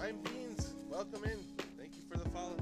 I'm Beans. Welcome in. Thank you for the follow.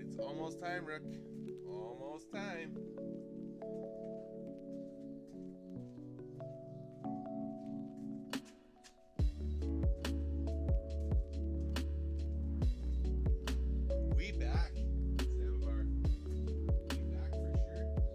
It's almost time, Rook. Almost time. We back, Sambar. We back for sure.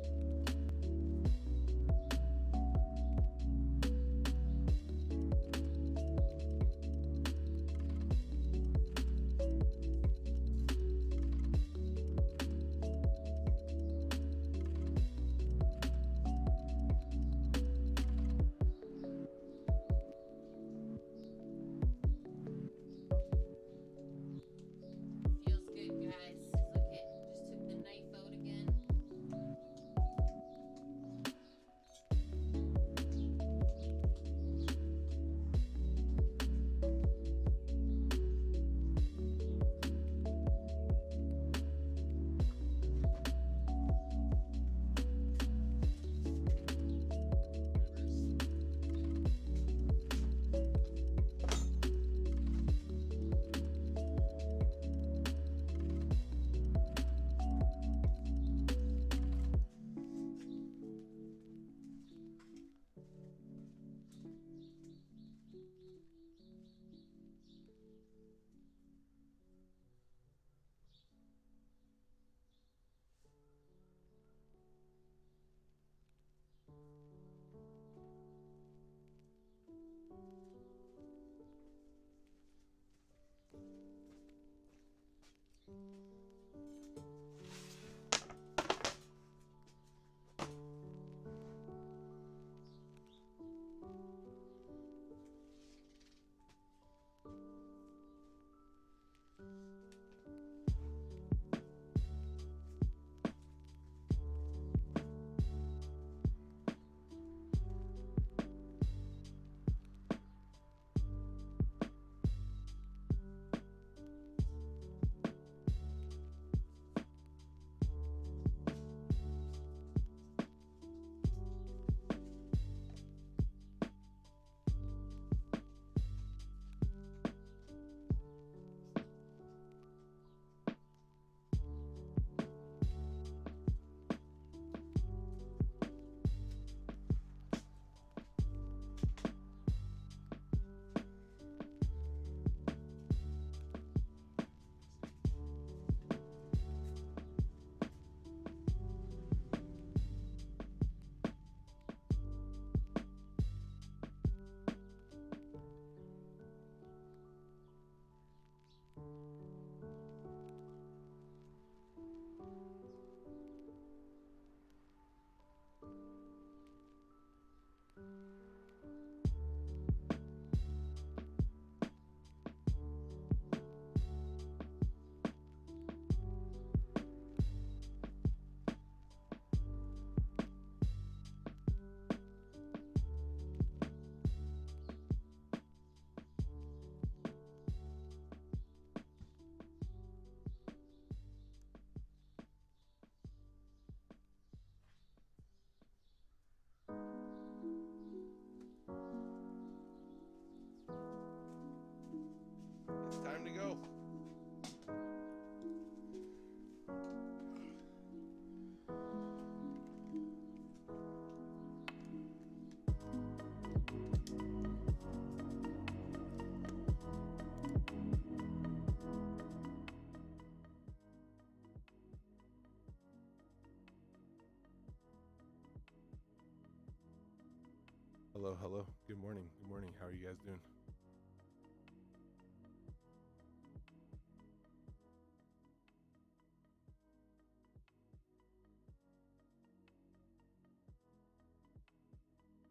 Hello, hello. Good morning. Good morning. How are you guys doing?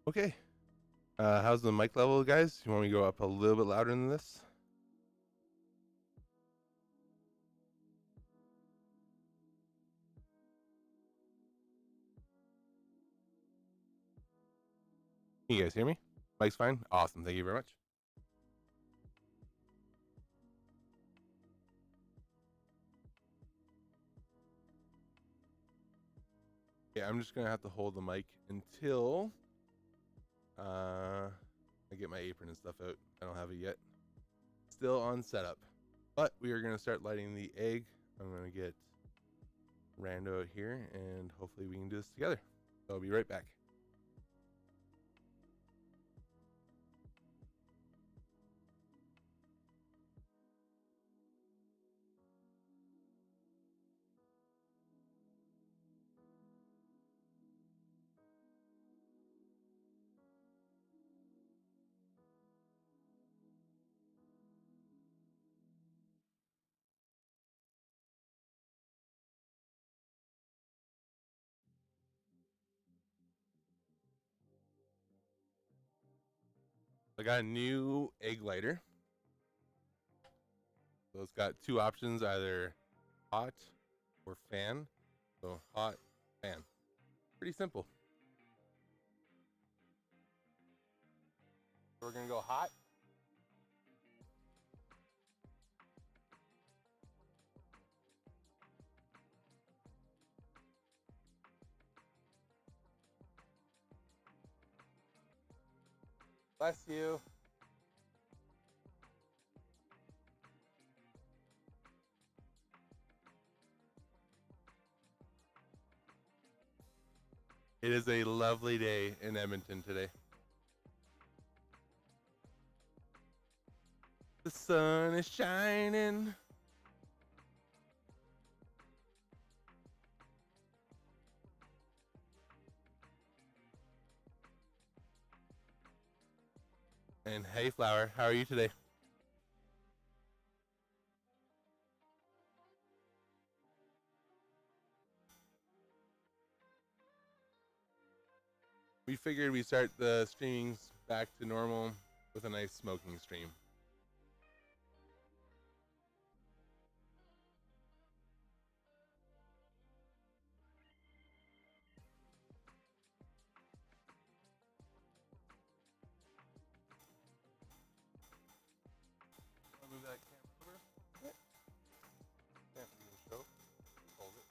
Okay. How's the mic level, guys? You want me to go up a little bit louder than this? Can you guys hear me? Mic's fine? Awesome. Thank you very much. Yeah, I'm just going to have to hold the mic until I get my apron and stuff out. I don't have it yet. Still on setup. But we are going to start lighting the egg. I'm going to get Rando out here, and hopefully we can do this together. So I'll be right back. I got a new egg lighter. So it's got two options, either hot or fan. So hot, fan. Pretty simple. So we're going to go hot. Bless you. It is a lovely day in Edmonton today. The sun is shining. And hey, Flower, how are you today? We figured we'd start the streamings back to normal with a nice smoking stream. I'll move that camera over. Yeah. Can't even show. Hold it.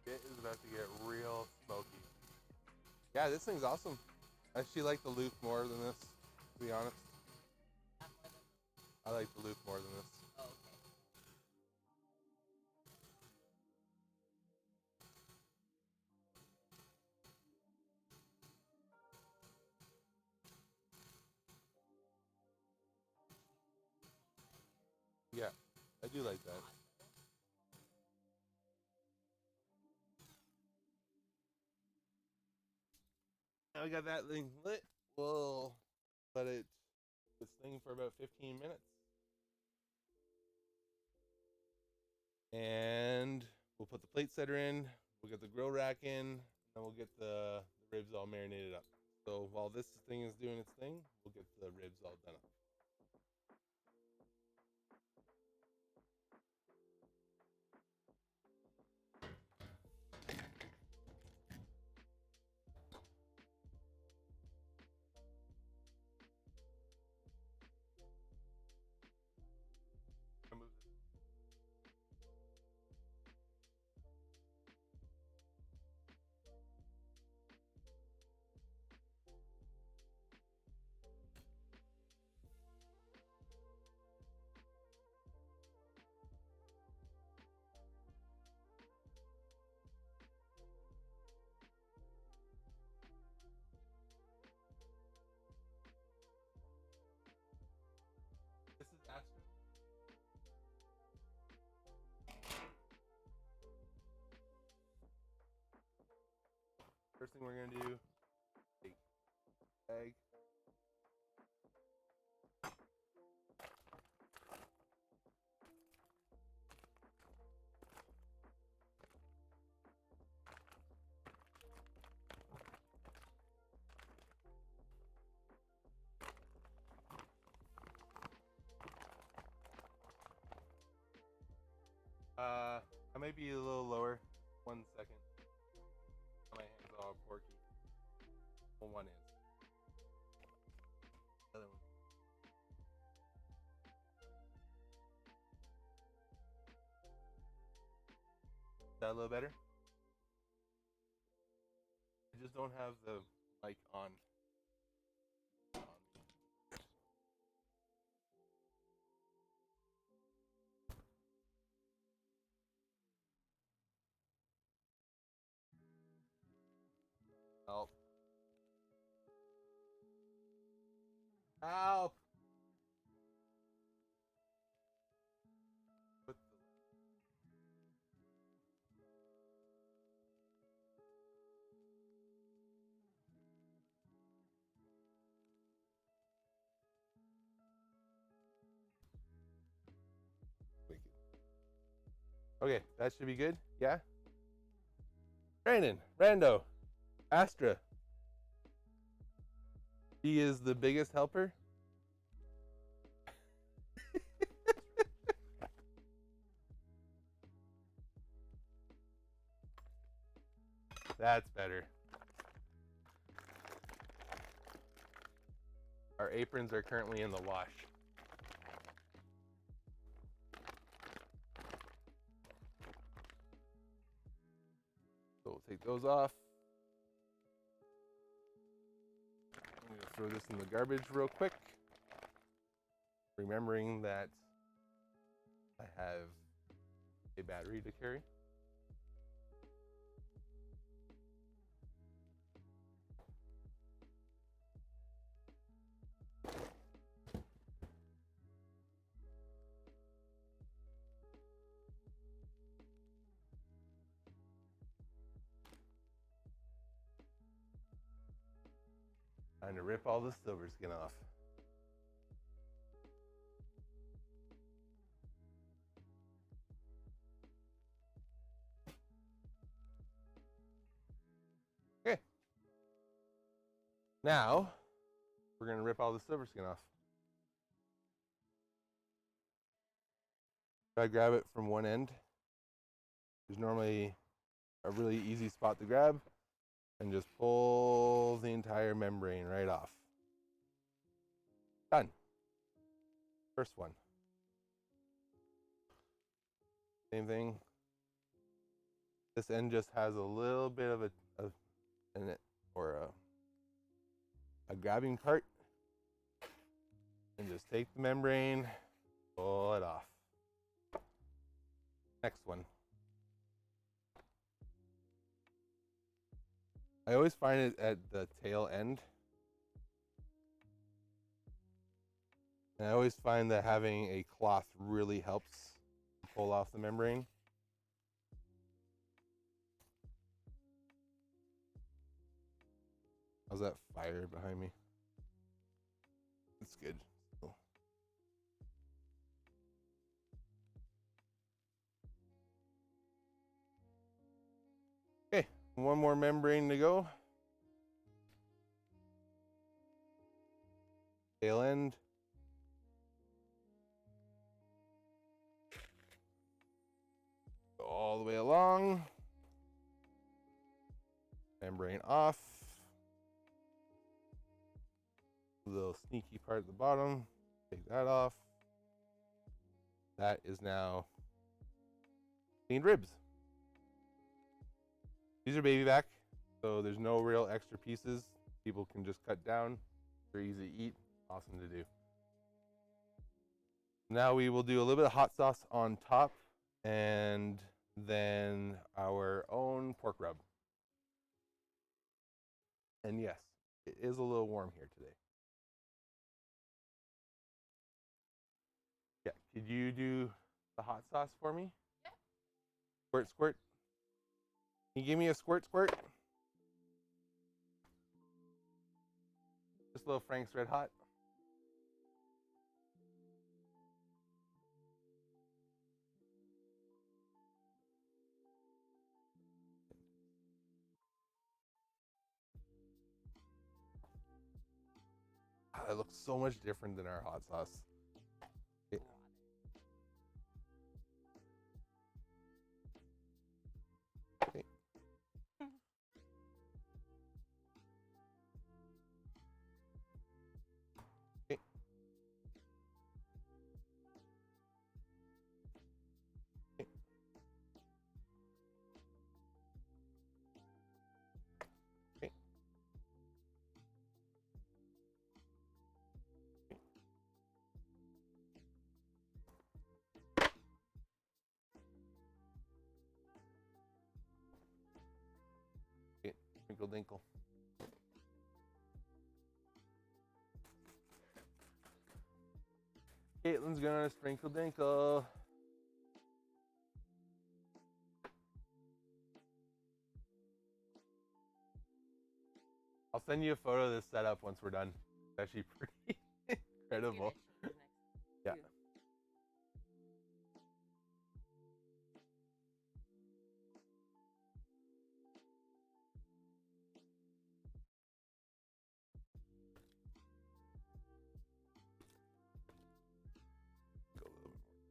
It is about to get real smoky. Yeah, this thing's awesome. I actually like the loop more than this, to be honest. I like the loop more than this. Oh, okay. Yeah, I do like that. Now we got that thing lit. We'll let it this thing for about 15 minutes. And we'll put the plate setter in, we'll get the grill rack in, and we'll get the ribs all marinated up. So while this thing is doing its thing, we'll get the ribs all done up. First thing we're gonna do, take egg. I might be a little lower. 1 second. My hands are all porky. Well, one is. The other one. Is that a little better? I just don't have the mic on. Help. Help! Put the wicked. Okay, that should be good. Yeah? Brandon, Rando, Astra. He is the biggest helper. That's better. Our aprons are currently in the wash. So we'll take those off. I'm going to throw this in the garbage real quick. Remembering that I have a battery to carry. Time to rip all the silver skin off. Okay. Now, we're going to rip all the silver skin off. I grab it from one end. There's normally a really easy spot to grab, and just pull the entire membrane right off. Done. First one. Same thing. This end just has a little bit of a grabbing part, and just take the membrane, pull it off. Next one. I always find it at the tail end. And I always find that having a cloth really helps pull off the membrane. How's that fire behind me? It's good. Okay, one more membrane to go. Tail end. Go all the way along. Membrane off. Little sneaky part at the bottom. Take that off. That is now cleaned ribs. These are baby back, so there's no real extra pieces. People can just cut down. They're easy to eat. Awesome to do. Now we will do a little bit of hot sauce on top, and then our own pork rub. And yes, it is a little warm here today. Yeah, could you do the hot sauce for me? Yeah. Squirt, squirt. Can you give me a squirt, squirt? Just a little Frank's Red Hot. It looks so much different than our hot sauce. Okay. Okay. Okay. Okay. Okay. Twinkle dinkle. Caitlin's gonna sprinkle dinkle. I'll send you a photo of this setup once we're done. It's actually pretty incredible. Yeah. Go a little bit more.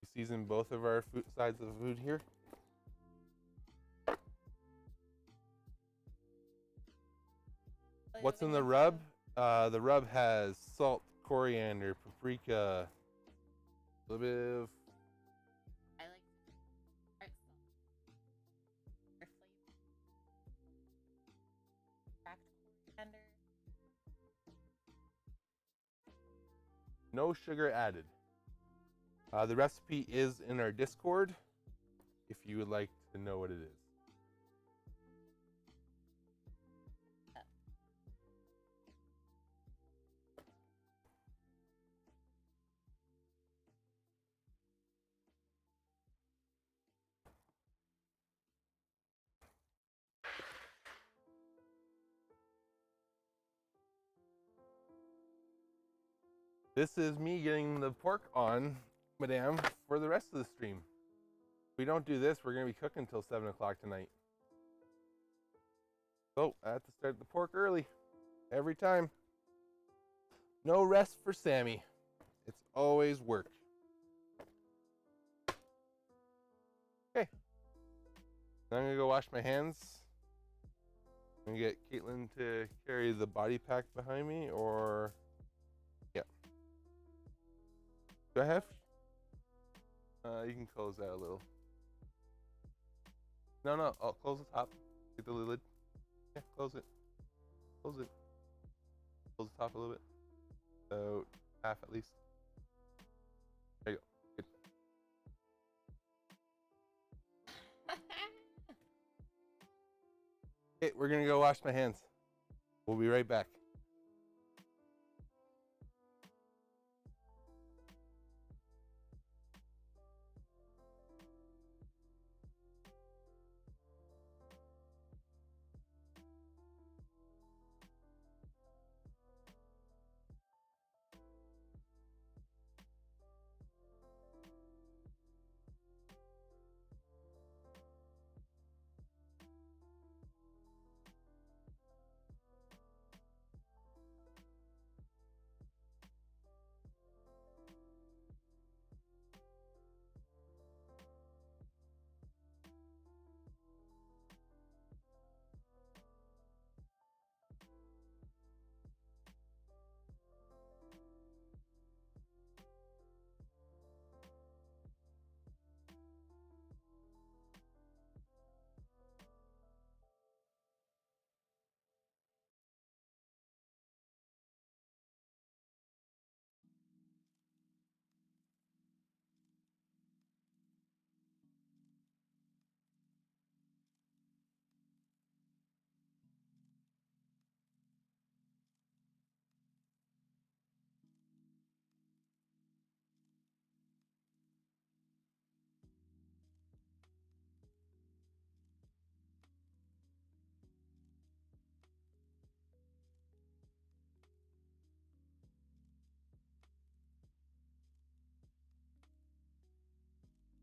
We season both of our food, sides of the food here. What's in the rub? The rub has salt, coriander, paprika, a little bit of. I like dark salt. Cracked coriander. No sugar added. The recipe is in our Discord if you would like to know what it is. This is me getting the pork on, madame, for the rest of the stream. If we don't do this, we're going to be cooking until 7 o'clock tonight. So I have to start the pork early. Every time. No rest for Sammy. It's always work. Okay. Now I'm going to go wash my hands. I'm going to get Caitlin to carry the body pack behind me, or... Yeah. Do I have? You can close that a little. No, I'll close the top. Get the lid. Yeah, close it. Close it. Close the top a little bit. So, half at least. There you go. Good. Okay, we're gonna go wash my hands. We'll be right back.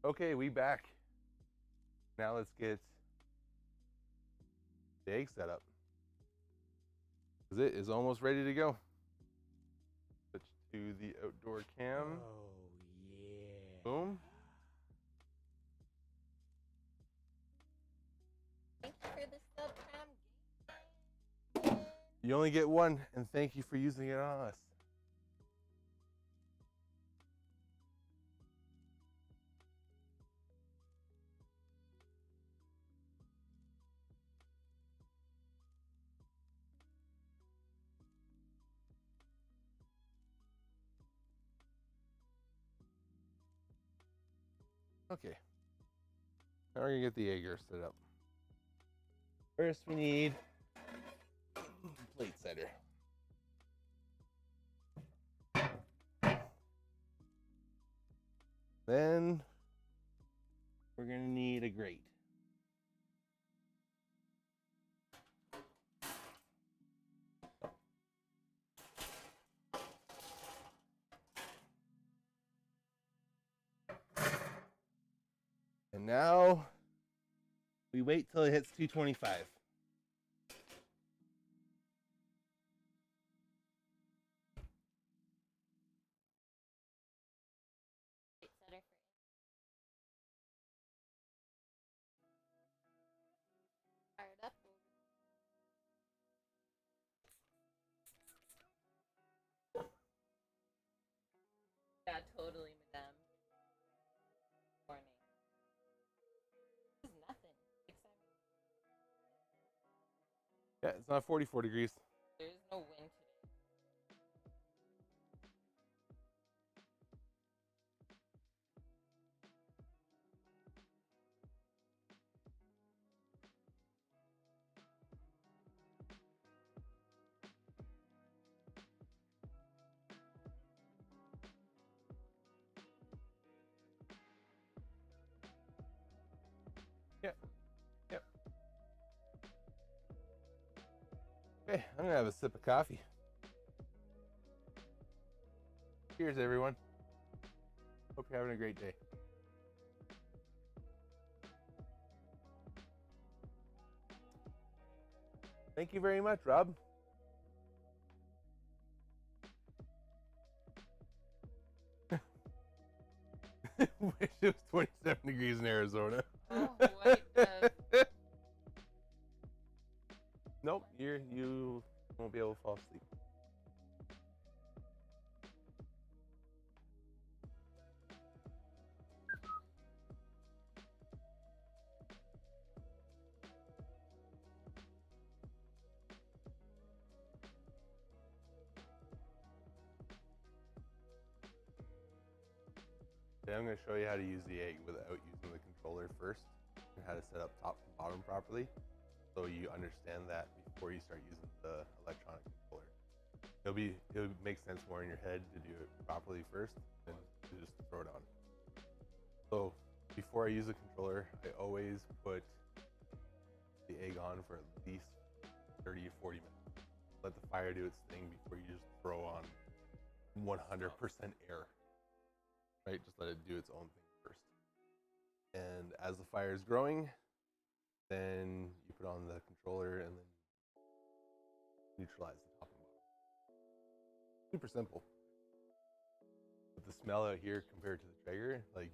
Okay, we back. Now let's get the egg set up. It is almost ready to go. Switch to the outdoor cam. Oh, yeah. Boom. Thank you for the sub cam. You only get one, and thank you for using it on us. Okay. Now we're gonna get the egger set up. First, we need a plate setter. Then we're gonna need a grate. And now we wait till it hits 225. Fired up. Yeah, totally, madame. Morning. This is nothing. 6 hours. Yeah, it's not 44 degrees. There's no wind today. Yep. Yep. Okay, I'm gonna have a sip of coffee. Cheers, everyone. Hope you're having a great day. Thank you very much, Rob. Wish it was 27 degrees in Arizona. Oh, what the? Nope, you won't be able to fall asleep. Today I'm going to show you how to use the egg without using the controller first, and how to set up top and bottom properly, so you understand that before you start using the electronic controller. It'll make sense more in your head to do it properly first than to just throw it on. So before I use a controller, I always put the egg on for at least 30 or 40 minutes. Let the fire do its thing before you just throw on 100% air. Right, just let it do its own thing first. And as the fire is growing, then you put on the controller and then neutralize the top and bottom. Super simple. But the smell out here compared to the Traeger, like,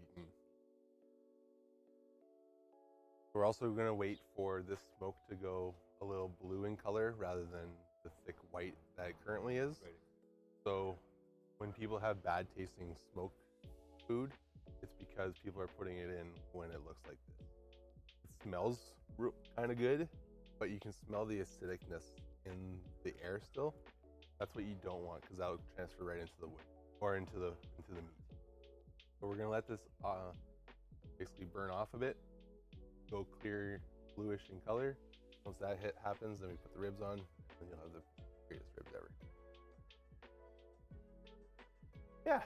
we're also gonna wait for this smoke to go a little blue in color rather than the thick white that it currently is. Right. So when people have bad tasting smoke food, it's because people are putting it in when it looks like this. It smells kind of good, but you can smell the acidicness in the air still. That's what you don't want, because that'll transfer right into the wood or into the meat. So we're gonna let this basically burn off a bit, go clear bluish in color. Once that happens, then we put the ribs on, and you'll have the greatest ribs ever. Yeah.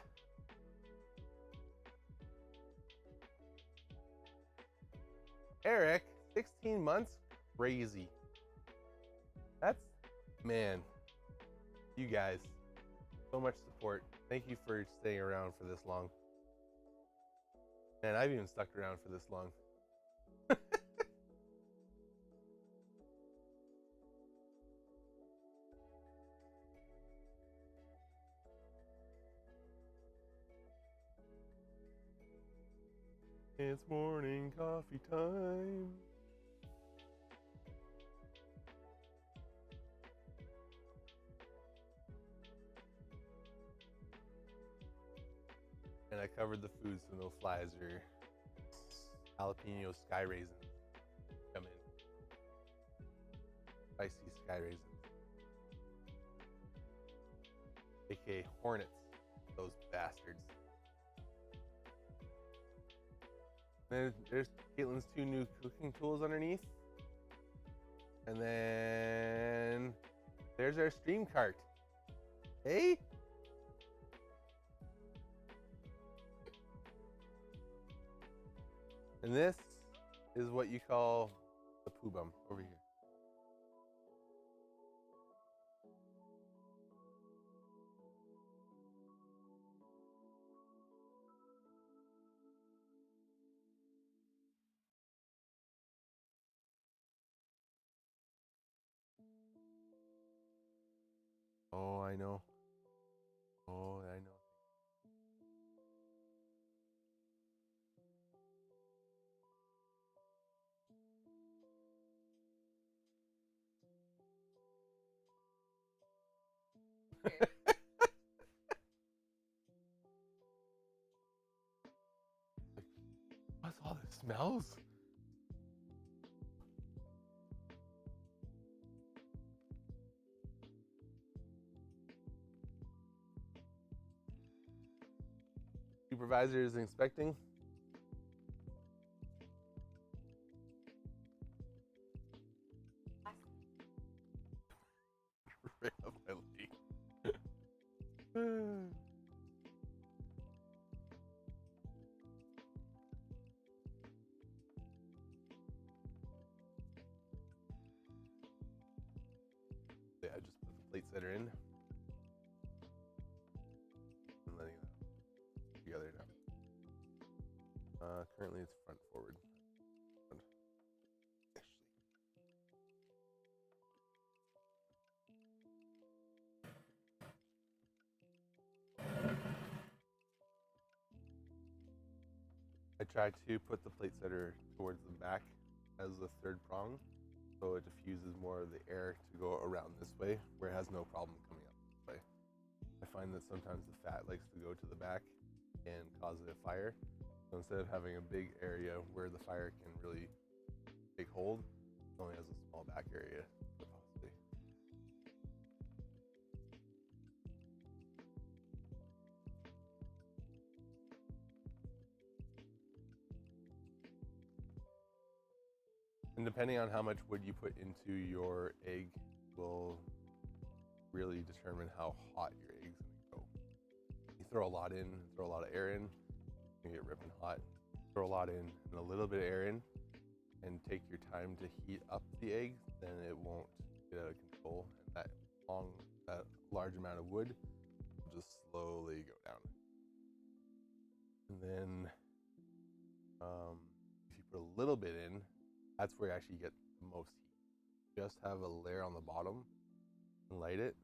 Eric, 16 months? Crazy. That's, man, you guys, so much support. Thank you for staying around for this long. Man, I've even stuck around for this long. It's morning coffee time. And I covered the food so no flies or jalapeno sky raisins come in. Spicy sky raisins. AKA hornets. Those bastards. Then there's Caitlin's 2 new cooking tools underneath. And then there's our stream cart. Hey? And this is what you call the poo bum over here. Oh, I know. Oh, I know. What's all the smells? Supervisor is inspecting. Right up my leg. Yeah, I just put the plate setter in. And letting it together now. Currently it's front forward. I try to put the plate setter towards the back as the third prong, so it diffuses more of the air to go around this way, where it has no problem coming up this way. I find that sometimes the fat likes to go to the back and cause a fire. So instead of having a big area where the fire can really take hold, it only has a small back area. Possibly. And depending on how much wood you put into your egg will really determine how hot your egg's gonna go. You throw a lot in, throw a lot of air in, you get ripping hot. Throw a lot in and a little bit of air in, and take your time to heat up the egg, then it won't get out of control. And that large amount of wood will just slowly go down. And then if you put a little bit in, that's where you actually get the most heat. Just have a layer on the bottom and light it.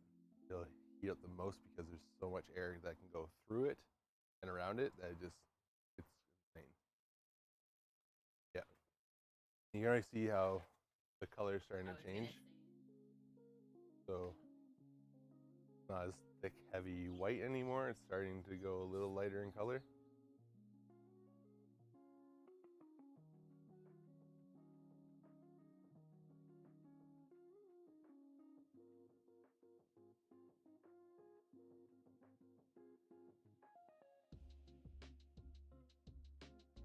It'll heat up the most because there's so much air that can go through it and around it that it's insane. Yeah. You can already see how the color is starting to change. So it's not as thick, heavy white anymore. It's starting to go a little lighter in color.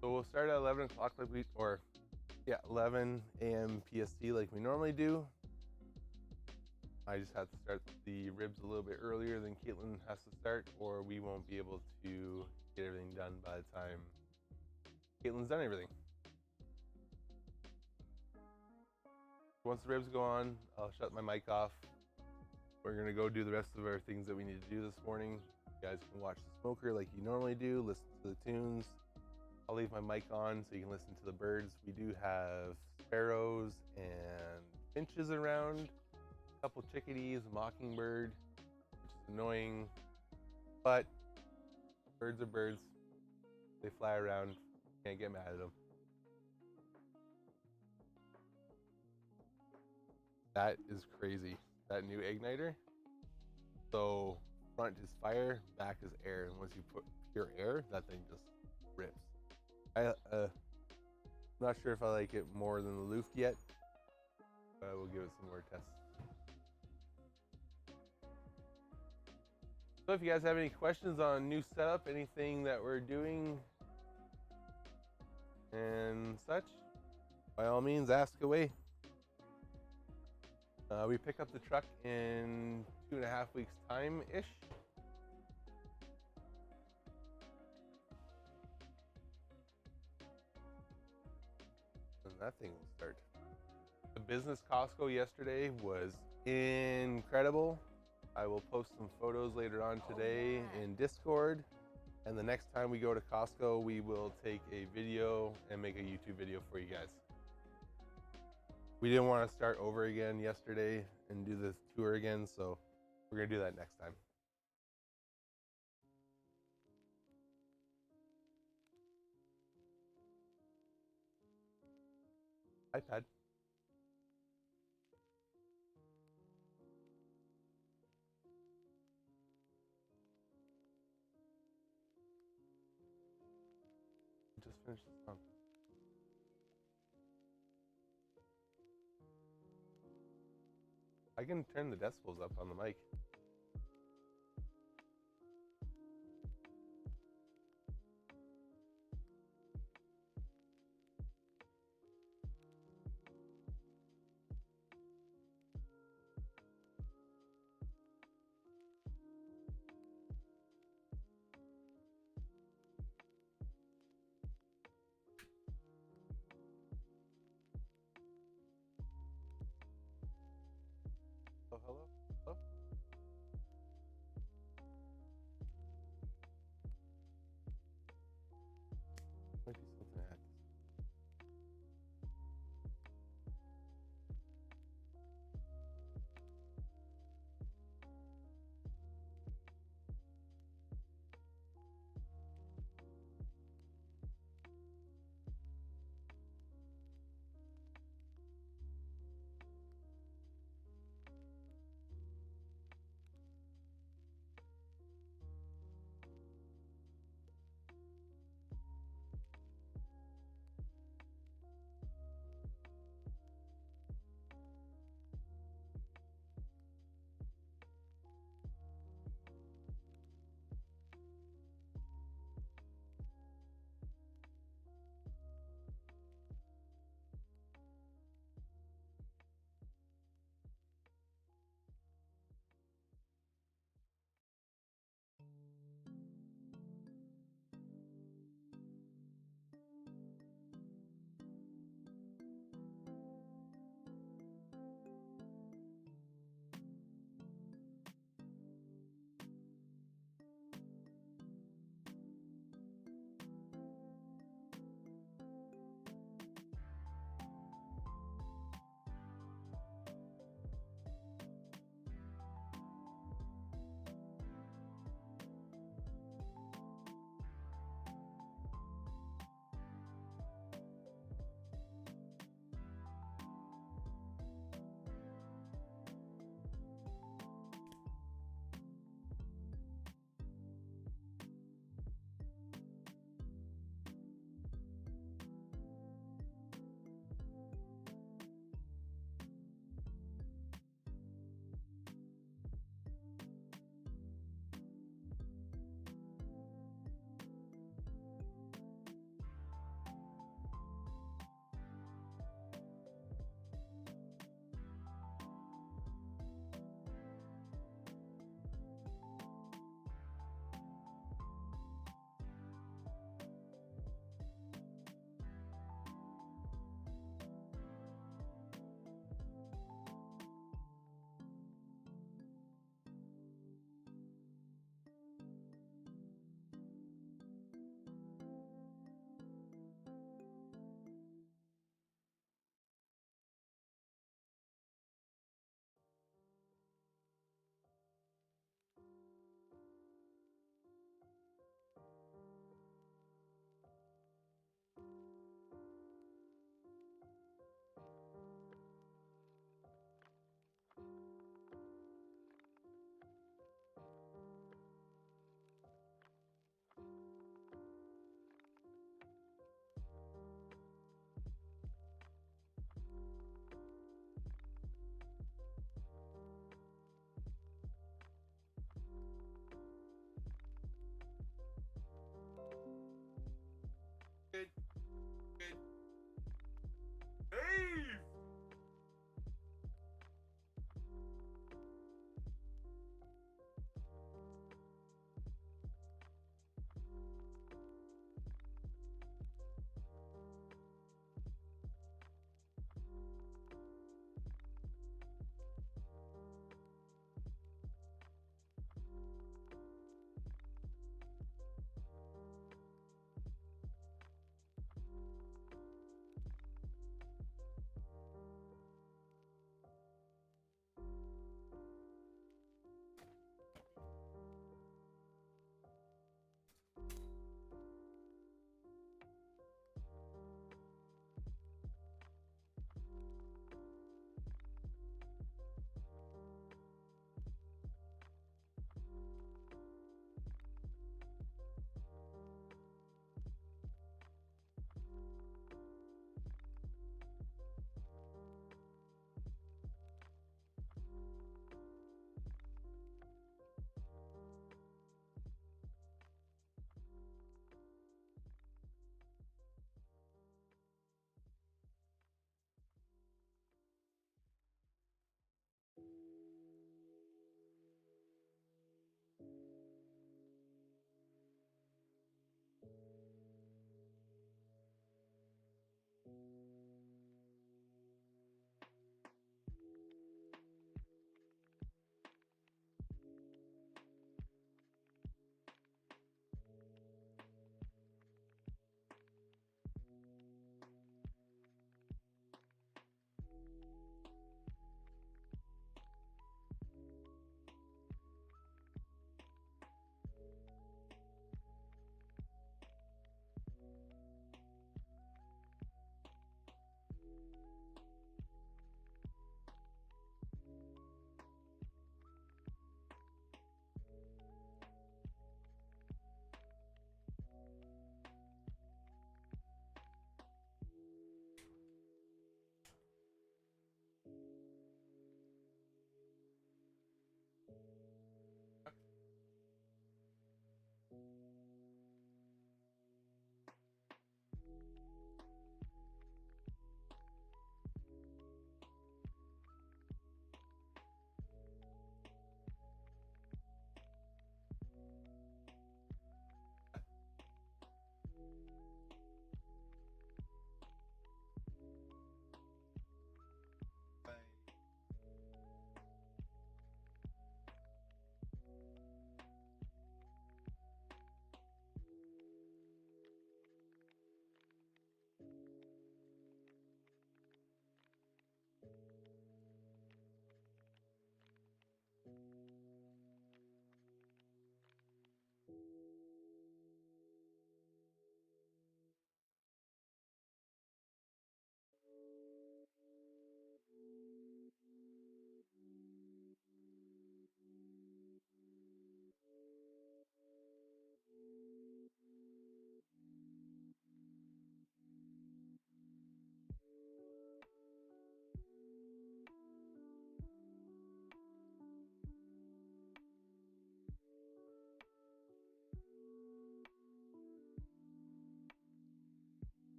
So we'll start at 11 o'clock like 11 a.m. PST like we normally do. I just have to start the ribs a little bit earlier than Caitlin has to start, or we won't be able to get everything done by the time Caitlin's done everything. Once the ribs go on, I'll shut my mic off. We're gonna go do the rest of our things that we need to do this morning. You guys can watch the smoker like you normally do, listen to the tunes, I'll leave my mic on so you can listen to the birds. We do have sparrows and finches around, a couple chickadees, a mockingbird, which is annoying, but birds are birds. They fly around, can't get mad at them. That is crazy, that new igniter. So front is fire, back is air, and once you put pure air, that thing just rips. I'm not sure if I like it more than the Luft yet, but we'll give it some more tests. So if you guys have any questions on new setup, anything that we're doing and such, by all means, ask away. We pick up the truck in 2.5 weeks time-ish. And that thing will start. The business Costco yesterday was incredible. I will post some photos later on today in Discord. And the next time we go to Costco, we will take a video and make a YouTube video for you guys. We didn't want to start over again yesterday and do the tour again, so we're going to do that next time. iPad. Just finished this song. I can turn the decibels up on the mic. Oh, hello? Hello?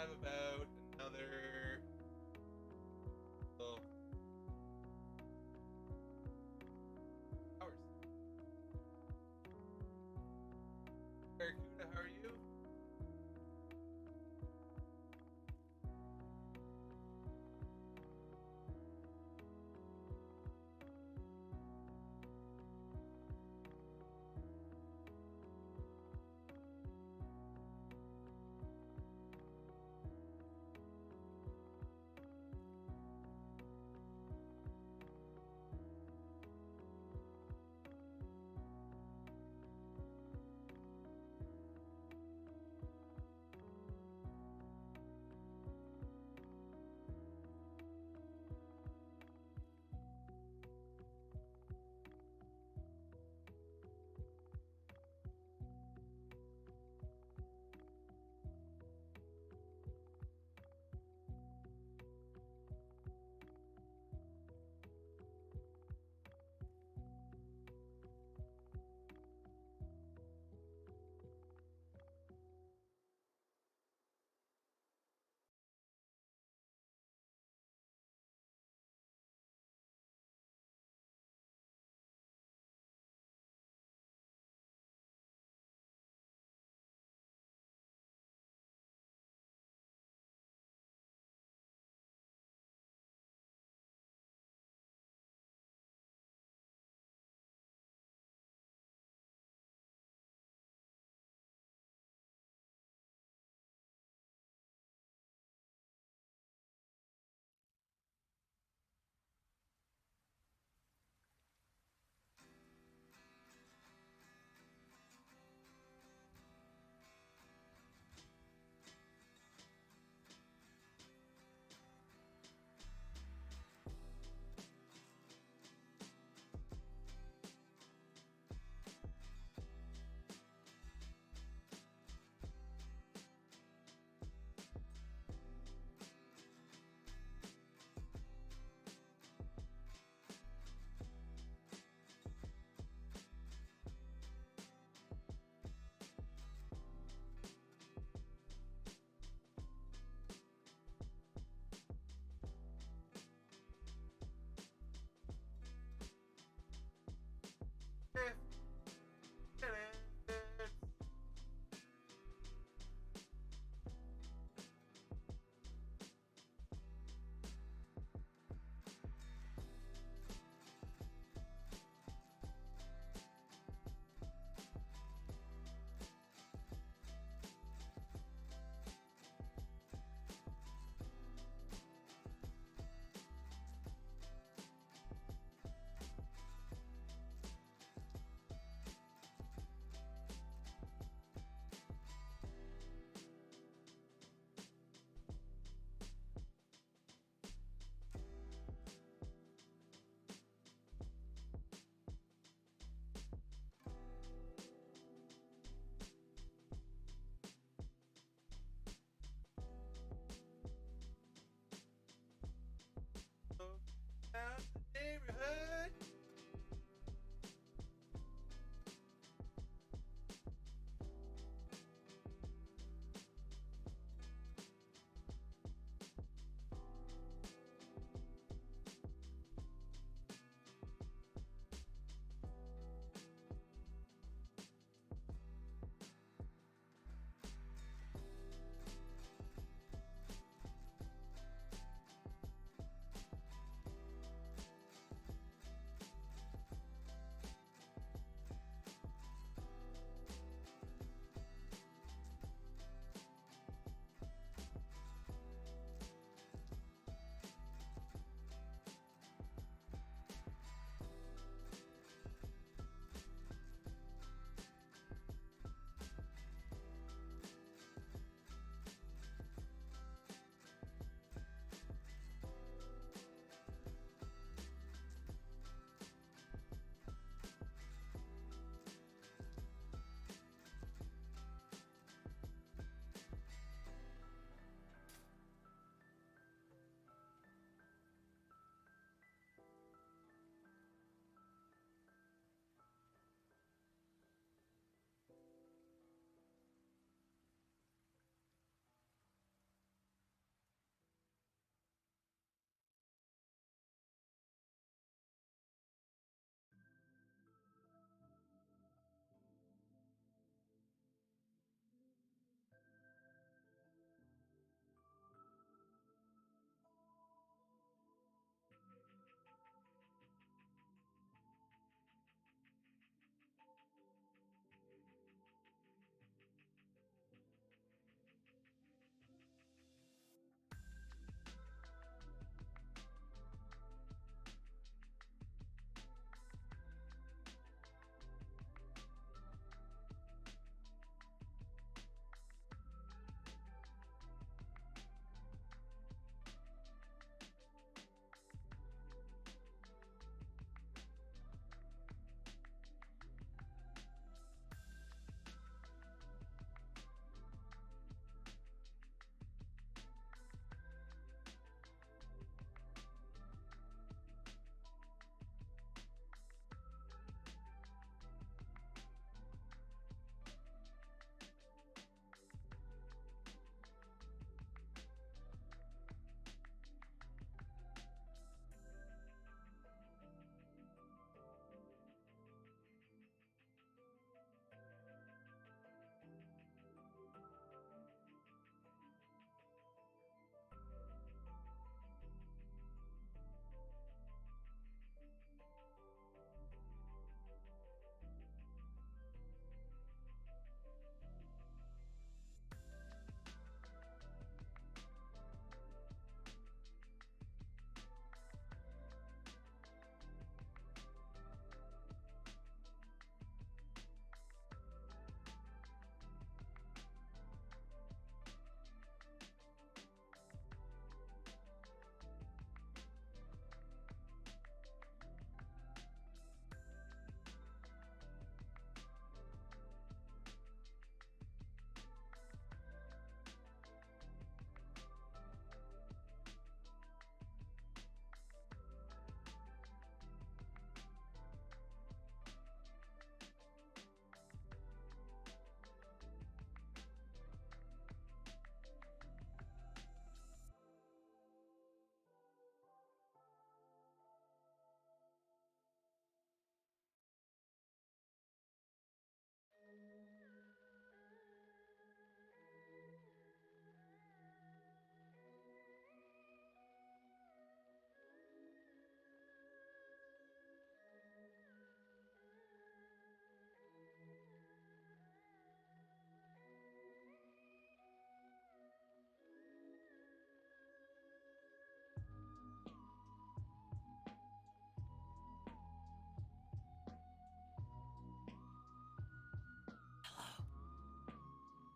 have about another. Well, hours. Barracuda, how are you?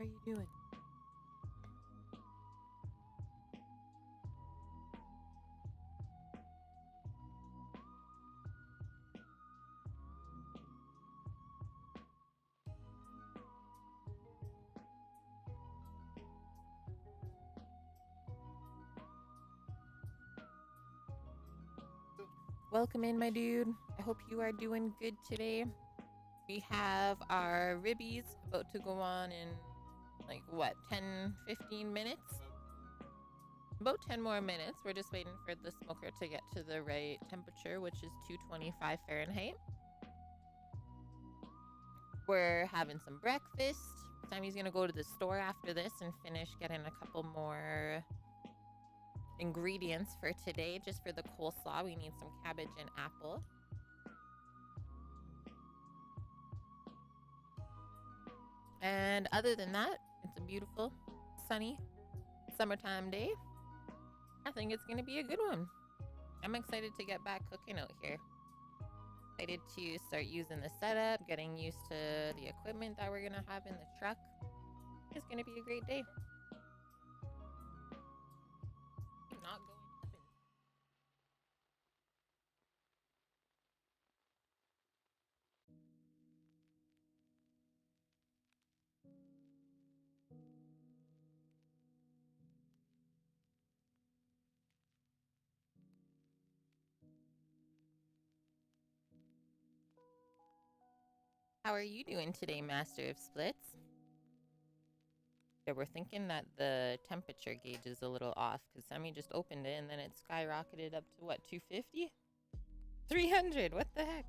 are you doing? Welcome in, my dude. I hope you are doing good today. We have our ribbies about to go on in like what, 10-15 minutes? About 10 more minutes. We're just waiting for the smoker to get to the right temperature, which is 225 Fahrenheit. We're having some breakfast. Sammy's gonna go to the store after this and finish getting a couple more ingredients for today. Just for the coleslaw, we need some cabbage and apple. And other than that, it's a beautiful, sunny, summertime day. I think it's gonna be a good one. I'm excited to get back cooking out here. Excited to start using the setup, getting used to the equipment that we're gonna have in the truck. It's gonna be a great day. Not going up in How are you doing today, Master of Splits? Yeah, we're thinking that the temperature gauge is a little off because Sammy just opened it and then it skyrocketed up to what, 250? 300, what the heck?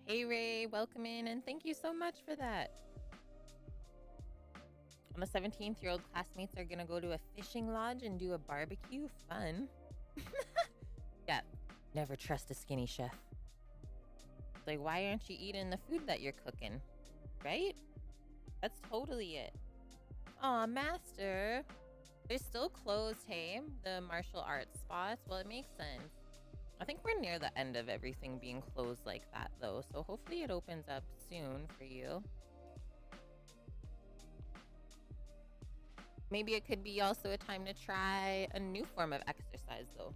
Hey Ray, welcome in and thank you so much for that. On the 17th, your old classmates are gonna go to a fishing lodge and do a barbecue. Fun. Yeah, never trust a skinny chef. It's like, why aren't you eating the food that you're cooking? Right? That's totally it. Aw, Master. They're still closed, hey? The martial arts spots? Well, it makes sense. I think we're near the end of everything being closed like that, though. So hopefully it opens up soon for you. Maybe it could be also a time to try a new form of exercise, though.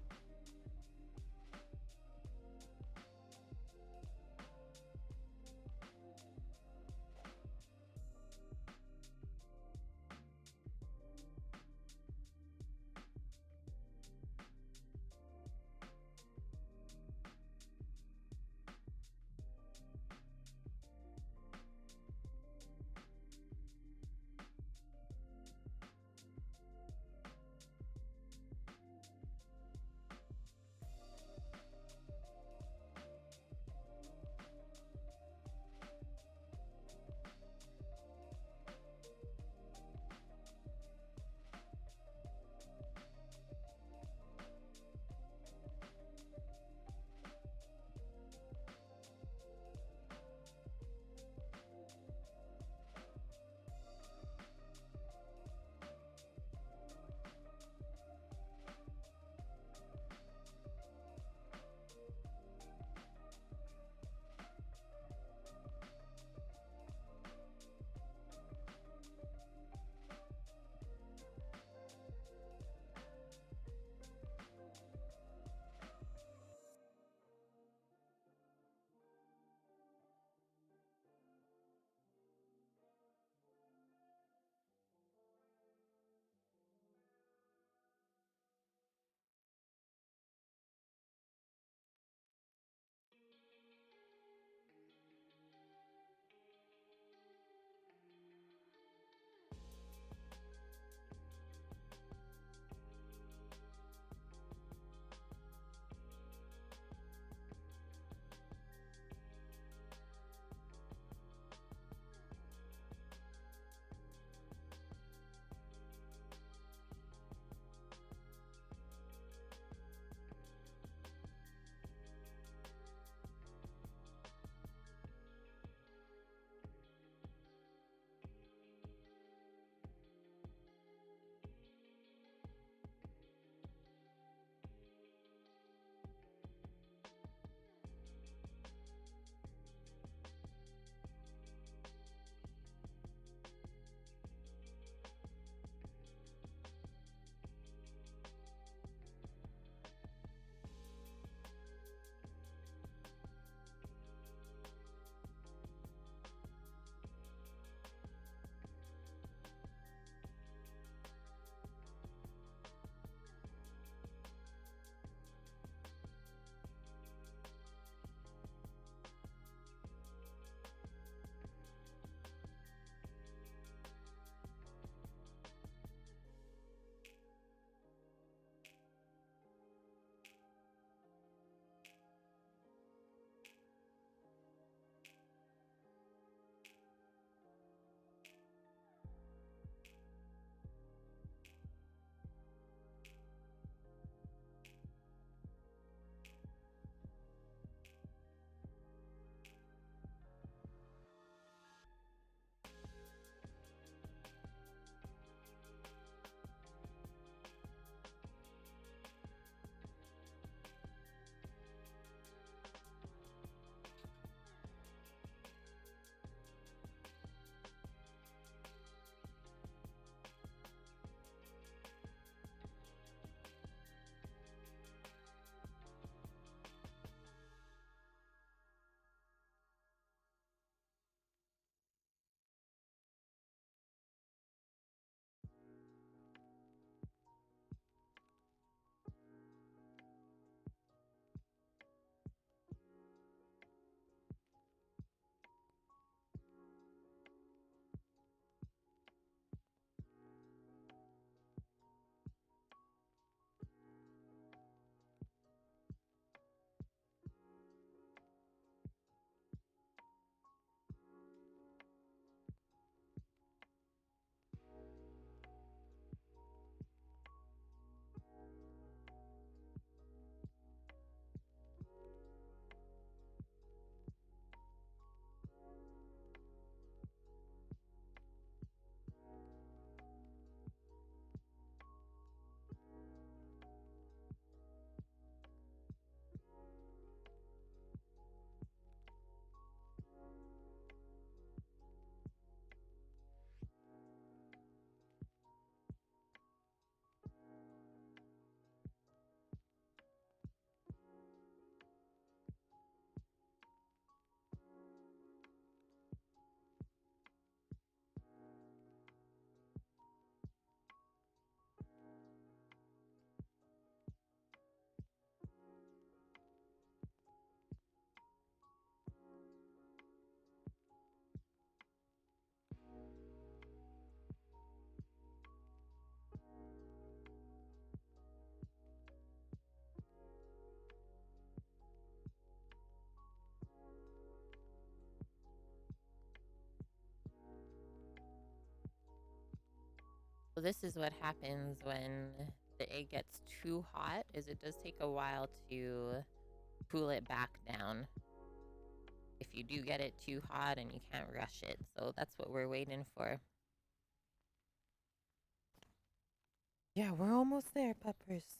So this is what happens when the egg gets too hot, is it does take a while to cool it back down if you do get it too hot and you can't rush it. So that's what we're waiting for. Yeah, we're almost there, Peppers.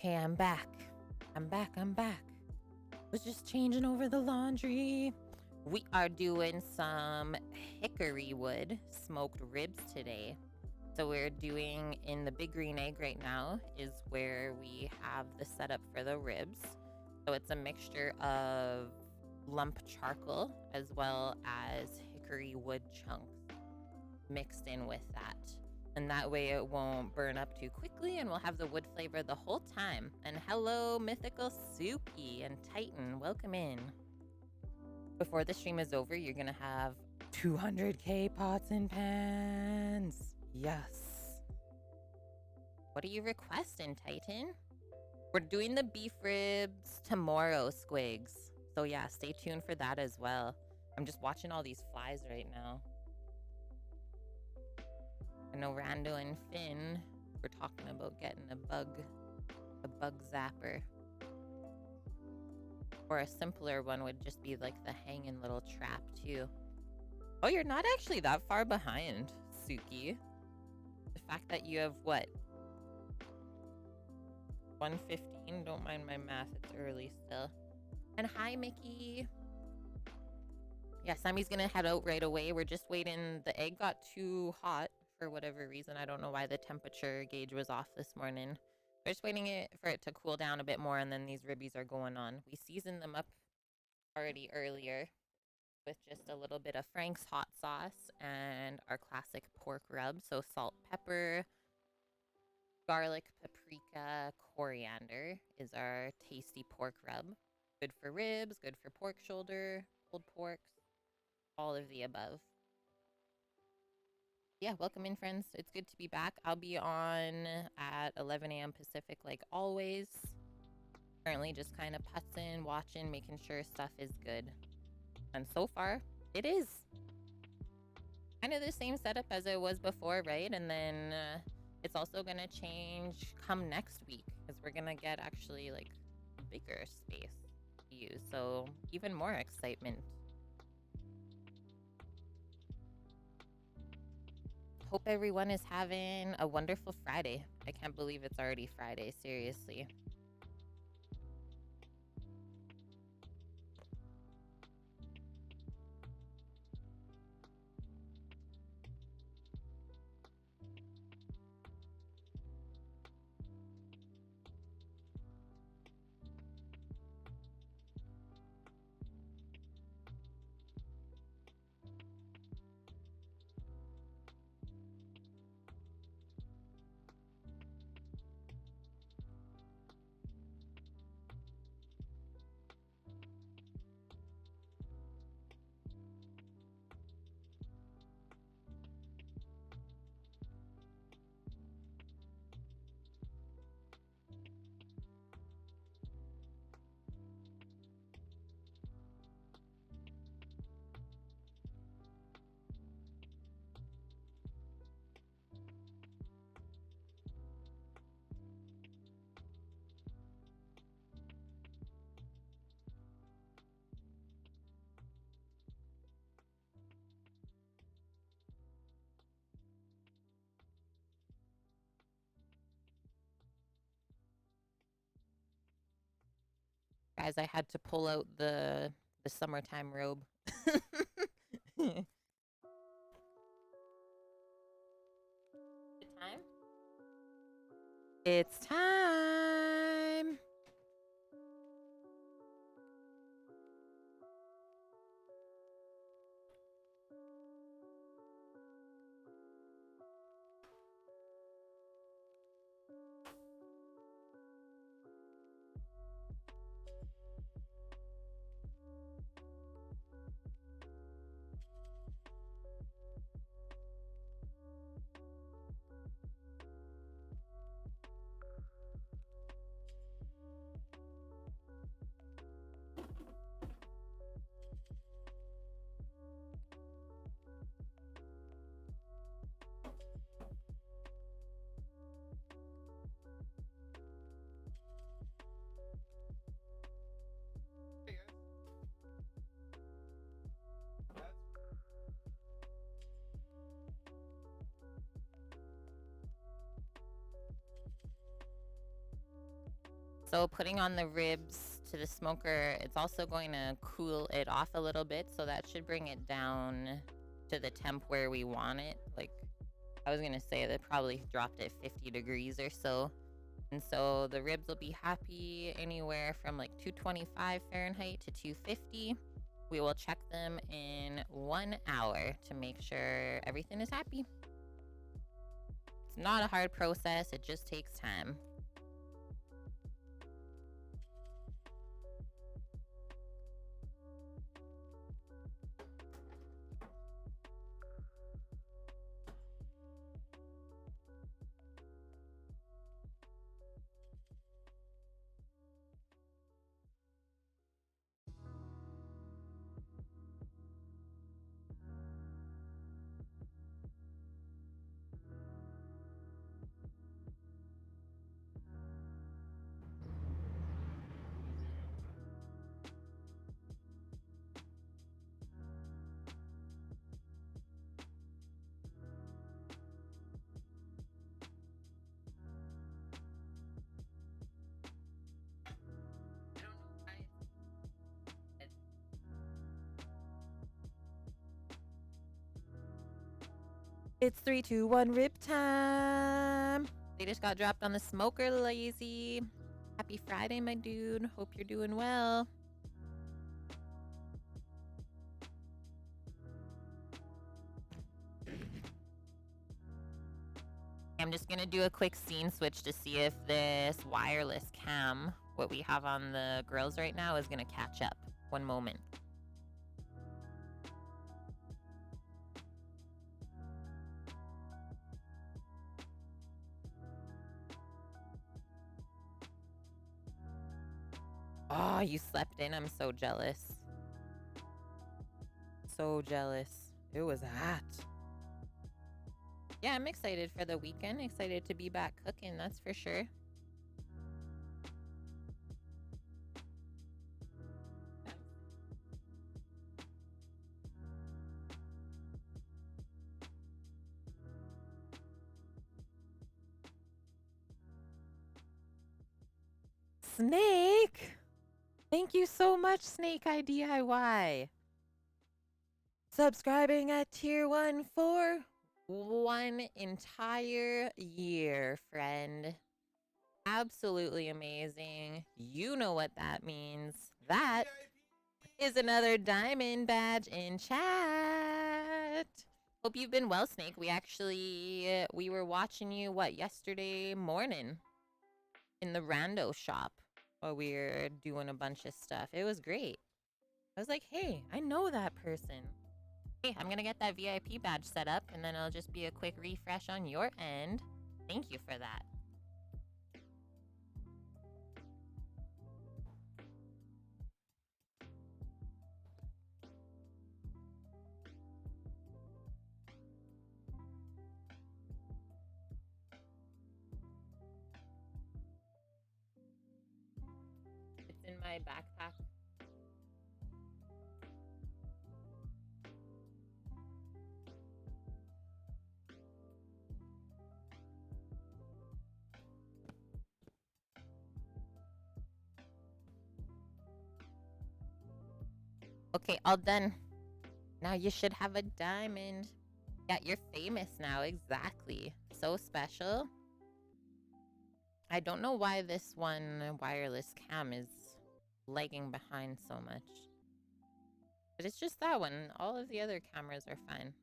Okay, I'm back. I'm back. I'm back. Was just changing over the laundry. We are doing some hickory wood smoked ribs today. So we're doing in the big green egg right now is where we have the setup for the ribs. So it's a mixture of lump charcoal as well as hickory wood chunks mixed in with that. And that way it won't burn up too quickly and we'll have the wood flavor the whole time. And hello, Mythical Suki and Titan, welcome in. Before the stream is over, you're gonna have 200k pots and pans. Yes. What are you requesting, Titan? We're doing the beef ribs tomorrow, Squigs. So yeah, stay tuned for that as well. I'm just watching all these flies right now. I know Rando and Finn were talking about getting a bug zapper. Or a simpler one would just be like the hanging little trap too. Oh, you're not actually that far behind, Suki. The fact that you have what? 1:15? Don't mind my math, it's early still. And hi, Mickey. Yeah, Sammy's gonna head out right away. We're just waiting. The egg got too hot for whatever reason. I don't know why the temperature gauge was off this morning. We're just waiting for it to cool down a bit more, and then these ribbies are going on. We seasoned them up already earlier with just a little bit of Frank's hot sauce and our classic pork rub. So salt, pepper, garlic, paprika, coriander is our tasty pork rub. Good for ribs, good for pork shoulder, pulled porks, all of the above. Yeah, welcome in, friends. It's good to be back. I'll be on at 11 a.m. Pacific like always. Currently just kind of putzing, watching, making sure stuff is good. And so far, it is. Kind of the same setup as it was before, right? And then it's also going to change come next week because we're going to get actually like a bigger space to use. So even more excitement. Hope everyone is having a wonderful Friday. I can't believe it's already Friday, seriously. Guys, I had to pull out the summertime robe. Good time? It's time. So putting on the ribs to the smoker, it's also going to cool it off a little bit. So that should bring it down to the temp where we want it. Like I was going to say, that probably dropped at 50 degrees or so. And so the ribs will be happy anywhere from like 225 Fahrenheit to 250. We will check them in 1 hour to make sure everything is happy. It's not a hard process. It just takes time. It's 3, 2, 1 rib time. They just got dropped on the smoker, lazy. Happy Friday, my dude. Hope you're doing well. I'm just gonna do a quick scene switch to see if this wireless cam, what we have on the grills right now, is gonna catch up. One moment. Oh, you slept in. I'm so jealous. So jealous. It was hot. Yeah, I'm excited for the weekend. Excited to be back cooking, that's for sure. Snake! Thank you so much, Snake IDIY. Subscribing at tier 1 for 1 entire year, friend. Absolutely amazing. You know what that means. That is another diamond badge in chat. Hope you've been well, Snake. We were watching you, yesterday morning in the rando shop while we were doing a bunch of stuff. It was great. I was like, hey, I know that person. Hey, I'm gonna get that VIP badge set up, and then it'll just be a quick refresh on your end. Thank you for that. It's in my backpack. Okay, all done. Now you should have a diamond. Yeah, you're famous now, exactly. So special. I don't know why this one wireless cam is lagging behind so much. But it's just that one. All of the other cameras are fine.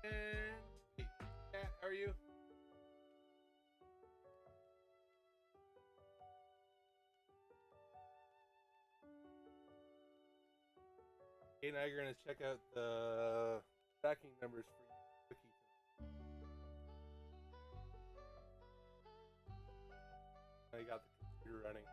And hey, Cat, how are you? Kate and I are gonna check out the tracking numbers for you. Cookie tonight. I got the computer running.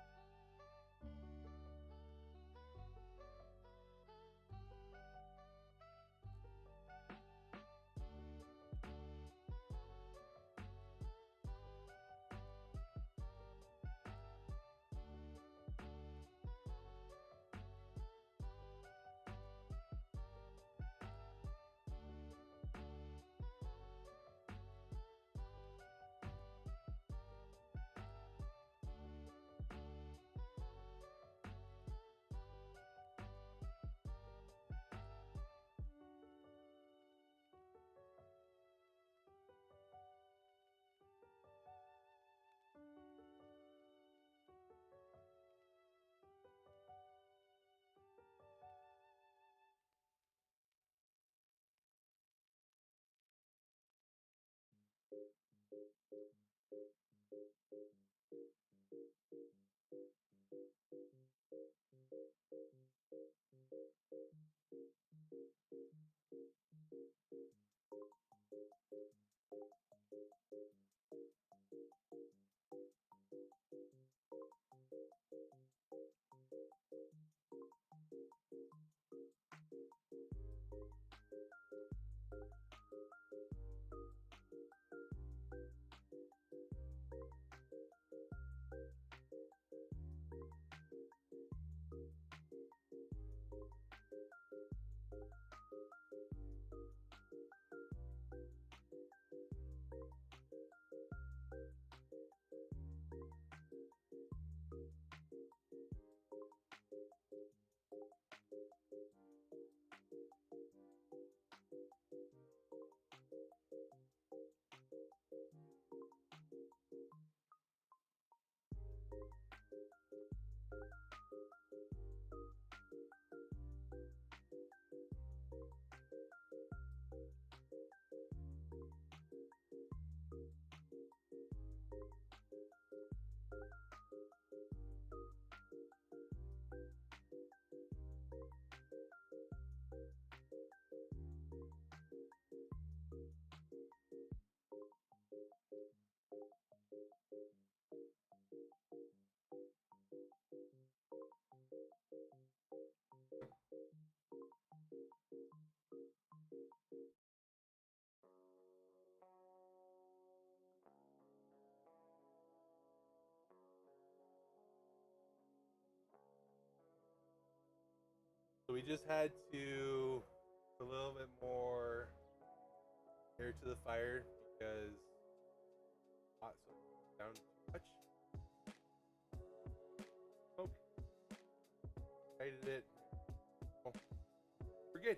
So we just had to put a little bit more air to the fire because hot so down too much. Oh, lighted it. Oh, we're good.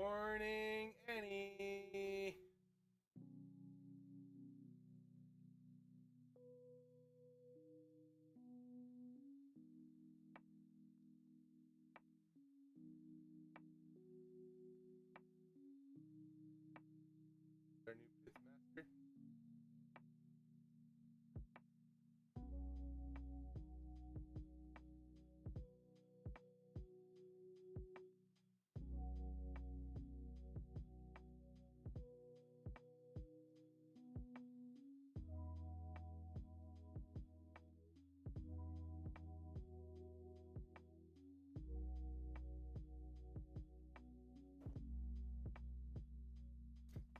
morning, Annie. Our new pits master.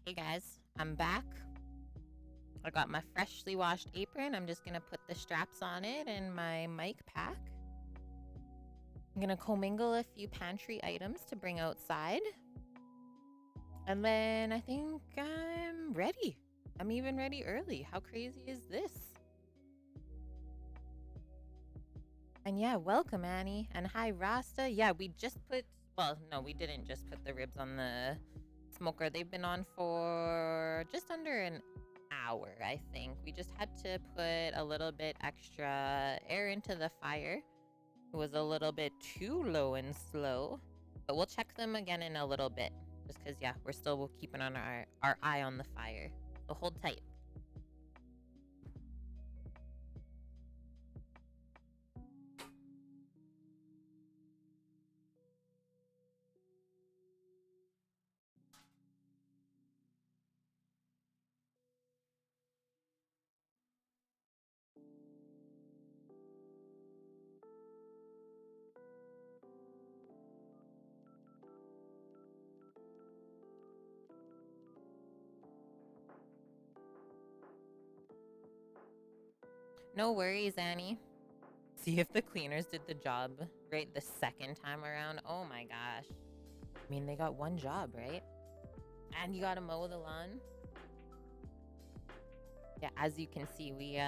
Hey guys, I'm back. I got my freshly washed apron. I'm just gonna put the straps on it and my mic pack. I'm gonna commingle a few pantry items to bring outside. And then I think I'm ready. I'm even ready early. How crazy is this? And yeah, welcome Annie. And hi Rasta. Yeah, we just put, well, no, we didn't just put the ribs on the smoker. They've been on for just under an hour, I think. We just had to put a little bit extra air into the fire. It was a little bit too low and slow, but we'll check them again in a little bit just because, yeah, we're still keeping on our eye on the fire. So hold tight. No worries, Annie. See if the cleaners did the job right the second time around. Oh my gosh. I mean, they got one job, right? And you gotta mow the lawn. Yeah, as you can see, we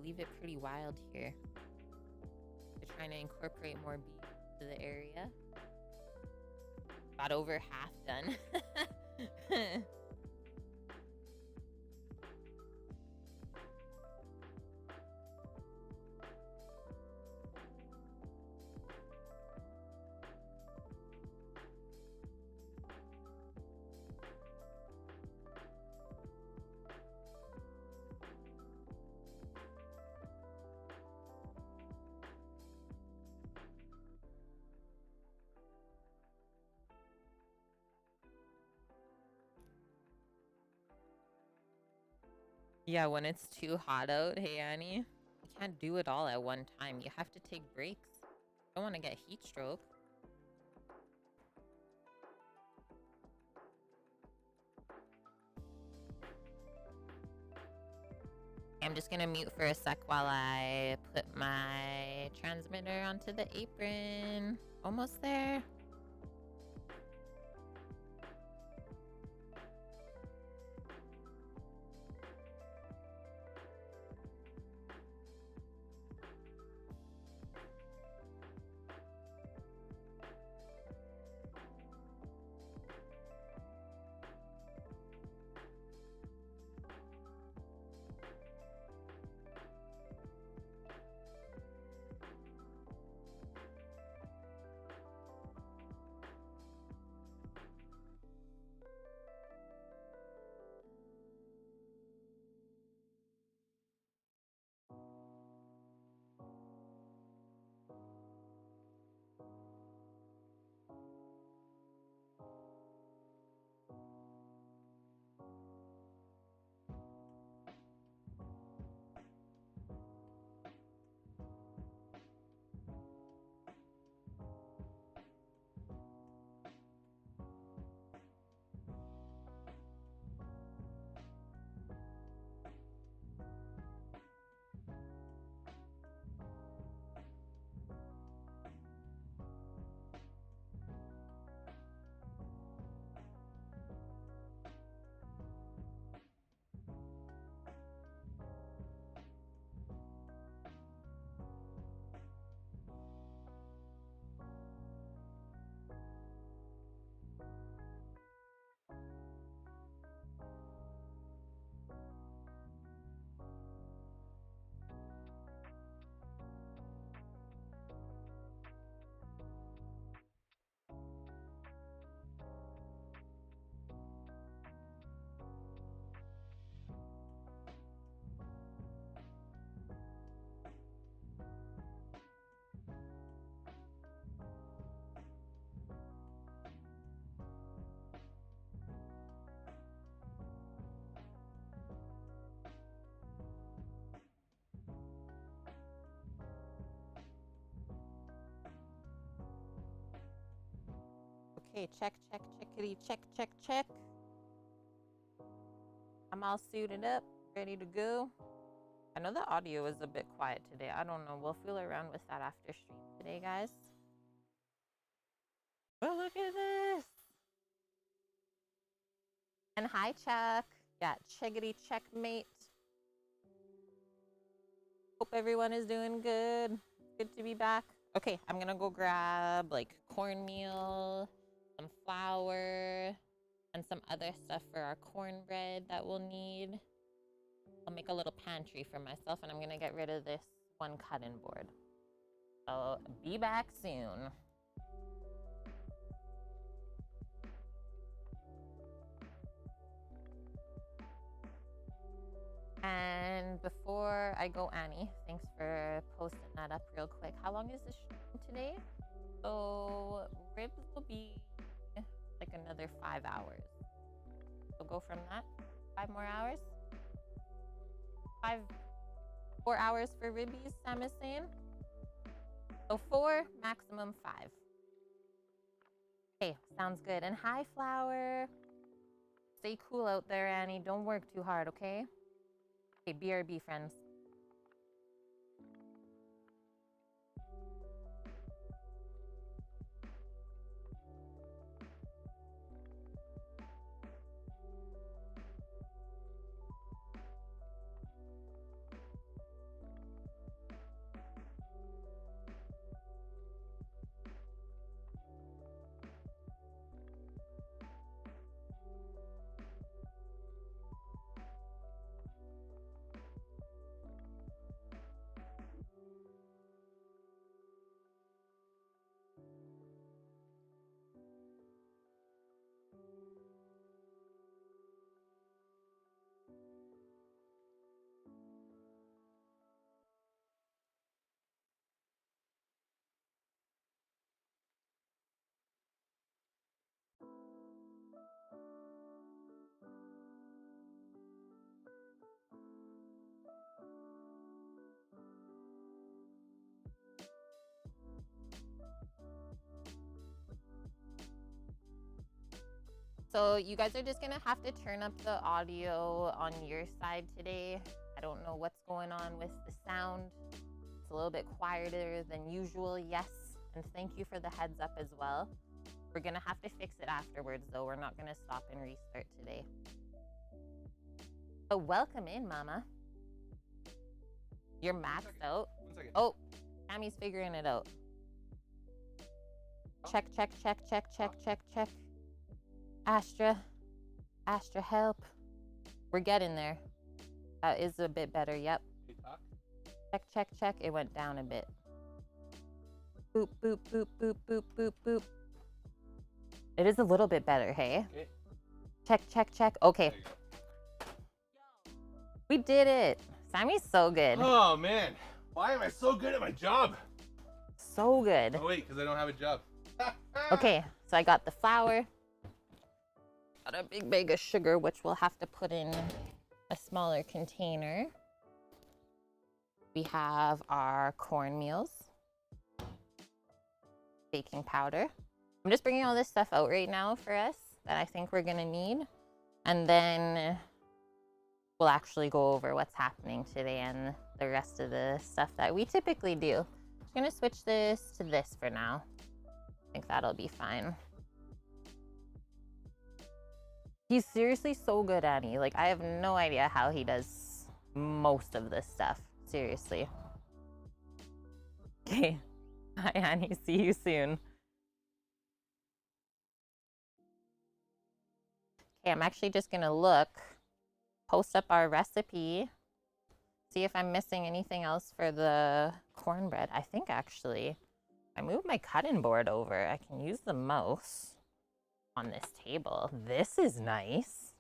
leave it pretty wild here. We're trying to incorporate more bees to the area. Got over half done. Yeah, when it's too hot out, hey Annie, you can't do it all at one time. You have to take breaks. Don't want to get heat stroke. I'm just gonna mute for a sec while I put my transmitter onto the apron. Almost there. Okay, check, check, checkity, check, check, check. I'm all suited up, ready to go. I know the audio is a bit quiet today. I don't know. We'll feel around with that after stream today, guys. But look at this. And hi, Chuck. Yeah, checkity checkmate. Hope everyone is doing good. Good to be back. Okay, I'm gonna go grab like cornmeal, some flour, and some other stuff for our cornbread that we'll need. I'll make a little pantry for myself, and I'm gonna get rid of this one cutting board. So be back soon. And before I go, Annie, thanks for posting that up real quick. How long is this stream today? So ribs will be like another 5 hours. So go from that, 5 more hours. 4 hours for ribbies, Sam is saying. So 4, maximum 5. Okay, sounds good. And hi, Flower. Stay cool out there, Annie. Don't work too hard, okay? Okay, BRB, friends. So you guys are just gonna have to turn up the audio on your side today. I don't know what's going on with the sound. It's a little bit quieter than usual, yes. And thank you for the heads up as well. We're gonna have to fix it afterwards though. We're not gonna stop and restart today. So welcome in, Mama. You're maxed out. 1 second. Oh, Tammy's figuring it out. Check, check, check, check, check, check, check. Astra, help. We're getting there. That is a bit better, yep. Hey, talk. Check, check, check. It went down a bit. Boop, boop, boop, boop, boop, boop, boop. It is a little bit better, hey? Okay. Check, check, check. Okay, There you go. we did it. Sammy's so good. Oh man, why am I so good at my job? So good. Oh wait, because I don't have a job. Okay, so I got the flour. Got a big bag of sugar, which we'll have to put in a smaller container. We have our cornmeals, baking powder. I'm just bringing all this stuff out right now for us that I think we're gonna need. And then we'll actually go over what's happening today and the rest of the stuff that we typically do. Just gonna switch this to this for now. I think that'll be fine. He's seriously so good, Annie. Like, I have no idea how he does most of this stuff. Seriously. Okay. Hi, Annie. See you soon. Okay, I'm actually just going to look, post up our recipe, see if I'm missing anything else for the cornbread. I think, actually, I moved my cutting board over. I can use the mouse on this table. This is nice.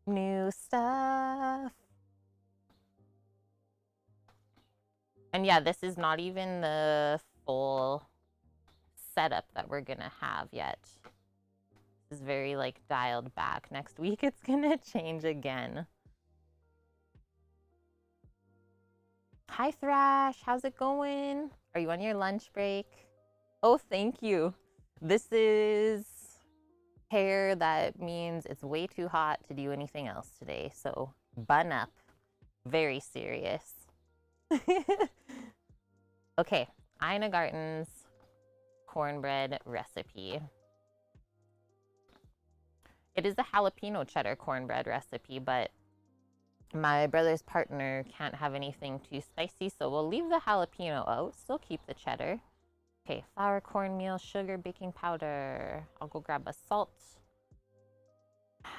New stuff. And yeah, this is not even the full setup that we're gonna have yet. This is very like dialed back. Next week it's gonna change again. Hi Thrash, how's it going? Are you on your lunch break? Oh, thank you. This is hair that means it's way too hot to do anything else today. So bun up. Very serious. Okay, Ina Garten's cornbread recipe. It is a jalapeno cheddar cornbread recipe, but my brother's partner can't have anything too spicy, so we'll leave the jalapeno out, still keep the cheddar. Okay, flour, cornmeal, sugar, baking powder. I'll go grab a salt.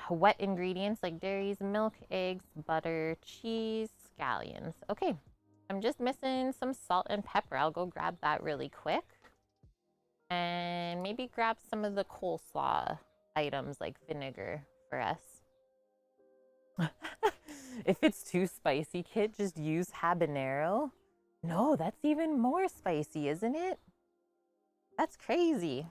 Wet ingredients like dairies, milk, eggs, butter, cheese, scallions. Okay, I'm just missing some salt and pepper. I'll go grab that really quick. And maybe grab some of the coleslaw items like vinegar for us. If it's too spicy, Kit, just use habanero. No, that's even more spicy, isn't it? That's crazy.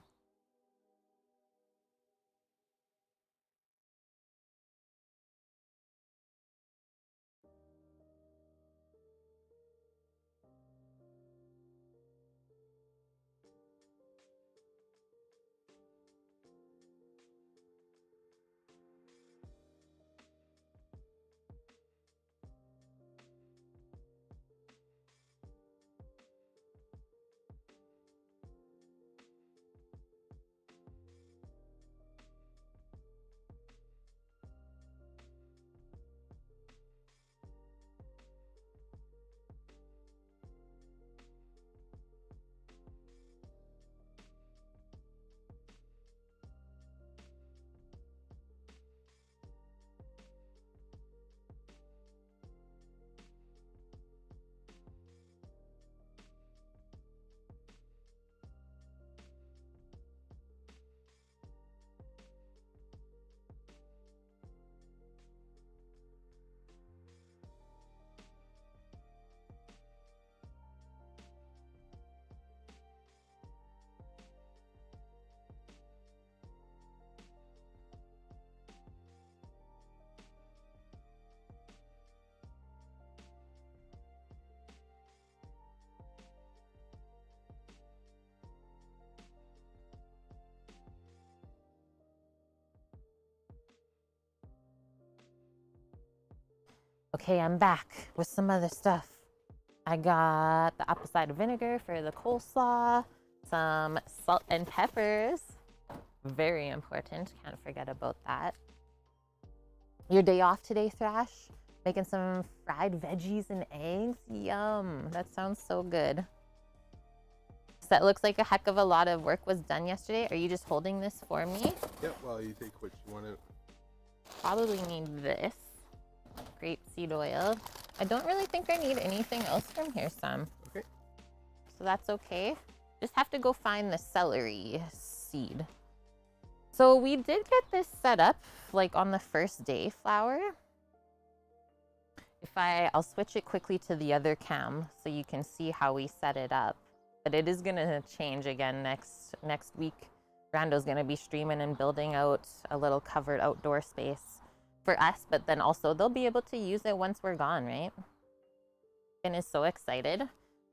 Okay, I'm back with some other stuff. I got the apple cider vinegar for the coleslaw, some salt and peppers. Very important, can't forget about that. Your day off today, Thrash? Making some fried veggies and eggs? Yum, that sounds so good. So that looks like a heck of a lot of work was done yesterday. Are you just holding this for me? Yep, well, you take what you want to. Probably need this. Grapeseed oil. I don't really think I need anything else from here, Sam. Okay. So that's okay. Just have to go find the celery seed. So we did get this set up like on the first day, Flour. I'll switch it quickly to the other cam so you can see how we set it up. But it is gonna change again next week. Rando's gonna be streaming and building out a little covered outdoor space for us, but then also they'll be able to use it once we're gone, right? And is so excited.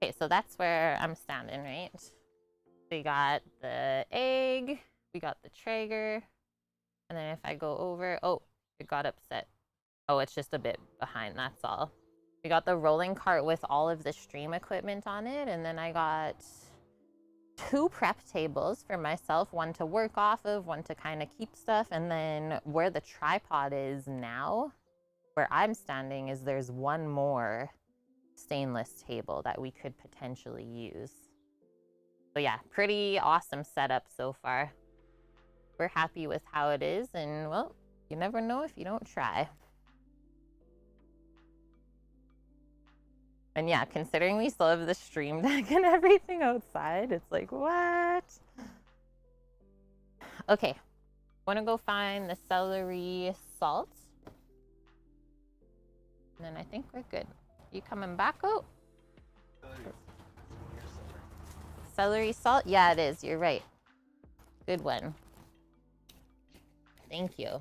Okay, so that's where I'm standing, right? We got the egg, we got the Traeger, and then if I go over, oh, it got upset. Oh, it's just a bit behind, that's all. We got the rolling cart with all of the stream equipment on it, and then I got 2 prep tables for myself, one to work off of, one to kind of keep stuff, and then where the tripod is now, where I'm standing, is there's one more stainless table that we could potentially use. So yeah, pretty awesome setup so far. We're happy with how it is, and well, you never know if you don't try. And yeah, considering we still have the stream deck and everything outside, it's like, what? Okay, wanna go find the celery salt. And then I think we're good. You coming back out? Celery salt? Yeah, it is, you're right. Good one. Thank you.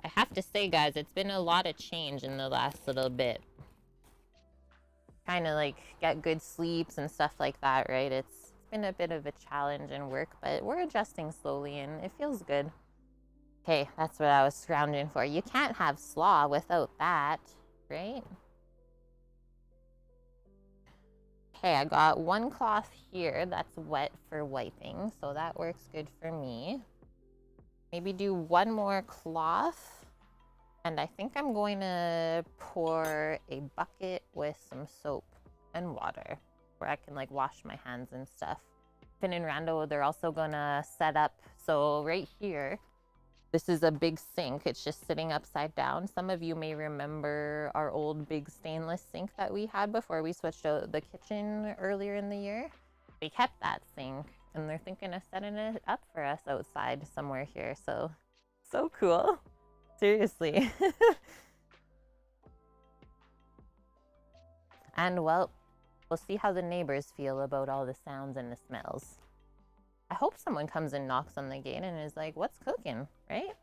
I have to say, guys, it's been a lot of change in the last little bit. Trying to like get good sleeps and stuff like that, right? It's been a bit of a challenge in work, but we're adjusting slowly and it feels good. Okay, that's what I was scrounging for. You can't have slaw without that, right? Okay, I got one cloth here that's wet for wiping, so that works good for me. Maybe do one more cloth. And I think I'm going to pour a bucket with some soap and water where I can like wash my hands and stuff. Finn and Rando, they're also gonna set up, so right here, this is a big sink. It's just sitting upside down. Some of you may remember our old big stainless sink that we had before we switched out the kitchen earlier in the year. We kept that sink and they're thinking of setting it up for us outside somewhere here. So cool. Seriously. And well, we'll see how the neighbors feel about all the sounds and the smells. I hope someone comes and knocks on the gate and is like, what's cooking, right?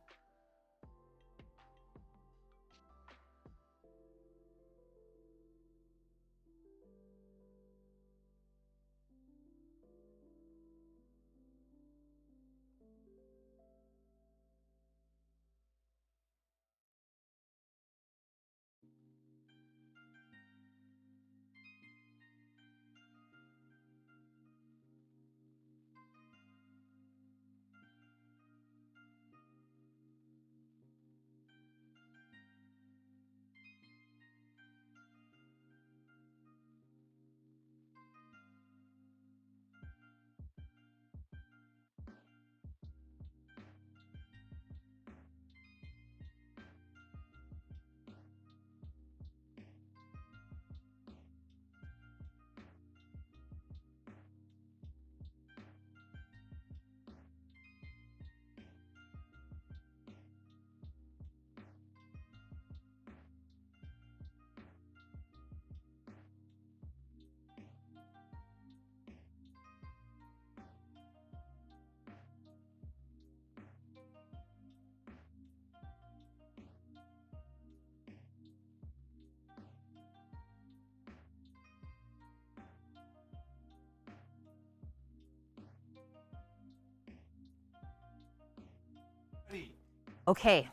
Okay,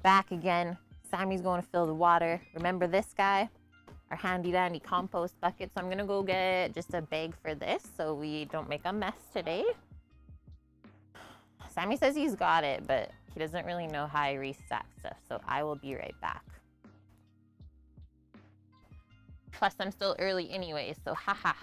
back again. Sammy's going to fill the water. Remember this guy? Our handy dandy compost bucket. So I'm gonna go get just a bag for this so we don't make a mess today. Sammy says he's got it, but he doesn't really know how I restack stuff. So I will be right back. Plus I'm still early anyway, so haha.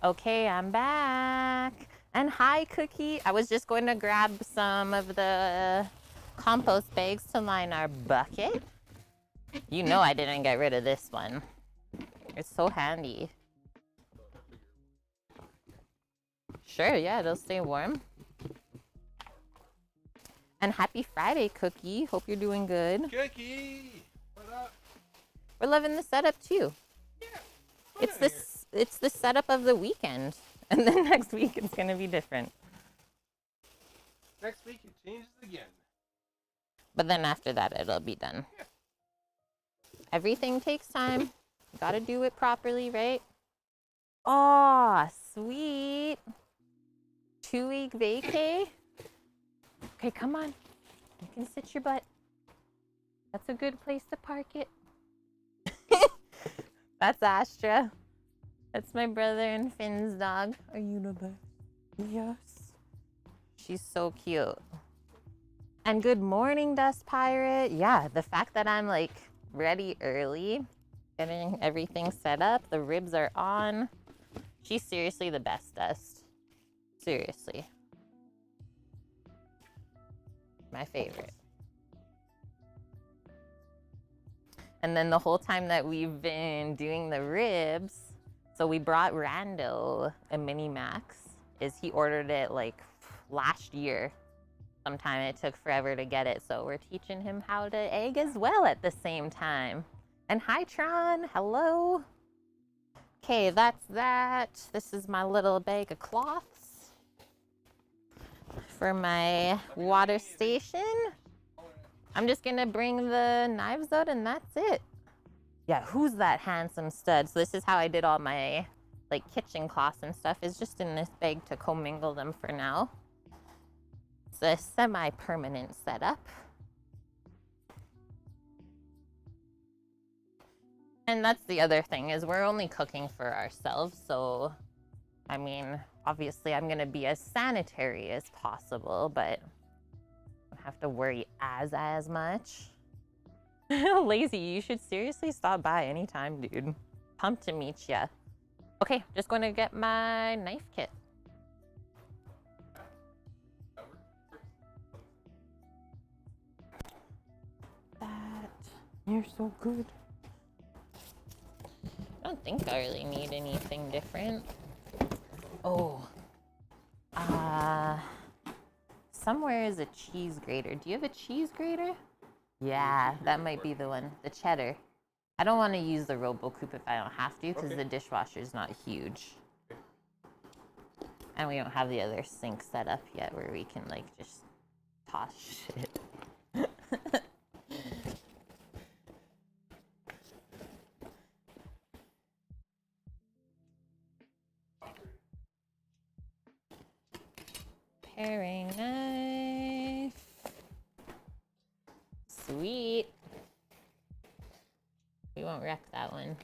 Okay, I'm back. And hi, Cookie. I was just going to grab some of the compost bags to line our bucket. You know I didn't get rid of this one. It's so handy. Sure, yeah, it'll stay warm. And happy Friday, Cookie. Hope you're doing good. Cookie, what up? We're loving the setup too. Yeah, It's the setup of the weekend. And then next week it's gonna be different. Next week it changes again. But then after that it'll be done. Yeah. Everything takes time. You gotta do it properly, right? Aw, sweet. 2-week vacay. Okay, come on. You can sit your butt. That's a good place to park it. That's Astra. That's my brother and Finn's dog. Are you the best? Yes. She's so cute. And good morning, Dust Pirate. Yeah, the fact that I'm like ready early, getting everything set up, the ribs are on. She's seriously the best, Dust. Seriously. My favorite. And then the whole time that we've been doing the ribs, so we brought Rando a Mini Max. He ordered it like last year. Sometime it took forever to get it, so we're teaching him how to egg as well at the same time. And hi, Tron. Hello. Okay, that's that. This is my little bag of cloths for my water station. I'm just gonna bring the knives out and that's it. Yeah, who's that handsome stud? So this is how I did all my like kitchen cloths and stuff, is just in this bag to commingle them for now. It's a semi-permanent setup. And that's the other thing, is we're only cooking for ourselves. So, I mean, obviously I'm gonna be as sanitary as possible, but don't have to worry as much. Lazy, you should seriously stop by anytime, dude. Pumped to meet ya. Okay, just going to get my knife kit. That, you're so good. I don't think I really need anything different. Oh, somewhere is a cheese grater. Do you have a cheese grater? Yeah, that might be the one. The cheddar. I don't want to use the RoboCoupe if I don't have to, because the dishwasher is not huge. And we don't have the other sink set up yet where we can like just toss shit. Paring knife. Sweet. We won't wreck that one.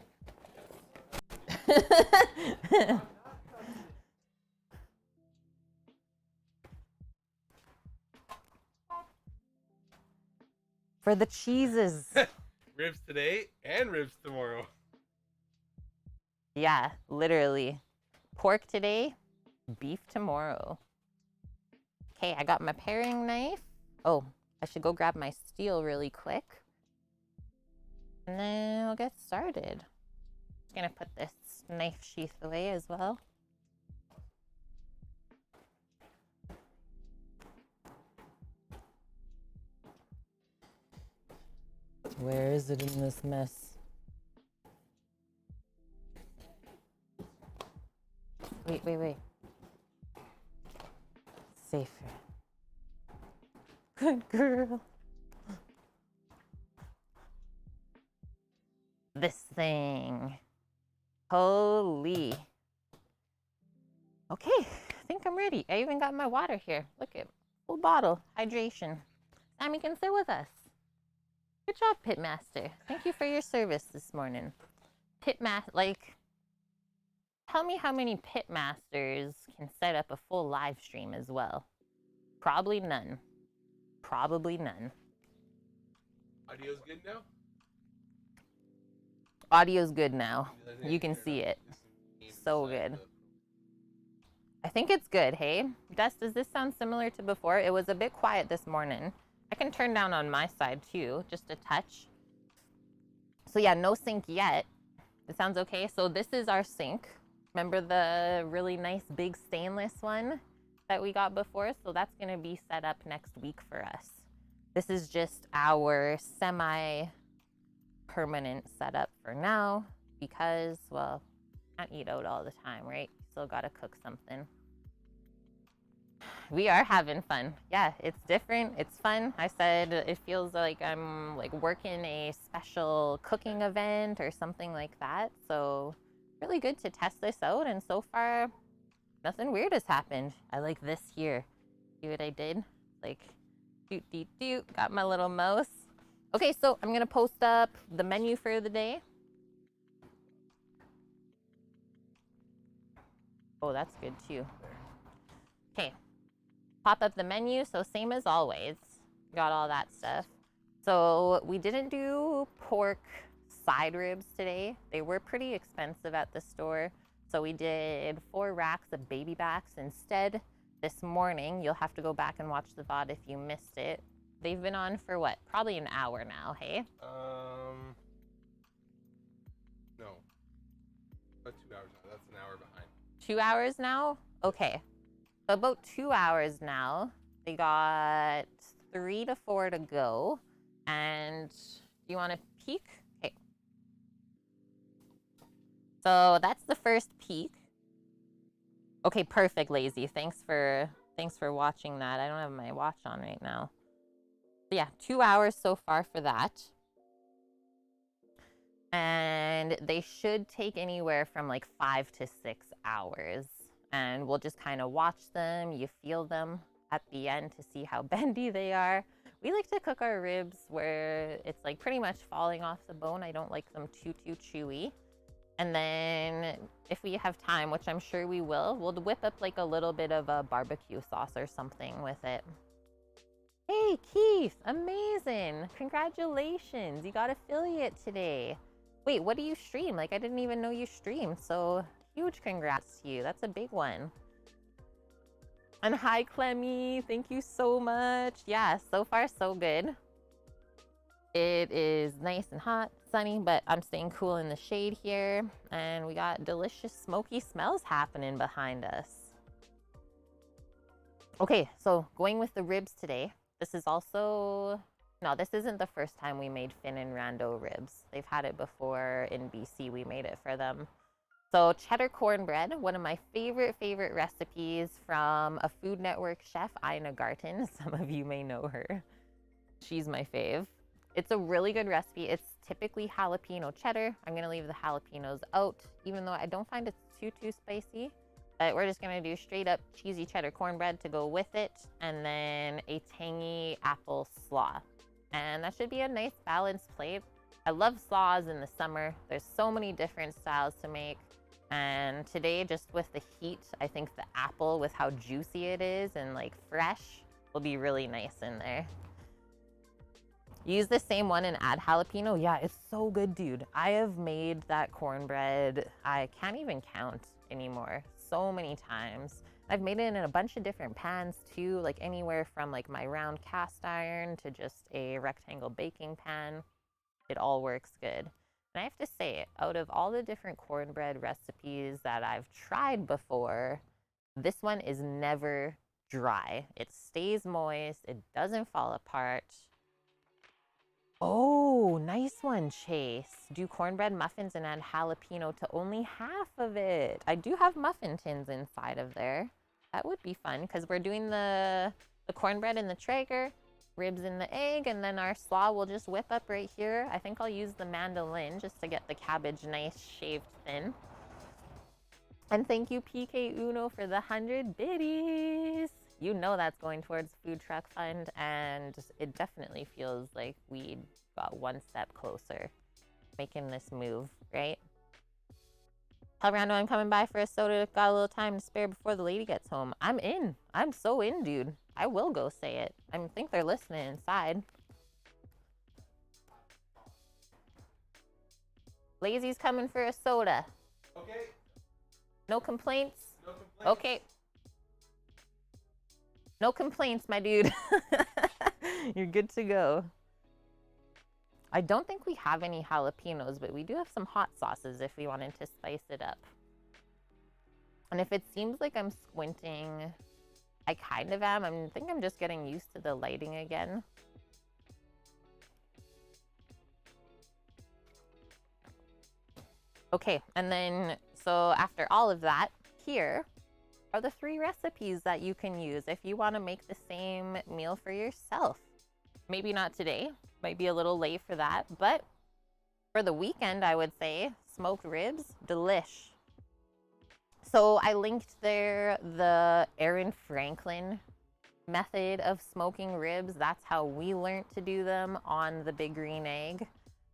For the cheeses. Ribs today and ribs tomorrow. Yeah, literally. Pork today, beef tomorrow. Okay, I got my paring knife. Oh, I should go grab my steel really quick. And then I'll get started. Just gonna put this knife sheath away as well. Where is it in this mess? Wait. Safer. Good girl. This thing. Holy. Okay, I think I'm ready. I even got my water here. Look at full bottle. Hydration. Sammy can sit with us. Good job, Pitmaster. Thank you for your service this morning. Like, tell me how many Pitmasters can set up a full live stream as well. Probably none. Probably none. Audio's good now? Audio's good now. You can see it. So good. I think it's good, hey? Dust, does this sound similar to before? It was a bit quiet this morning. I can turn down on my side too, just a touch. So yeah, no sink yet. It sounds okay. So this is our sink. Remember the really nice big stainless one that we got before? So that's gonna be set up next week for us. This is just our semi-permanent setup for now because, well, can't eat out all the time, right? Still gotta cook something. We are having fun. Yeah, it's different. It's fun. I said it feels like I'm like working a special cooking event or something like that. So really good to test this out. And so far, nothing weird has happened. I like this here. See what I did? Like, doot, doot, doot. Got my little mouse. Okay, so I'm going to post up the menu for the day. Oh, that's good too. Okay. Pop up the menu, so same as always. Got all that stuff. So we didn't do pork side ribs today. They were pretty expensive at the store. So we did 4 racks of baby backs instead. This morning, you'll have to go back and watch the VOD if you missed it. They've been on for what? Probably an hour now, hey? No. About 2 hours now. That's an hour behind. 2 hours now? Okay. So about 2 hours now. They got 3 to 4 to go. And you want to peek? Okay. So that's the first peek. Okay, perfect, Lazy. Thanks for watching that. I don't have my watch on right now. So yeah, 2 hours so far for that. And they should take anywhere from like 5 to 6 hours. And we'll just kind of watch them. You feel them at the end to see how bendy they are. We like to cook our ribs where it's like pretty much falling off the bone. I don't like them too chewy. And then if we have time, which I'm sure we will, we'll whip up like a little bit of a barbecue sauce or something with it. Hey, Keith, amazing. Congratulations. You got affiliate today. Wait, what do you stream? Like, I didn't even know you streamed. So huge congrats to you. That's a big one. And hi, Clemmy. Thank you so much. Yeah, so far so good. It is nice and hot, sunny, but I'm staying cool in the shade here. And we got delicious smoky smells happening behind us. Okay, so going with the ribs today. This is also, no, this isn't the first time we made Finn and Rando ribs. They've had it before in BC. We made it for them. So cheddar cornbread, one of my favorite recipes from a Food Network chef, Ina Garten. Some of you may know her. She's my fave. It's a really good recipe. It's typically jalapeno cheddar. I'm gonna leave the jalapenos out, even though I don't find it too spicy. But we're just gonna do straight up cheesy cheddar cornbread to go with it, and then a tangy apple slaw. And that should be a nice balanced plate. I love slaws in the summer. There's so many different styles to make. And today, just with the heat, I think the apple with how juicy it is and like fresh will be really nice in there. Use the same one and add jalapeno. Yeah, it's so good, dude. I have made that cornbread, I can't even count anymore. So many times. I've made it in a bunch of different pans too, like anywhere from like my round cast iron to just a rectangle baking pan. It all works good. And I have to say, out of all the different cornbread recipes that I've tried before, this one is never dry. It stays moist. It doesn't fall apart. Oh, nice one, Chase. Do cornbread muffins and add jalapeno to only half of it. I do have muffin tins inside of there. That would be fun because we're doing the cornbread in the Traeger, ribs in the egg, and then our slaw will just whip up right here. I think I'll use the mandolin just to get the cabbage nice shaved thin. And thank you, PK Uno, for the 100 biddies. You know that's going towards Food Truck Fund, and it definitely feels like we got one step closer making this move, right? Tell Rando I'm coming by for a soda. Got a little time to spare before the lady gets home. I'm in. I'm so in, dude. I will go say it. I think they're listening inside. Lazy's coming for a soda. Okay. No complaints? No complaints. Okay. No complaints, my dude. You're good to go. I don't think we have any jalapenos, but we do have some hot sauces if we wanted to spice it up. And if it seems like I'm squinting, I kind of am. I think I'm just getting used to the lighting again. Okay, and then, so after all of that, here are the 3 recipes that you can use if you want to make the same meal for yourself. Maybe not today, might be a little late for that, but for the weekend, I would say smoked ribs, delish. So I linked there the Aaron Franklin method of smoking ribs. That's how we learned to do them on the Big Green Egg.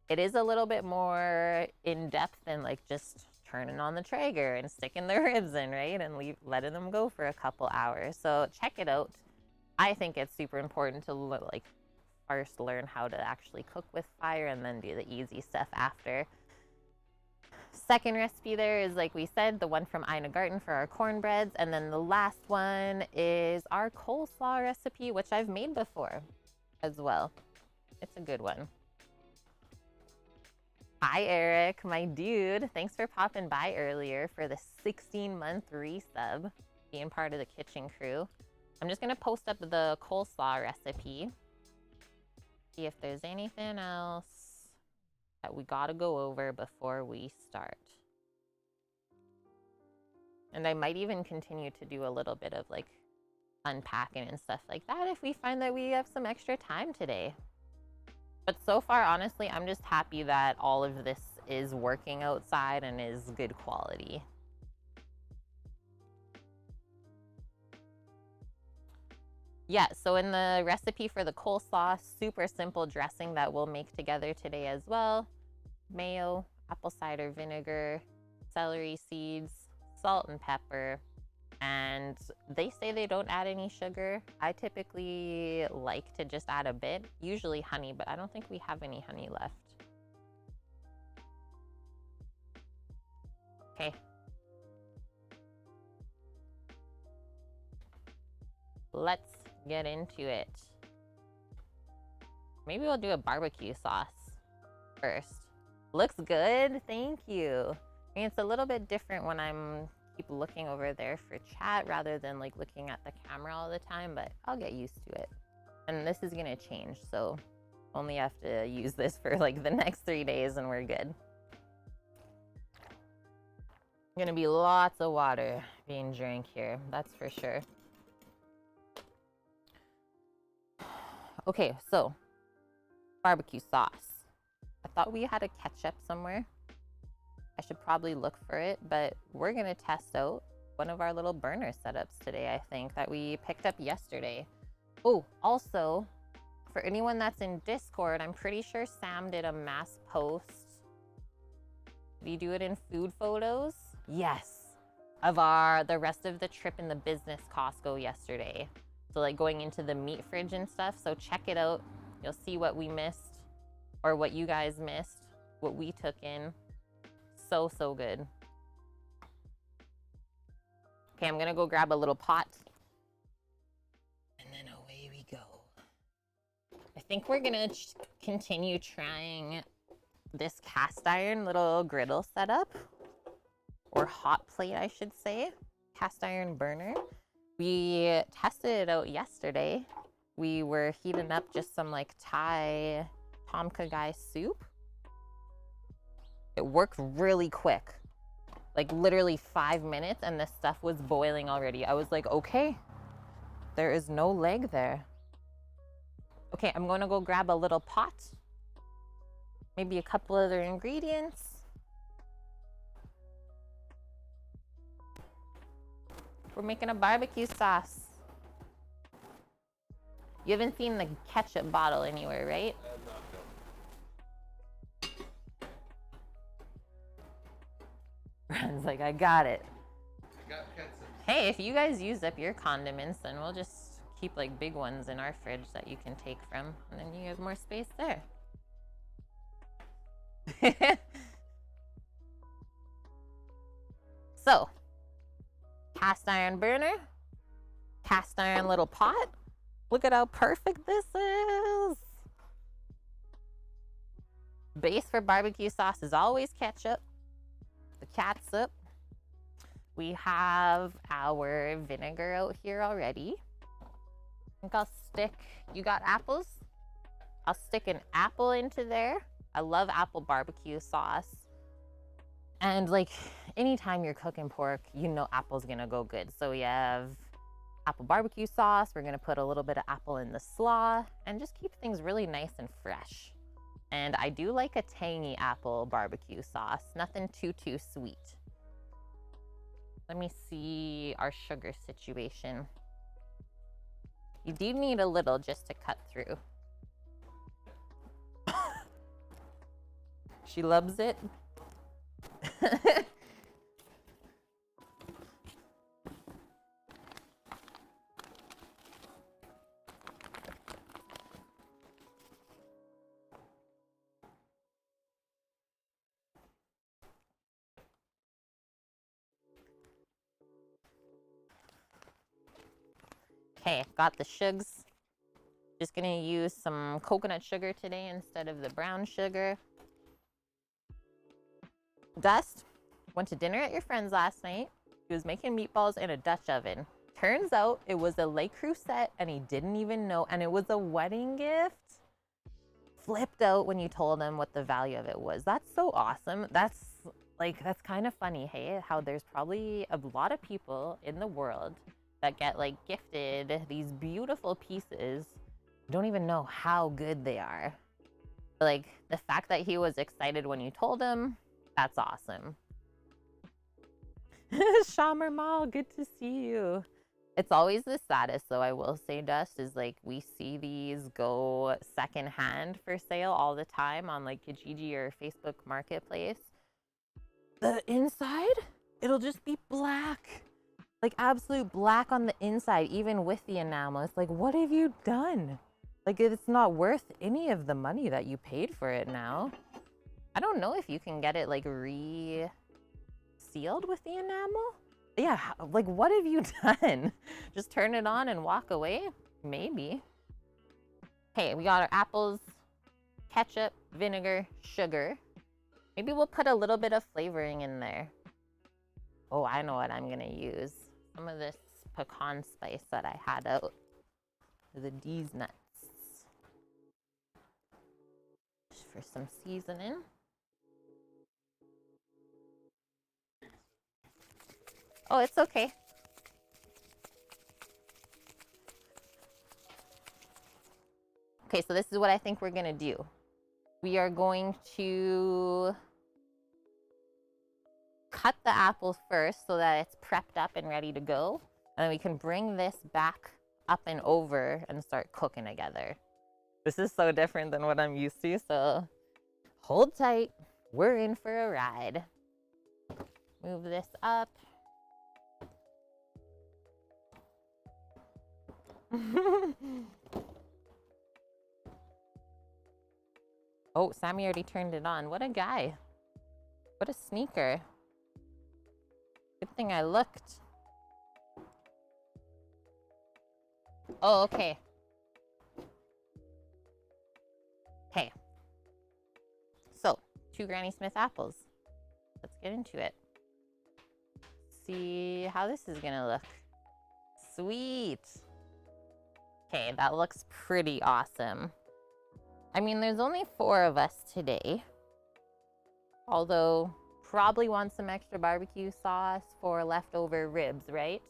It is a little bit more in-depth than like just turning on the Traeger and sticking the ribs in, right? And letting them go for a couple hours. So check it out. I think it's super important to like first learn how to actually cook with fire and then do the easy stuff after. Second recipe there is, like we said, the one from Ina Garten for our cornbreads. And then the last one is our coleslaw recipe, which I've made before as well. It's a good one. Hi, Eric, my dude. Thanks for popping by earlier for the 16-month resub, being part of the kitchen crew. I'm just going to post up the coleslaw recipe. See if there's anything else that we got to go over before we start. And I might even continue to do a little bit of like unpacking and stuff like that if we find that we have some extra time today. But so far, honestly, I'm just happy that all of this is working outside and is good quality. Yeah, so in the recipe for the coleslaw, super simple dressing that we'll make together today as well. Mayo, apple cider vinegar, celery seeds, salt and pepper. And they say they don't add any sugar. I typically like to just add a bit, usually honey, but I don't think we have any honey left. Okay. Let's get into it. Maybe we'll do a barbecue sauce first. Looks good, thank you. I mean, it's a little bit different when I'm keep looking over there for chat rather than like looking at the camera all the time, but I'll get used to it. And this is gonna change, so only have to use this for like the next 3 days and we're good. Gonna be lots of water being drank here, that's for sure. Okay, so barbecue sauce. I thought we had a ketchup somewhere. I should probably look for it, but we're gonna test out one of our little burner setups today, I think, that we picked up yesterday. Oh, also, for anyone that's in Discord, I'm pretty sure Sam did a mass post. Did he do it in food photos? Yes, of the rest of the trip in the business Costco yesterday. So like going into the meat fridge and stuff. So check it out. You'll see what we missed or what you guys missed, what we took in. So good. Okay, I'm gonna go grab a little pot. And then away we go. I think we're gonna continue trying this cast iron little griddle setup. Or hot plate, I should say. Cast iron burner. We tested it out yesterday. We were heating up just some like Thai tom kha gai soup. It worked really quick, like literally 5 minutes, and the stuff was boiling already. I was like, okay, there is no leg there. Okay, I'm gonna go grab a little pot, maybe a couple other ingredients. We're making a barbecue sauce. You haven't seen the ketchup bottle anywhere, right? Brand's like, I got it. I got ketchup. Hey, if you guys use up your condiments, then we'll just keep like big ones in our fridge that you can take from, and then you have more space there. So, cast iron burner, cast iron little pot. Look at how perfect this is. Base for barbecue sauce is always ketchup. The catsup. We have our vinegar out here already. I think I'll stick, you got apples? I'll stick an apple into there. I love apple barbecue sauce. And like anytime you're cooking pork, you know apple's gonna go good. So we have apple barbecue sauce. We're gonna put a little bit of apple in the slaw and just keep things really nice and fresh. And I do like a tangy apple barbecue sauce, nothing too sweet. Let me see our sugar situation. You do need a little just to cut through. She loves it. Okay, got the sugs. Just gonna use some coconut sugar today instead of the brown sugar. Dust, went to dinner at your friend's last night. He was making meatballs in a Dutch oven. Turns out it was a Le Creuset and he didn't even know, and it was a wedding gift. Flipped out when you told him what the value of it was. That's so awesome. That's kind of funny, hey, how there's probably a lot of people in the world that get like gifted these beautiful pieces, don't even know how good they are. Like the fact that he was excited when you told him, that's awesome. Shamer Mal, good to see you. It's always the saddest though, I will say, Dust, is like we see these go secondhand for sale all the time on like Kijiji or Facebook Marketplace. The inside, it'll just be black. Like absolute black on the inside, even with the enamel. It's like, what have you done? Like it's not worth any of the money that you paid for it now. I don't know if you can get it like re-sealed with the enamel. Yeah, like what have you done? Just turn it on and walk away? Maybe. Okay, we got our apples, ketchup, vinegar, sugar. Maybe we'll put a little bit of flavoring in there. Oh, I know what I'm gonna use. Some of this pecan spice that I had out. The D's nuts. Just for some seasoning. Oh, it's okay. Okay, so this is what I think we're gonna do. We are going to cut the apples first so that it's prepped up and ready to go. And then we can bring this back up and over and start cooking together. This is so different than what I'm used to, so hold tight. We're in for a ride. Move this up. Oh, Sammy already turned it on. What a guy. What a sneaker. Good thing I looked. Oh, okay. Okay. So, 2 Granny Smith apples. Let's get into it. See how this is gonna look. Sweet. Okay, that looks pretty awesome. I mean, there's only 4 of us today. Although, probably want some extra barbecue sauce for leftover ribs, right?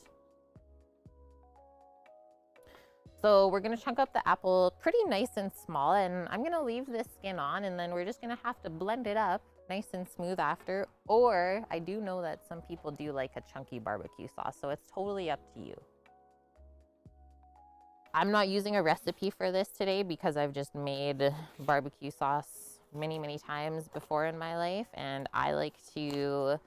So we're gonna chunk up the apple pretty nice and small, and I'm gonna leave this skin on, and then we're just gonna have to blend it up nice and smooth after. Or I do know that some people do like a chunky barbecue sauce, so it's totally up to you. I'm not using a recipe for this today because I've just made barbecue sauce many times before in my life, and I like to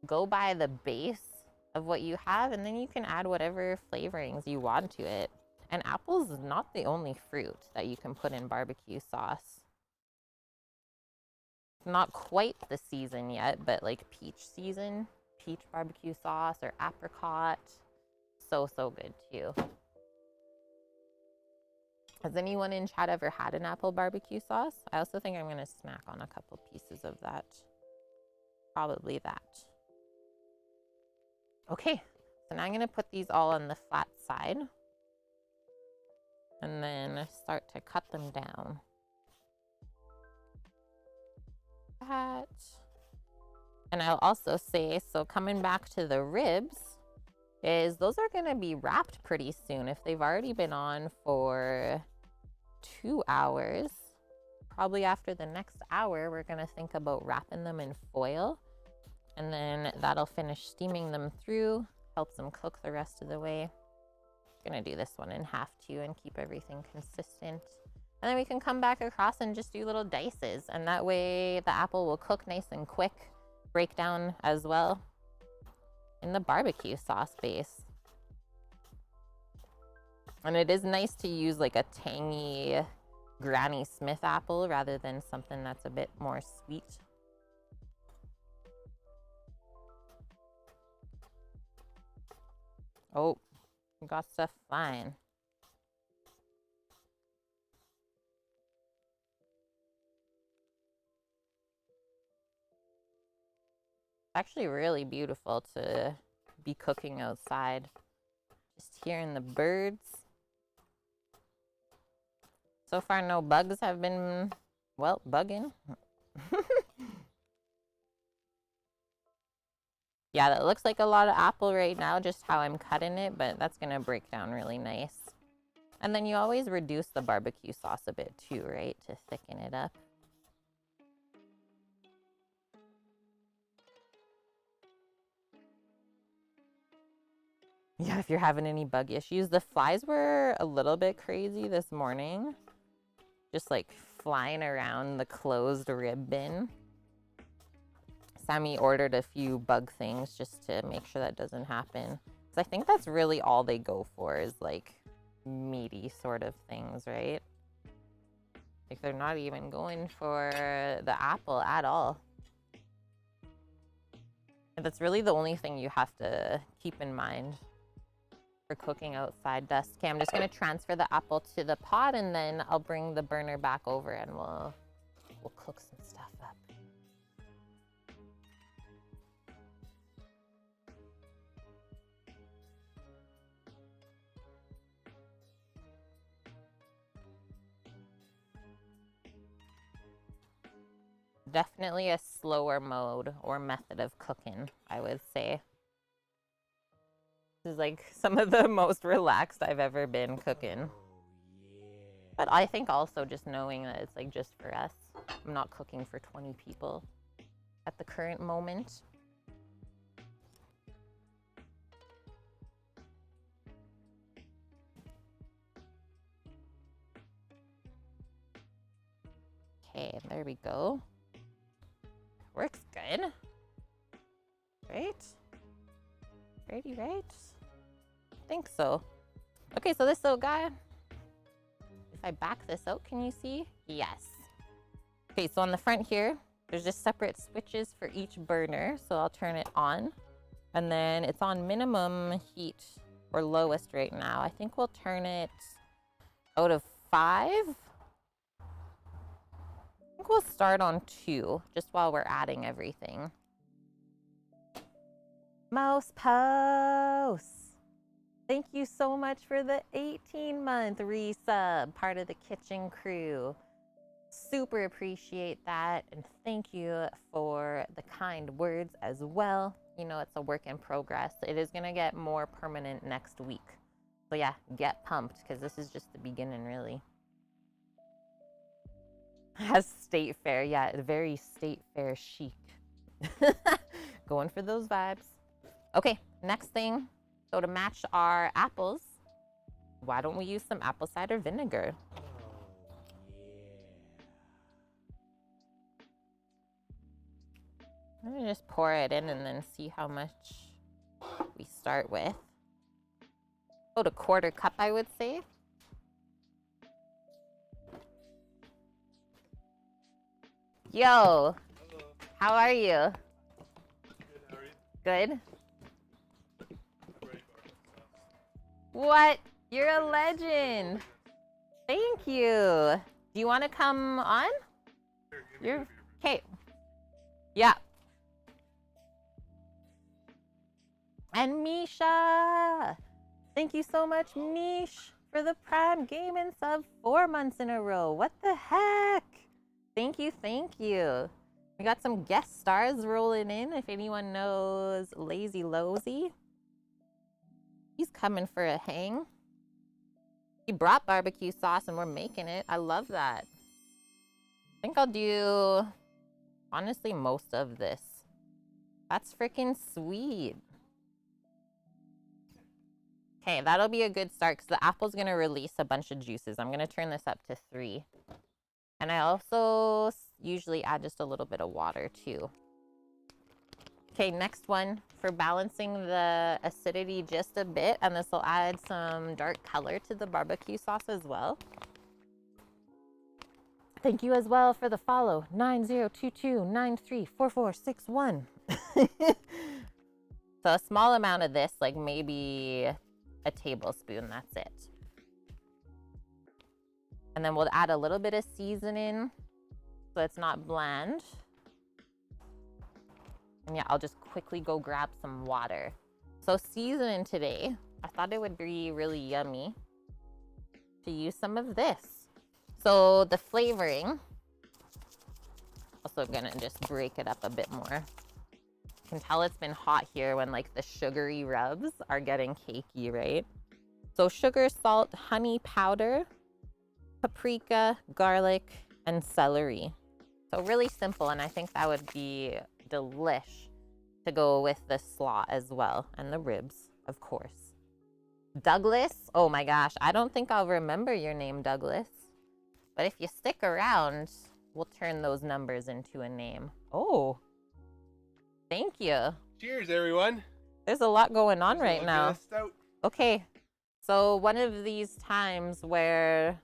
go by the base of what you have, and then you can add whatever flavorings you want to it. And apples is not the only fruit that you can put in barbecue sauce. It's not quite the season yet, but like peach season, peach barbecue sauce or apricot, so, so good too. Has anyone in chat ever had an apple barbecue sauce? I also think I'm going to snack on a couple pieces of that. Probably that. Okay, so now I'm going to put these all on the flat side. And then start to cut them down. That. And I'll also say, so coming back to the ribs, is those are going to be wrapped pretty soon. If they've already been on for 2 hours, probably after the next hour, we're going to think about wrapping them in foil. And then that'll finish steaming them through, helps them cook the rest of the way. I'm going to do this one in half too and keep everything consistent. And then we can come back across and just do little dices. And that way the apple will cook nice and quick, break down as well in the barbecue sauce base. And it is nice to use like a tangy Granny Smith apple rather than something that's a bit more sweet. Oh, we got stuff flying. Actually really beautiful to be cooking outside. Just hearing the birds. So far no bugs have been, well, bugging. Yeah, that looks like a lot of apple right now, just how I'm cutting it, but that's gonna break down really nice. And then you always reduce the barbecue sauce a bit too, right, to thicken it up. Yeah, if you're having any bug issues. The flies were a little bit crazy this morning. Just like flying around the closed rib bin. Sammy ordered a few bug things just to make sure that doesn't happen. Because I think that's really all they go for is like meaty sort of things, right? Like they're not even going for the apple at all. And that's really the only thing you have to keep in mind for cooking outside dust. Okay, I'm just gonna transfer the apple to the pot and then I'll bring the burner back over and we'll cook some stuff up. Definitely a slower mode or method of cooking, I would say. This is like some of the most relaxed I've ever been cooking. Oh, yeah. But I think also just knowing that it's like just for us. I'm not cooking for 20 people at the current moment. Okay, there we go. Works good. Right? Righty, right? I think so. Okay, so this little guy, if I back this out, can you see? Yes. Okay, so on the front here, there's just separate switches for each burner. So I'll turn it on. And then it's on minimum heat or lowest right now. I think we'll turn it out of 5. I think we'll start on 2 just while we're adding everything. Mouse Post. Thank you so much for the 18-month resub, part of the kitchen crew. Super appreciate that. And thank you for the kind words as well. You know, it's a work in progress. It is going to get more permanent next week. So yeah, get pumped because this is just the beginning, really. Has State Fair. Yeah, very State Fair chic. Going for those vibes. Okay, next thing. So to match our apples, why don't we use some apple cider vinegar? Oh, yeah. I'm gonna just pour it in and then see how much we start with. About a 1/4 cup, I would say. Yo, Hello. how are you? Good, how are you? Good? Ready for our sauce. What? You're a legend. Thank you. Do you want to come on? You're okay. Yeah. And Misha. Thank you so much, Mish, for the Prime Gaming sub 4 months in a row. What the heck? Thank you, thank you. We got some guest stars rolling in. If anyone knows Lazy Losey, he's coming for a hang. He brought barbecue sauce and we're making it. I love that. I think I'll do, honestly, most of this. That's freaking sweet. Okay, that'll be a good start because the apple's going to release a bunch of juices. I'm going to turn this up to 3. And I also usually add just a little bit of water too. Okay, next one for balancing the acidity just a bit, and this will add some dark color to the barbecue sauce as well. Thank you as well for the follow, 9022934461. So a small amount of this, like maybe a tablespoon, that's it. And then we'll add a little bit of seasoning so it's not bland. And yeah, I'll just quickly go grab some water. So seasoning today, I thought it would be really yummy to use some of this. So the flavoring, also gonna just break it up a bit more. You can tell it's been hot here when like the sugary rubs are getting cakey, right? So sugar, salt, honey powder, paprika, garlic, and celery. So really simple, and I think that would be delish to go with the slaw as well, and the ribs, of course. Douglas, oh my gosh, I don't think I'll remember your name, Douglas. But if you stick around, we'll turn those numbers into a name. Oh, thank you. Cheers, everyone. There's a lot going on right now. Stout. Okay, so one of these times where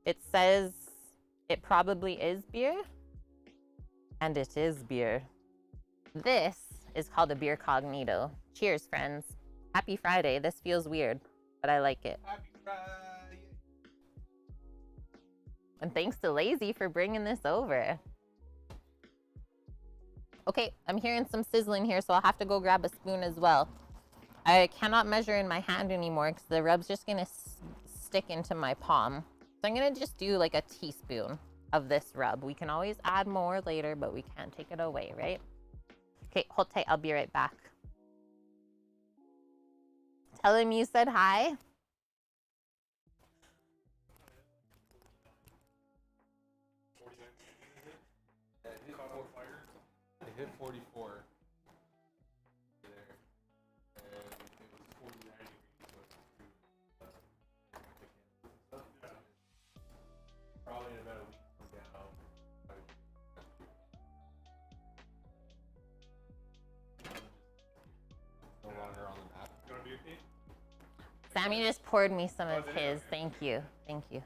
it says it probably is beer, and it is beer. This is called a beer cognito. Cheers, friends. Happy Friday. This feels weird, but I like it. Happy Friday. And thanks to Lazy for bringing this over. Okay, I'm hearing some sizzling here, so I'll have to go grab a spoon as well. I cannot measure in my hand anymore because the rub's just gonna stick into my palm. So I'm gonna just do like a teaspoon of this rub. We can always add more later, but we can't take it away, right? Okay, hold tight, I'll be right back. Tell him you said hi. It hit 44 there, and it was 49 degrees. So probably in about a week from now. No longer on the map. You want to be okay? Sammy just poured me some of his. Thank you. Thank you.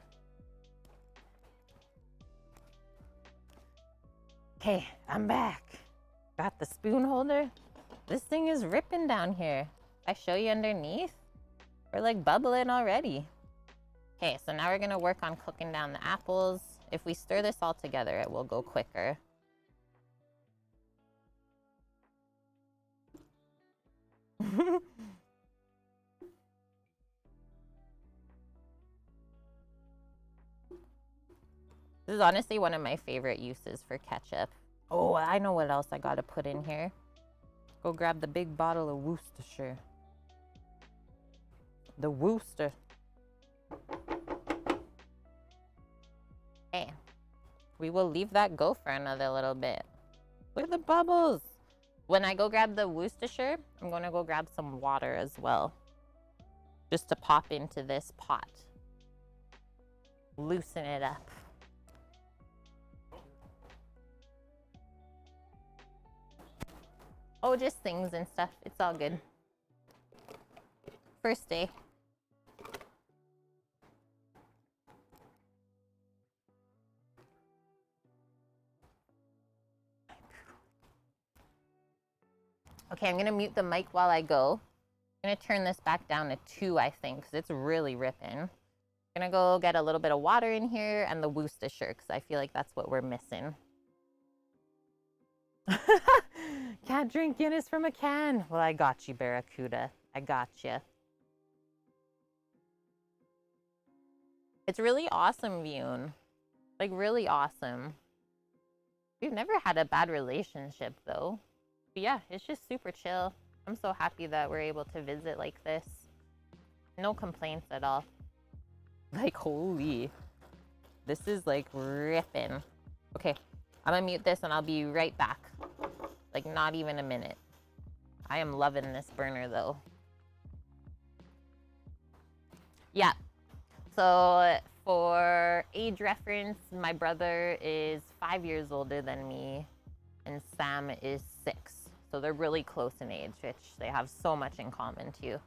Okay, I'm back. Got the spoon holder. This thing is ripping down here. I show you underneath. We're like bubbling already. Okay, so now we're gonna work on cooking down the apples. If we stir this all together, it will go quicker. This is honestly one of my favorite uses for ketchup. Oh, I know what else I gotta put in here. Go grab the big bottle of Worcestershire. The Worcester. Okay. We will leave that go for another little bit. Look at the bubbles. When I go grab the Worcestershire, I'm gonna go grab some water as well. Just to pop into this pot. Loosen it up. Oh, just things and stuff. It's all good. First day. Okay, I'm gonna mute the mic while I go. gonna turn this back down to 2, I think, because it's really ripping. Gonna go get a little bit of water in here and the Worcestershire, because I feel like that's what we're missing. Can't drink Guinness from a can. Well, I got you, Barracuda. I got you. It's really awesome, Vune. Like, really awesome. We've never had a bad relationship, though. But yeah, it's just super chill. I'm so happy that we're able to visit like this. No complaints at all. Like, holy. This is, like, ripping. Okay, I'm gonna mute this and I'll be right back. Like, not even a minute. I am loving this burner, though. Yeah. So, for age reference, my brother is 5 years older than me, and Sam is 6. So they're really close in age, which they have so much in common, too.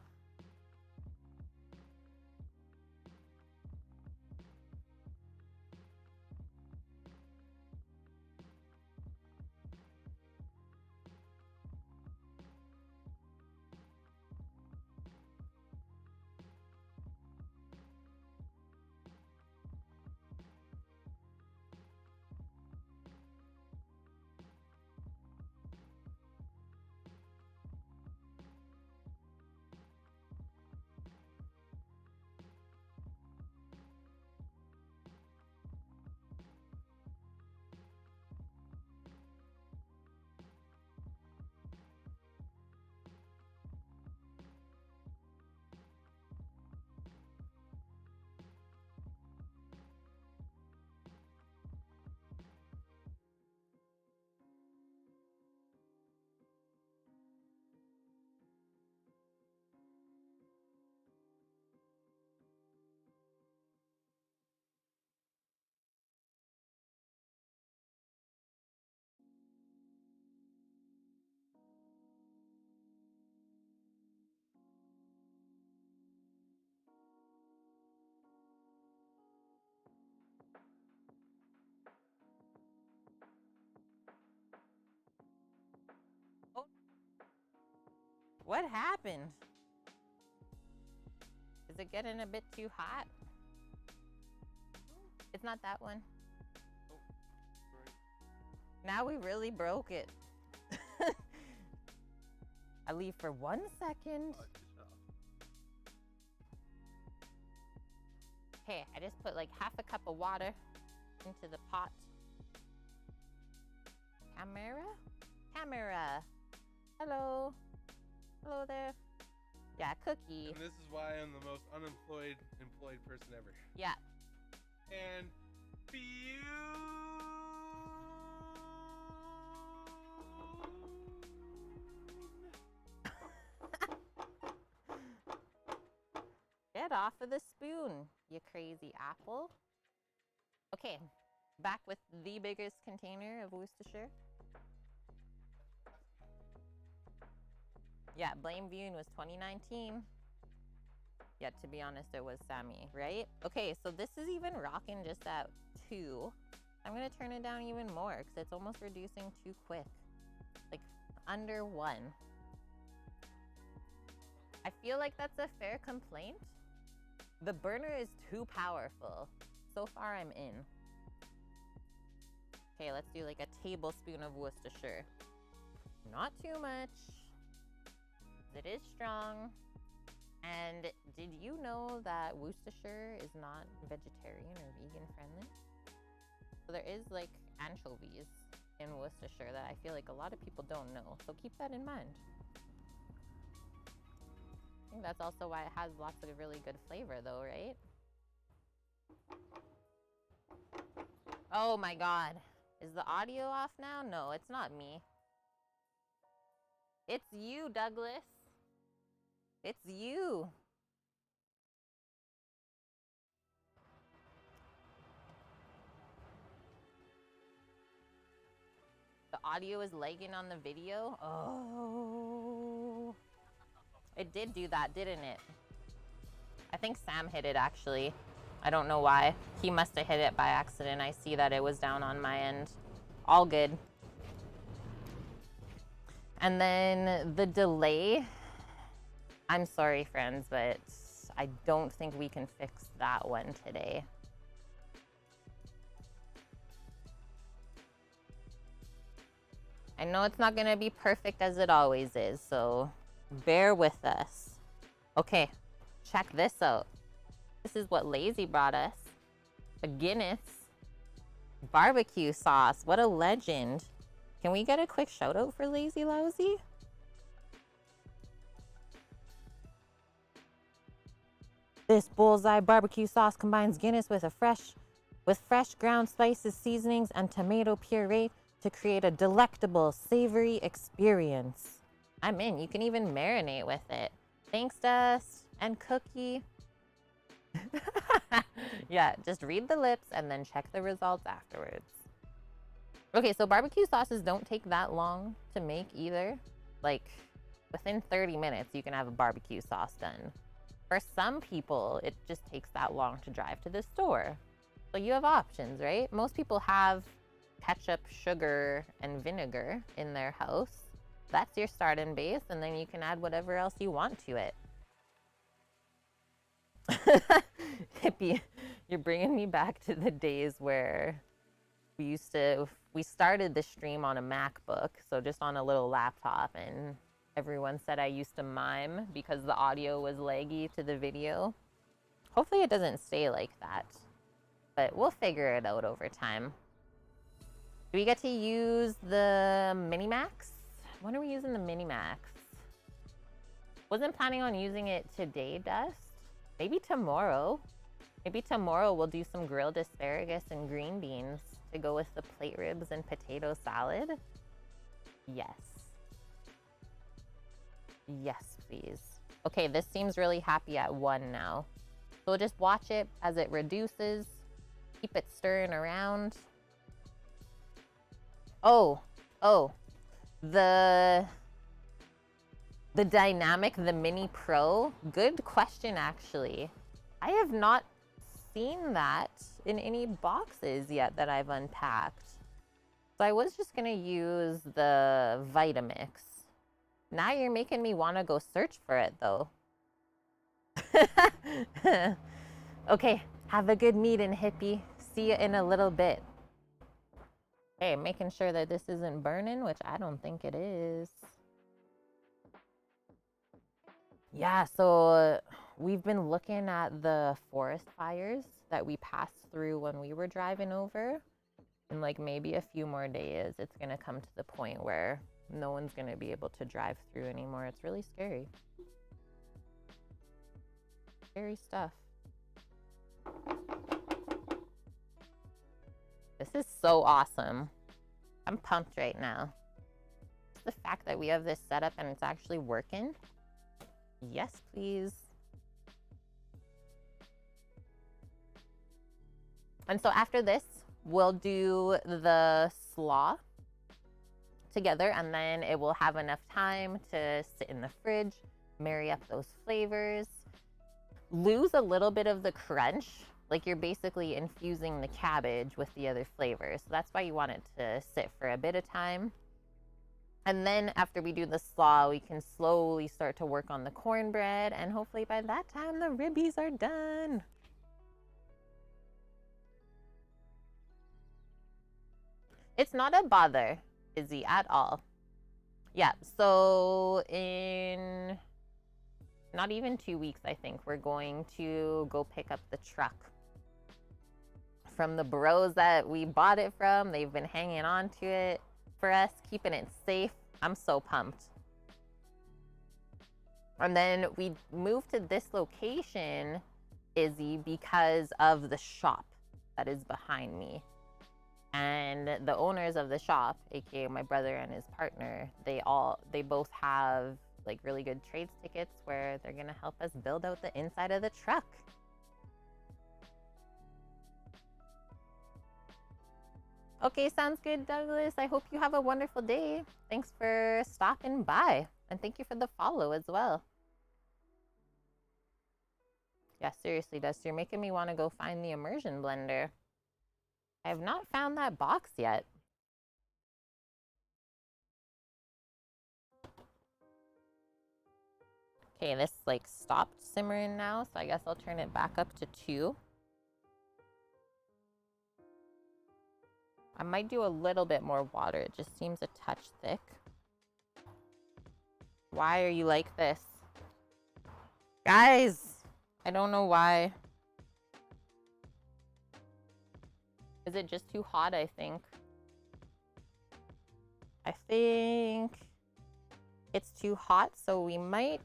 What happened? Is it getting a bit too hot? It's not that one. Now we really broke it. I leave for 1 second. Okay, I just put like half a cup of water into the pot. Camera. Hello. Hello there. Yeah, cookie. And this is why I'm the most employed person ever. Yeah. And Get off of the spoon, you crazy apple. Okay, back with the biggest container of Worcestershire. Yeah, Blame Vune was 2019. Yeah, to be honest, it was Sammy, right? Okay, so this is even rocking just at 2. I'm gonna turn it down even more because it's almost reducing too quick. Like, under 1. I feel like that's a fair complaint. The burner is too powerful. So far, I'm in. Okay, let's do like a tablespoon of Worcestershire. Not too much. It is strong. And did you know that Worcestershire is not vegetarian or vegan friendly? So there is like anchovies in Worcestershire that I feel like a lot of people don't know. So keep that in mind. I think that's also why it has lots of really good flavor though, right? Oh my God. Is the audio off now? No, it's not me. It's you, Douglas. It's you. The audio is lagging on the video. Oh. It did do that, didn't it? I think Sam hit it actually. I don't know why. He must have hit it by accident. I see that it was down on my end. All good. And then the delay I'm sorry, friends, but I don't think we can fix that one today. I know it's not gonna be perfect as it always is, so bear with us. Okay, check this out. This is what Lazy brought us. A Guinness barbecue sauce. What a legend. Can we get a quick shout out for Lazy Lousy? This bullseye barbecue sauce combines Guinness with fresh ground spices, seasonings, and tomato puree to create a delectable, savory experience. I'm in. You can even marinate with it. Thanks, Dust and Cookie. Yeah, just read the lips and then check the results afterwards. Okay, so barbecue sauces don't take that long to make either. Like, within 30 minutes, you can have a barbecue sauce done. For some people, it just takes that long to drive to the store. So you have options, right? Most people have ketchup, sugar, and vinegar in their house. That's your starting base, and then you can add whatever else you want to it. Hippie, you're bringing me back to the days where we started the stream on a MacBook, so just on a little laptop, and everyone said I used to mime because the audio was laggy to the video. Hopefully it doesn't stay like that, but we'll figure it out over time. Do we get to use the Minimax? When are we using the Minimax? Wasn't planning on using it today, Dust. Maybe tomorrow. Maybe tomorrow we'll do some grilled asparagus and green beans to go with the plate ribs and potato salad. Yes. Yes, please. Okay, this seems really happy at 1 now. So we'll just watch it as it reduces. Keep it stirring around. Oh, the Dynamic, the Mini Pro. Good question, actually. I have not seen that in any boxes yet that I've unpacked. So I was just gonna use the Vitamix. Now you're making me want to go search for it, though. Okay, have a good meeting, Hippie. See you in a little bit. Okay, making sure that this isn't burning, which I don't think it is. Yeah, so we've been looking at the forest fires that we passed through when we were driving over. In like maybe a few more days, it's going to come to the point where no one's going to be able to drive through anymore. It's really scary. Scary stuff. This is so awesome. I'm pumped right now. The fact that we have this set up and it's actually working. Yes, please. And so after this, we'll do the slaw together, and then it will have enough time to sit in the fridge, marry up those flavors, lose a little bit of the crunch. Like you're basically infusing the cabbage with the other flavors. So that's why you want it to sit for a bit of time. And then after we do the slaw, we can slowly start to work on the cornbread. And hopefully by that time, the ribbies are done. It's not a bother, Izzy, at all. Yeah, so in not even 2 weeks, I think, we're going to go pick up the truck from the bros that we bought it from. They've been hanging on to it for us, keeping it safe. I'm so pumped. And then we moved to this location, Izzy, because of the shop that is behind me. And the owners of the shop, aka my brother and his partner, they both have like really good trades tickets where they're gonna help us build out the inside of the truck. Okay, sounds good, Douglas. I hope you have a wonderful day. Thanks for stopping by. And thank you for the follow as well. Yeah, seriously, Dust, you're making me want to go find the immersion blender. I have not found that box yet. Okay, this like stopped simmering now, so I guess I'll turn it back up to 2. I might do a little bit more water. It just seems a touch thick. Why are you like this? Guys, I don't know why. Is it just too hot, I think? I think it's too hot, so we might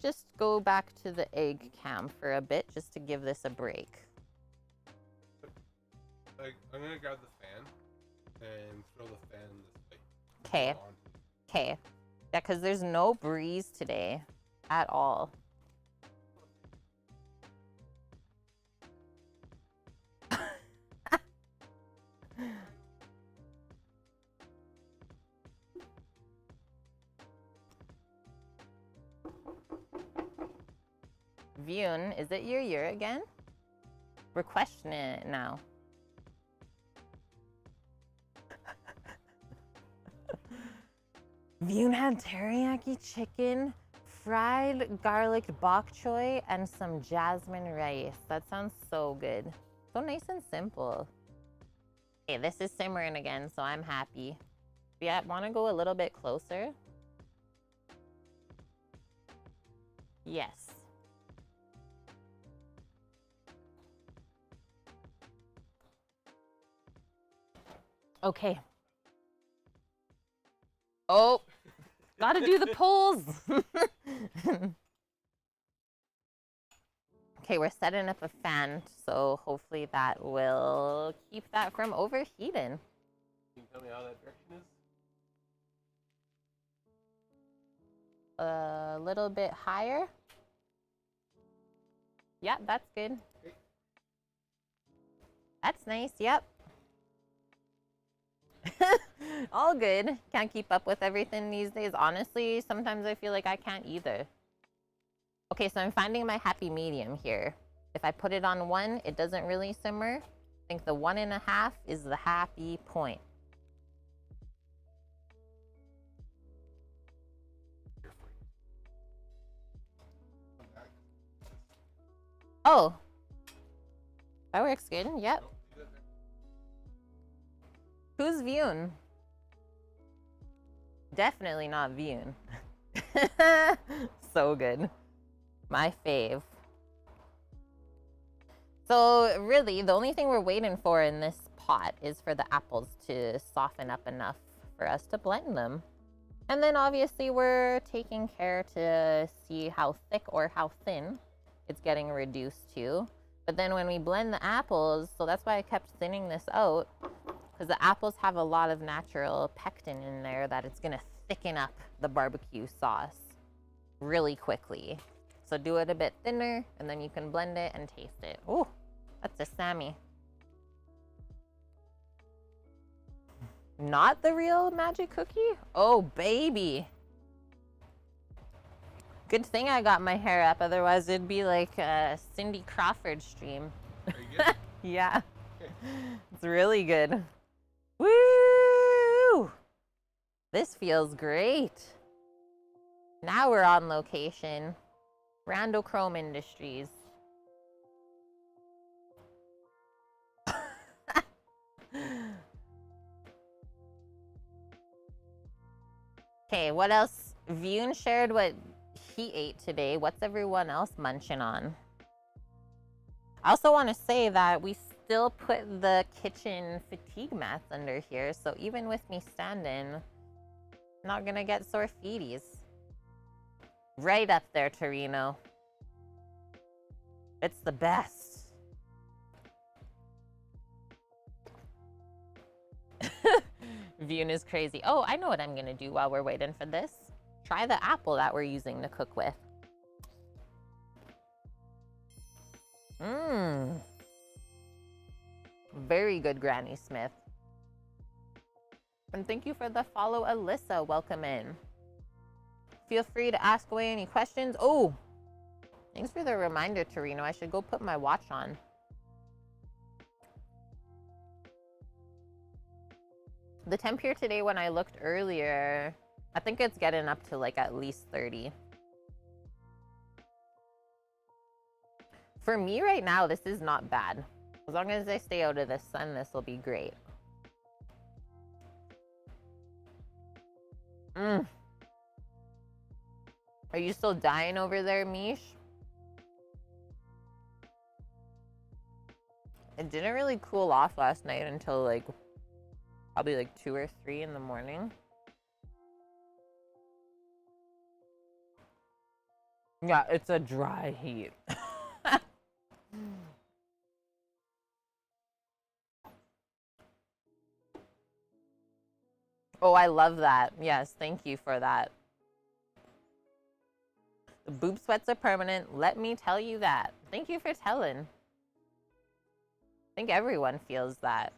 just go back to the egg cam for a bit just to give this a break. I'm gonna grab the fan and throw the fan this way. Okay. Okay. Yeah, because there's no breeze today at all. Vune, is it your year again? We're questioning it now. Vune had teriyaki chicken, fried garlic bok choy, and some jasmine rice. That sounds so good. So nice and simple. Okay, this is simmering again, so I'm happy. Yeah, want to go a little bit closer? Yes. Okay. Oh, gotta do the polls. Okay, we're setting up a fan, so hopefully that will keep that from overheating. Can you tell me how that direction is? A little bit higher. Yeah, that's good. Okay. That's nice, yep. All good. Can't keep up with everything these days. Honestly, sometimes I feel like I can't either. Okay, so I'm finding my happy medium here. If I put it on 1, it doesn't really simmer. I think the 1.5 is the happy point. Oh, that works good. Yep. Who's Vune? Definitely not Vune. So good. My fave. So really, the only thing we're waiting for in this pot is for the apples to soften up enough for us to blend them. And then obviously we're taking care to see how thick or how thin it's getting reduced to. But then when we blend the apples, so that's why I kept thinning this out, because the apples have a lot of natural pectin in there that it's gonna thicken up the barbecue sauce really quickly. So do it a bit thinner, and then you can blend it and taste it. Oh, that's a Sammy. Not the real magic cookie? Oh, baby. Good thing I got my hair up, otherwise it'd be like a Cindy Crawford stream. Are you good? Yeah. It's really good. Woo! This feels great. Now we're on location. Rando Chrome Industries. Okay, what else? Vune shared what he ate today. What's everyone else munching on? I also want to say that we still put the kitchen fatigue mats under here, so even with me standing, I'm not gonna get sore feeties. Right up there, Torino. It's the best. Vune is crazy. Oh, I know what I'm gonna do while we're waiting for this. Try the apple that we're using to cook with. Mmm. Very good, Granny Smith. And thank you for the follow, Alyssa. Welcome in. Feel free to ask away any questions. Oh, thanks for the reminder, Torino. I should go put my watch on. The temp here today, when I looked earlier, I think it's getting up to like at least 30. For me right now, this is not bad. As long as I stay out of the sun, this will be great. Are you still dying over there, Mish? It didn't really cool off last night until like probably like 2 or 3 in the morning. Yeah, it's a dry heat. Oh, I love that. Yes, thank you for that. The boob sweats are permanent. Let me tell you that. Thank you for telling. I think everyone feels that.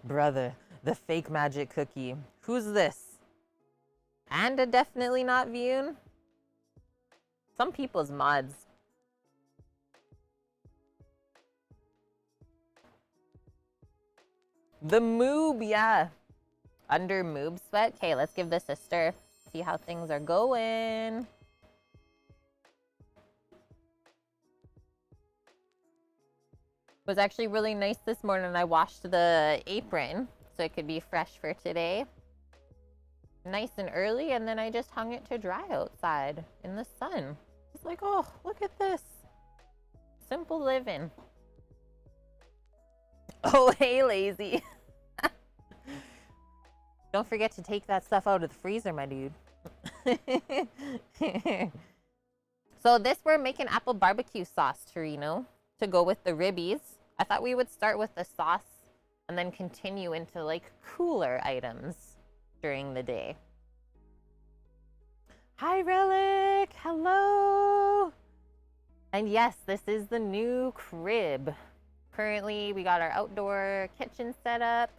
Brother, the fake magic cookie. Who's this? And a definitely not Vune? Some people's mods. The moob, yeah. Under moob sweat. Okay, let's give this a stir. See how things are going. It was actually really nice this morning. I washed the apron so it could be fresh for today. Nice and early, and then I just hung it to dry outside in the sun. It's like, oh, look at this. Simple living. Oh, hey, lazy. Don't forget to take that stuff out of the freezer, my dude. So this, we're making apple barbecue sauce, Torino, to go with the ribbies. I thought we would start with the sauce and then continue into like cooler items during the day. Hi, Relic. Hello. And yes, this is the new crib. Currently, we got our outdoor kitchen set up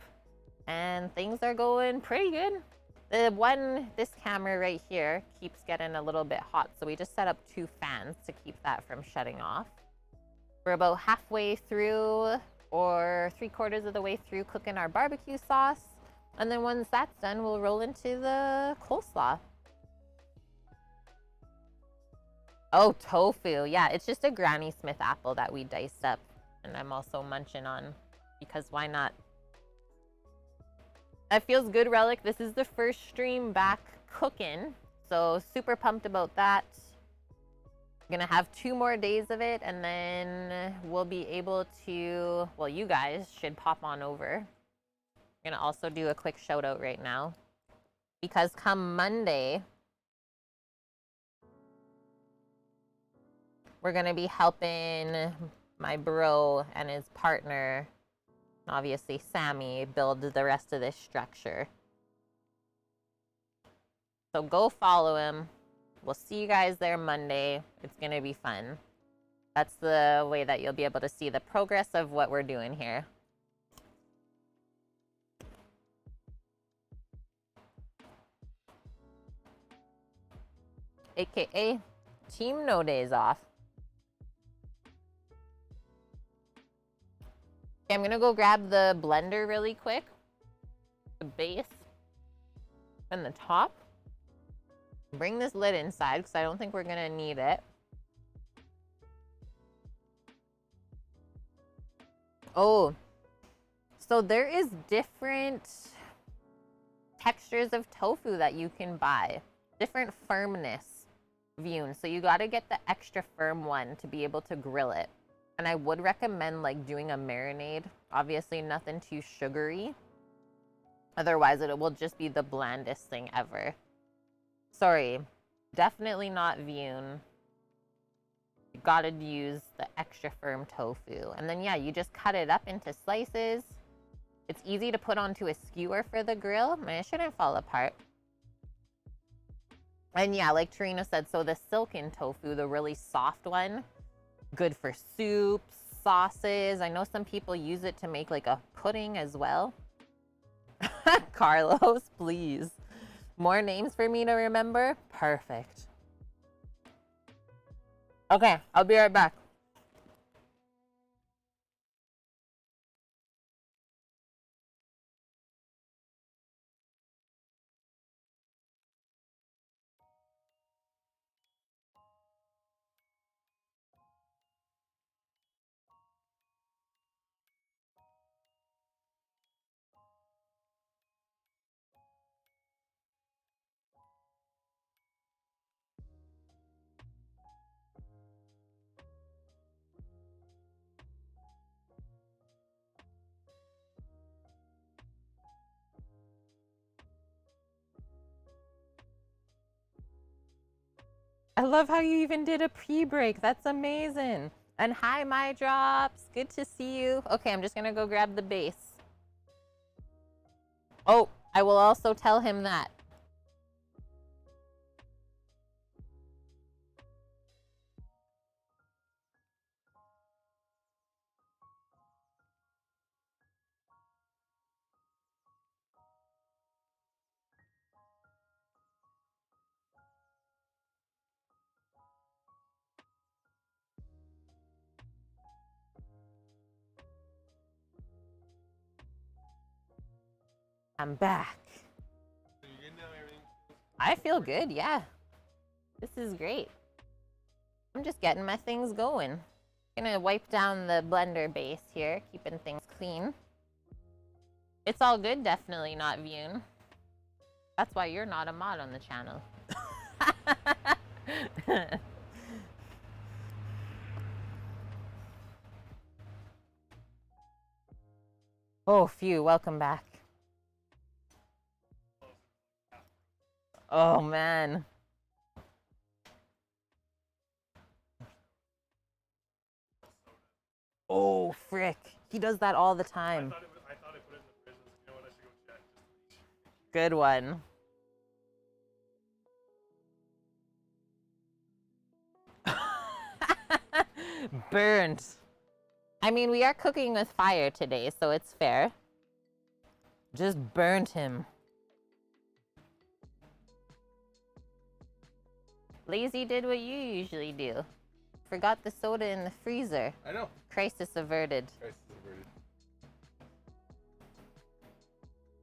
and things are going pretty good. This camera right here keeps getting a little bit hot, so we just set up 2 fans to keep that from shutting off. We're about halfway through or 3/4 of the way through cooking our barbecue sauce. And then once that's done, we'll roll into the coleslaw. Oh, tofu. Yeah, it's just a Granny Smith apple that we diced up. And I'm also munching on because why not? That feels good, Relic. This is the first stream back cooking. So super pumped about that. I'm gonna have 2 more days of it and then we'll be able to, well, you guys should pop on over. I'm gonna also do a quick shout out right now because come Monday, we're gonna be helping my bro and his partner, obviously Sammy, build the rest of this structure. So go follow him. We'll see you guys there Monday. It's gonna be fun. That's the way that you'll be able to see the progress of what we're doing here. AKA Team No Days Off. Okay, I'm gonna go grab the blender really quick. The base and the top. Bring this lid inside because I don't think we're gonna need it. Oh, so there is different textures of tofu that you can buy. Different firmness views. So you gotta get the extra firm one to be able to grill it. And I would recommend like doing a marinade. Obviously nothing too sugary. Otherwise it will just be the blandest thing ever. Sorry, definitely not Vune. You gotta use the extra firm tofu. And then yeah, you just cut it up into slices. It's easy to put onto a skewer for the grill. I mean, it shouldn't fall apart. And yeah, like Tarina said, so the silken tofu, the really soft one, good for soups, sauces. I know some people use it to make like a pudding as well. Carlos, please. More names for me to remember? Perfect. Okay, I'll be right back. love how you even did a pre-break. That's amazing. And hi, my drops. Good to see you. Okay, I'm just gonna go grab the base. Oh, I will also tell him that. I'm back. So you good now? Everything? I feel good, yeah. This is great. I'm just getting my things going. Gonna wipe down the blender base here, keeping things clean. It's all good, definitely not Vune. That's why you're not a mod on the channel. Oh, phew, welcome back. Oh, man. Oh, frick. He does that all the time. I thought I put it in the prisons. You know what? I should go check. Good one. Burned. I mean, we are cooking with fire today, so it's fair. Just burned him. Lazy did what you usually do. Forgot the soda in the freezer. I know. Crisis averted. Crisis averted.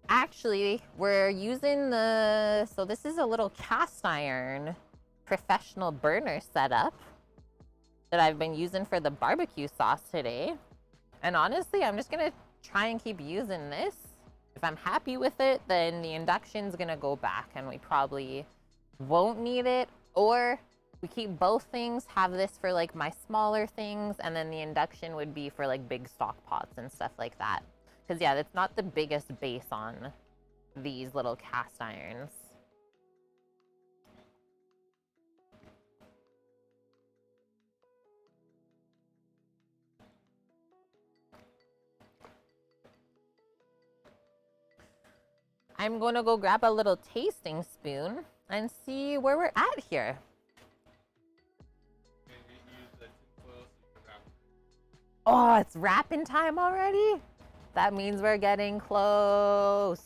Actually, we're using the... So this is a little cast iron professional burner setup that I've been using for the barbecue sauce today. And honestly, I'm just gonna try and keep using this. If I'm happy with it, then the induction's gonna go back and we probably won't need it. Or we keep both things, have this for like my smaller things, and then the induction would be for like big stock pots and stuff like that. Because yeah, it's not the biggest base on these little cast irons. I'm going to go grab a little tasting spoon and see where we're at here. Oh, it's wrapping time already? That means we're getting close.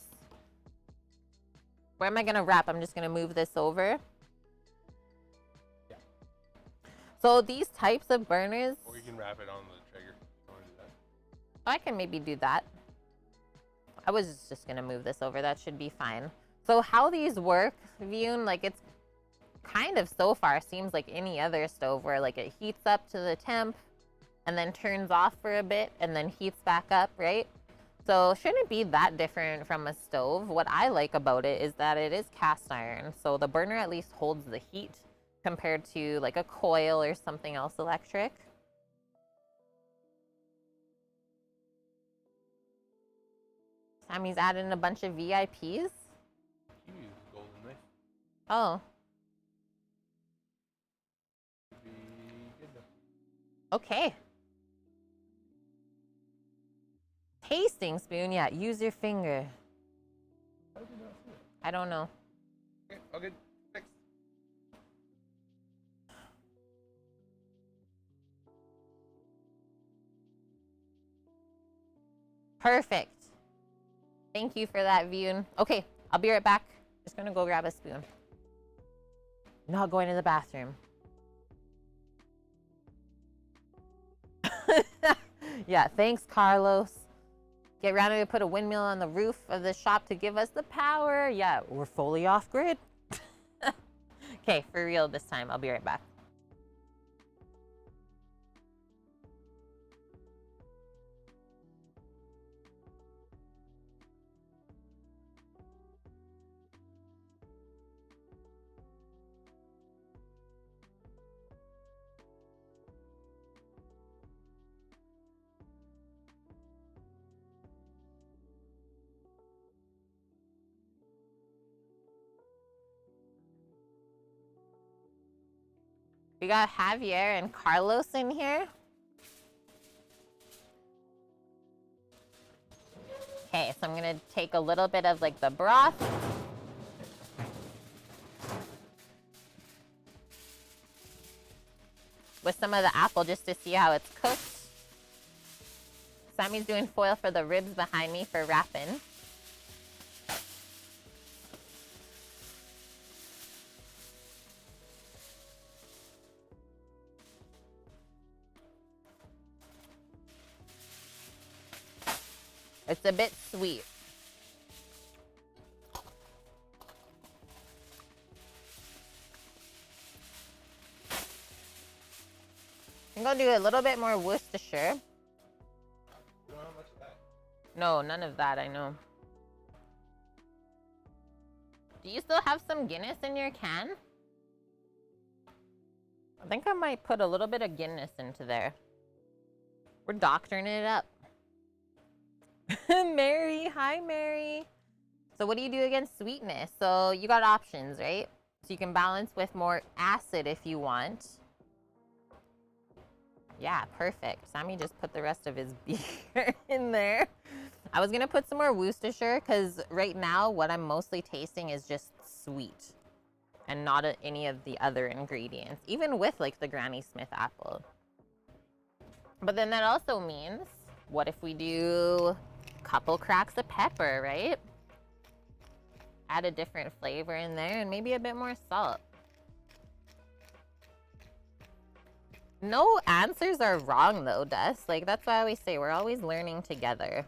Where am I going to wrap? I'm just going to move this over. Yeah. So these types of burners... Or you can wrap it on the trigger. You want to do that? I can maybe do that. I was just gonna move this over. That should be fine. So how these work, Vune, like it's kind of so far seems like any other stove where like it heats up to the temp and then turns off for a bit and then heats back up, right? So shouldn't be that different from a stove. What I like about it is that it is cast iron. So the burner at least holds the heat compared to like a coil or something else electric. Sammy's adding a bunch of VIPs. You use a golden knife. Oh, Should be good though. okay. Tasting spoon, yeah, use your finger. How did you not see it? I don't know. Okay, all good. Fixed. Perfect. Thank you for that, Vune. Okay, I'll be right back. Just gonna go grab a spoon. Not going to the bathroom. Yeah, thanks, Carlos. Get ready to put a windmill on the roof of the shop to give us the power. Yeah, we're fully off grid. Okay, for real this time. I'll be right back. We got Javier and Carlos in here. Okay, so I'm gonna take a little bit of like the broth. With some of the apple just to see how it's cooked. Sammy's doing foil for the ribs behind me for wrapping. It's a bit sweet. I'm gonna do a little bit more Worcestershire. You don't have much of that. No, none of that, I know. Do you still have some Guinness in your can? I think I might put a little bit of Guinness into there. We're doctoring it up. Mary, hi Mary. So what do you do against sweetness? So you got options, right? So you can balance with more acid if you want. Yeah, perfect. Sammy just put the rest of his beer in there. I was gonna put some more Worcestershire because right now what I'm mostly tasting is just sweet and not any of the other ingredients, even with like the Granny Smith apple. But then that also means, what if we do a couple cracks of pepper, right? Add a different flavor in there and maybe a bit more salt. No answers are wrong though, Dust. Like, that's why I always say we're always learning together.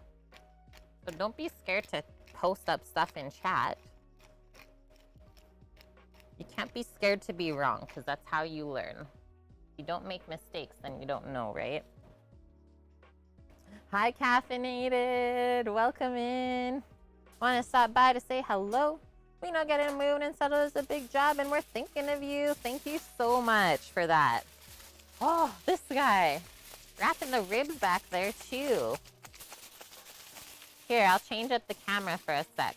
So don't be scared to post up stuff in chat. You can't be scared to be wrong because that's how you learn. If you don't make mistakes, then you don't know, right? Hi, Caffeinated. Welcome in. Want to stop by to say hello? We know getting moved and settled is a big job, and we're thinking of you. Thank you so much for that. Oh, this guy. Wrapping the ribs back there, too. Here, I'll change up the camera for a sec.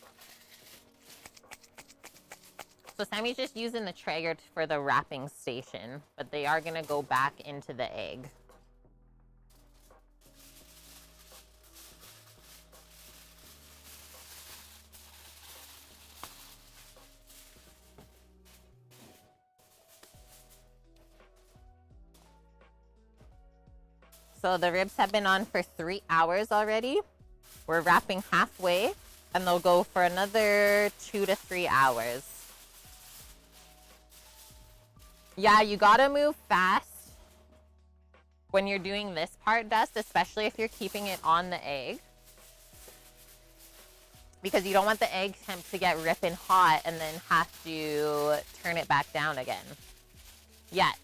So Sammy's just using the Traeger for the wrapping station, but they are going to go back into the egg. So the ribs have been on for 3 hours already. We're wrapping halfway, and they'll go for another 2 to 3 hours. Yeah, you gotta move fast when you're doing this part, Dust, especially if you're keeping it on the egg. Because you don't want the egg temp to get ripping hot and then have to turn it back down again. Yet.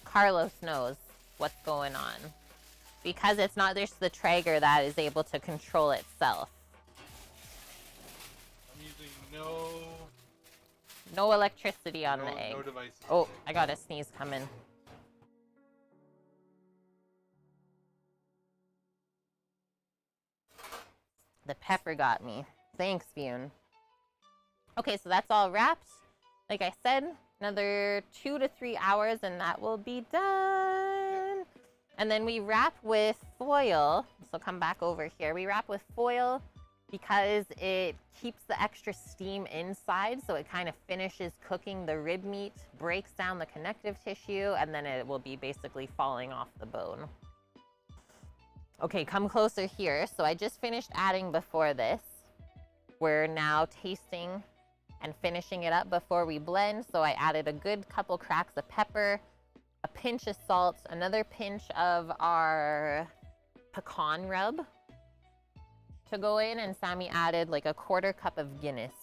Carlos knows what's going on. Because it's not just the Traeger that is able to control itself. I'm using no No electricity on the egg. No devices. Oh, I got a sneeze coming. The pepper got me. Thanks, Bune. Okay, so that's all wrapped. Like I said, another 2 to 3 hours and that will be done. And then we wrap with foil. So come back over here. We wrap with foil because it keeps the extra steam inside, so it kind of finishes cooking the rib meat, breaks down the connective tissue, and then it will be basically falling off the bone. Okay, come closer here. So I just finished adding before this. We're now tasting and finishing it up before we blend. So I added a good couple cracks of pepper, a pinch of salt, another pinch of our pecan rub to go in, and Sammy added like a 1/4 cup of Guinness.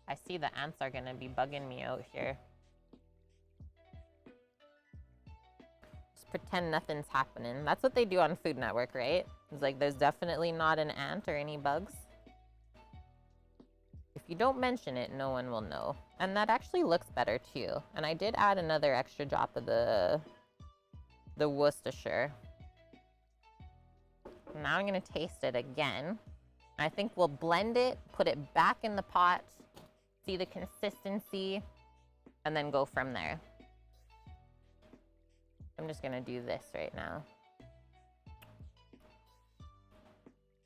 I see the ants are gonna be bugging me out here. Just pretend nothing's happening. That's what they do on Food Network, right? It's like there's definitely not an ant or any bugs. If you don't mention it, no one will know. And that actually looks better too. And I did add another extra drop of the Worcestershire. Now I'm gonna taste it again. I think we'll blend it, put it back in the pot, see the consistency, and then go from there. I'm just gonna do this right now.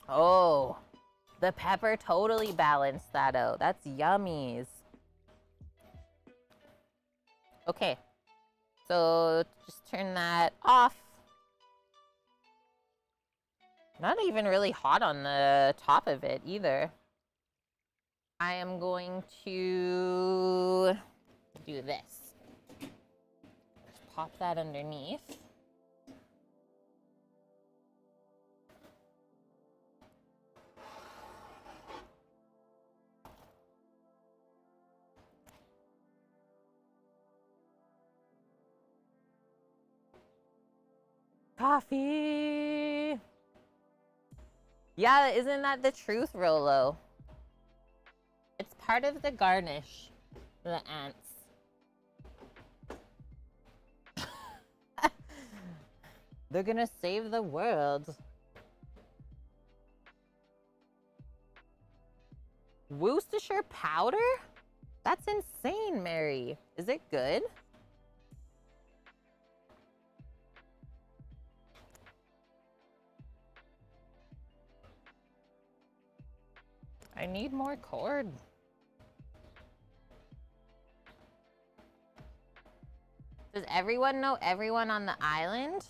Oh, the pepper totally balanced that out. That's yummies. Okay, so just turn that off. Not even really hot on the top of it either. I am going to do this. Just pop that underneath. Coffee. Yeah, isn't that the truth, Rolo? It's part of the garnish. The ants. They're gonna save the world. Worcestershire powder? That's insane, Mary. Is it good? I need more cord. Does everyone know everyone on the island?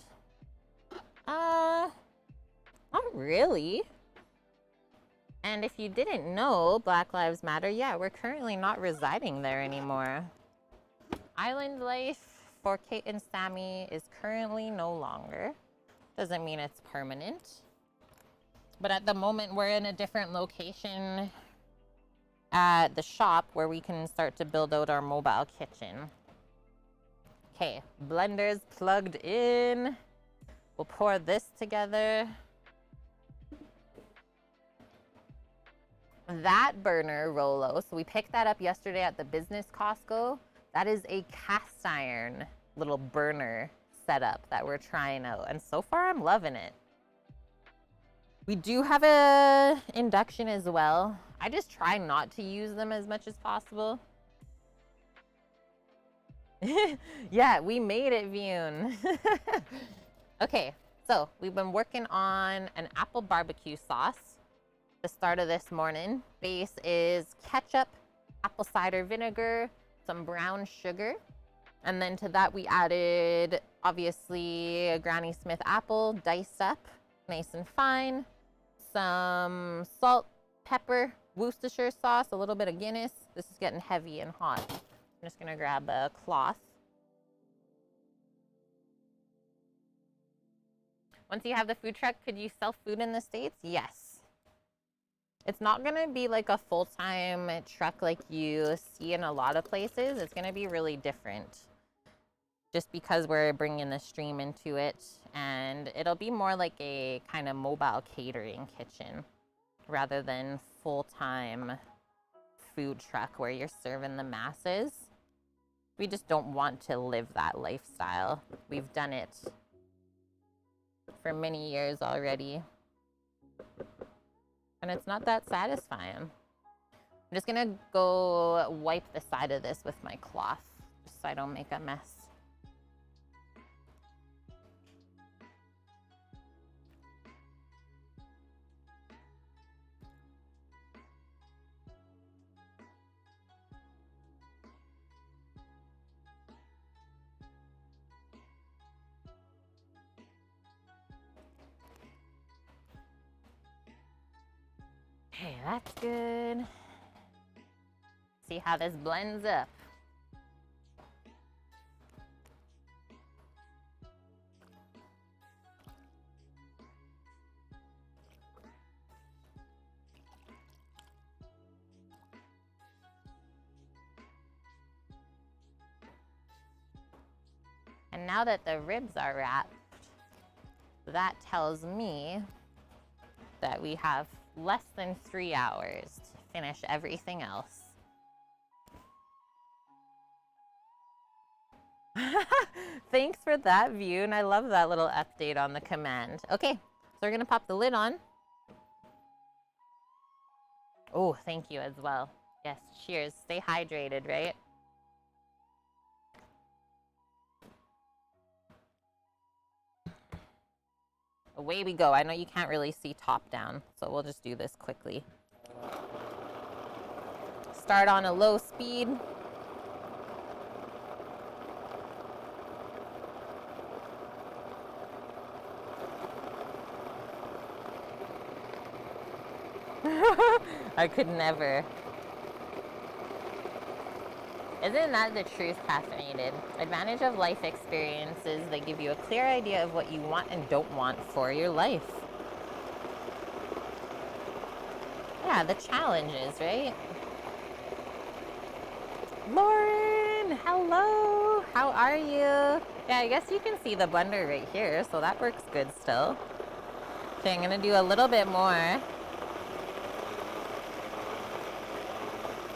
Not really. And if you didn't know, Black Lives Matter, yeah, we're currently not residing there anymore. Island life for Kate and Sammy is currently no longer. Doesn't mean it's permanent. But at the moment, we're in a different location at the shop where we can start to build out our mobile kitchen. Okay, blender's plugged in. We'll pour this together. That burner, Rolo, so we picked that up yesterday at the business Costco. That is a cast iron little burner setup that we're trying out. And so far, I'm loving it. We do have a induction as well. I just try not to use them as much as possible. Yeah, we made it, Vune. Okay, so we've been working on an apple barbecue sauce the start of this morning. Base is ketchup, apple cider vinegar, some brown sugar. And then to that we added, obviously, a Granny Smith apple diced up, nice and fine. Some salt, pepper, Worcestershire sauce, a little bit of Guinness. This is getting heavy and hot. I'm just gonna grab a cloth. Once you have the food truck, could you sell food in the States? Yes. It's not gonna be like a full-time truck like you see in a lot of places. It's gonna be really different. Just because we're bringing the stream into it, and it'll be more like a kind of mobile catering kitchen rather than full-time food truck where you're serving the masses. We just don't want to live that lifestyle. We've done it for many years already, and it's not that satisfying. I'm just gonna go wipe the side of this with my cloth just so I don't make a mess. Okay, that's good. See how this blends up. And now that the ribs are wrapped, that tells me that we have less than 3 hours to finish everything else. Thanks for that, View, and I love that little update on the command. Okay, so we're gonna pop the lid on. Oh, thank you as well. Yes, cheers. Stay hydrated, right? Away we go. I know you can't really see top down, so we'll just do this quickly. Start on a low speed. I could never. Isn't that the truth, caffeinated? Advantage of life experiences, they give you a clear idea of what you want and don't want for your life. Yeah, the challenges, right? Lauren, hello. How are you? Yeah, I guess you can see the blender right here, so that works good still. Okay, I'm gonna do a little bit more.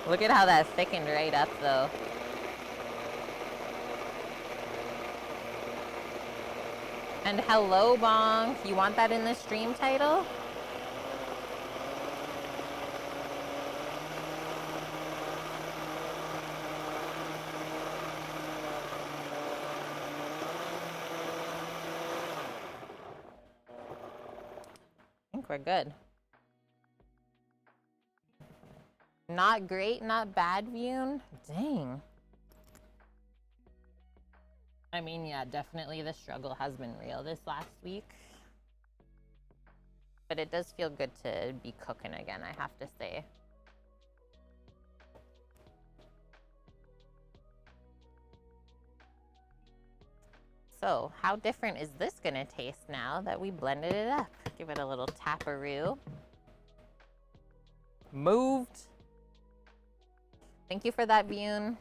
Look at how that thickened right up, though. And hello, Bong. You want that in the stream title? I think we're good. Not great, not bad, Vune. Dang. I mean, yeah, definitely the struggle has been real this last week. But it does feel good to be cooking again, I have to say. So, how different is this gonna taste now that we blended it up? Give it a little taparoo. Moved. Thank you for that, Bune.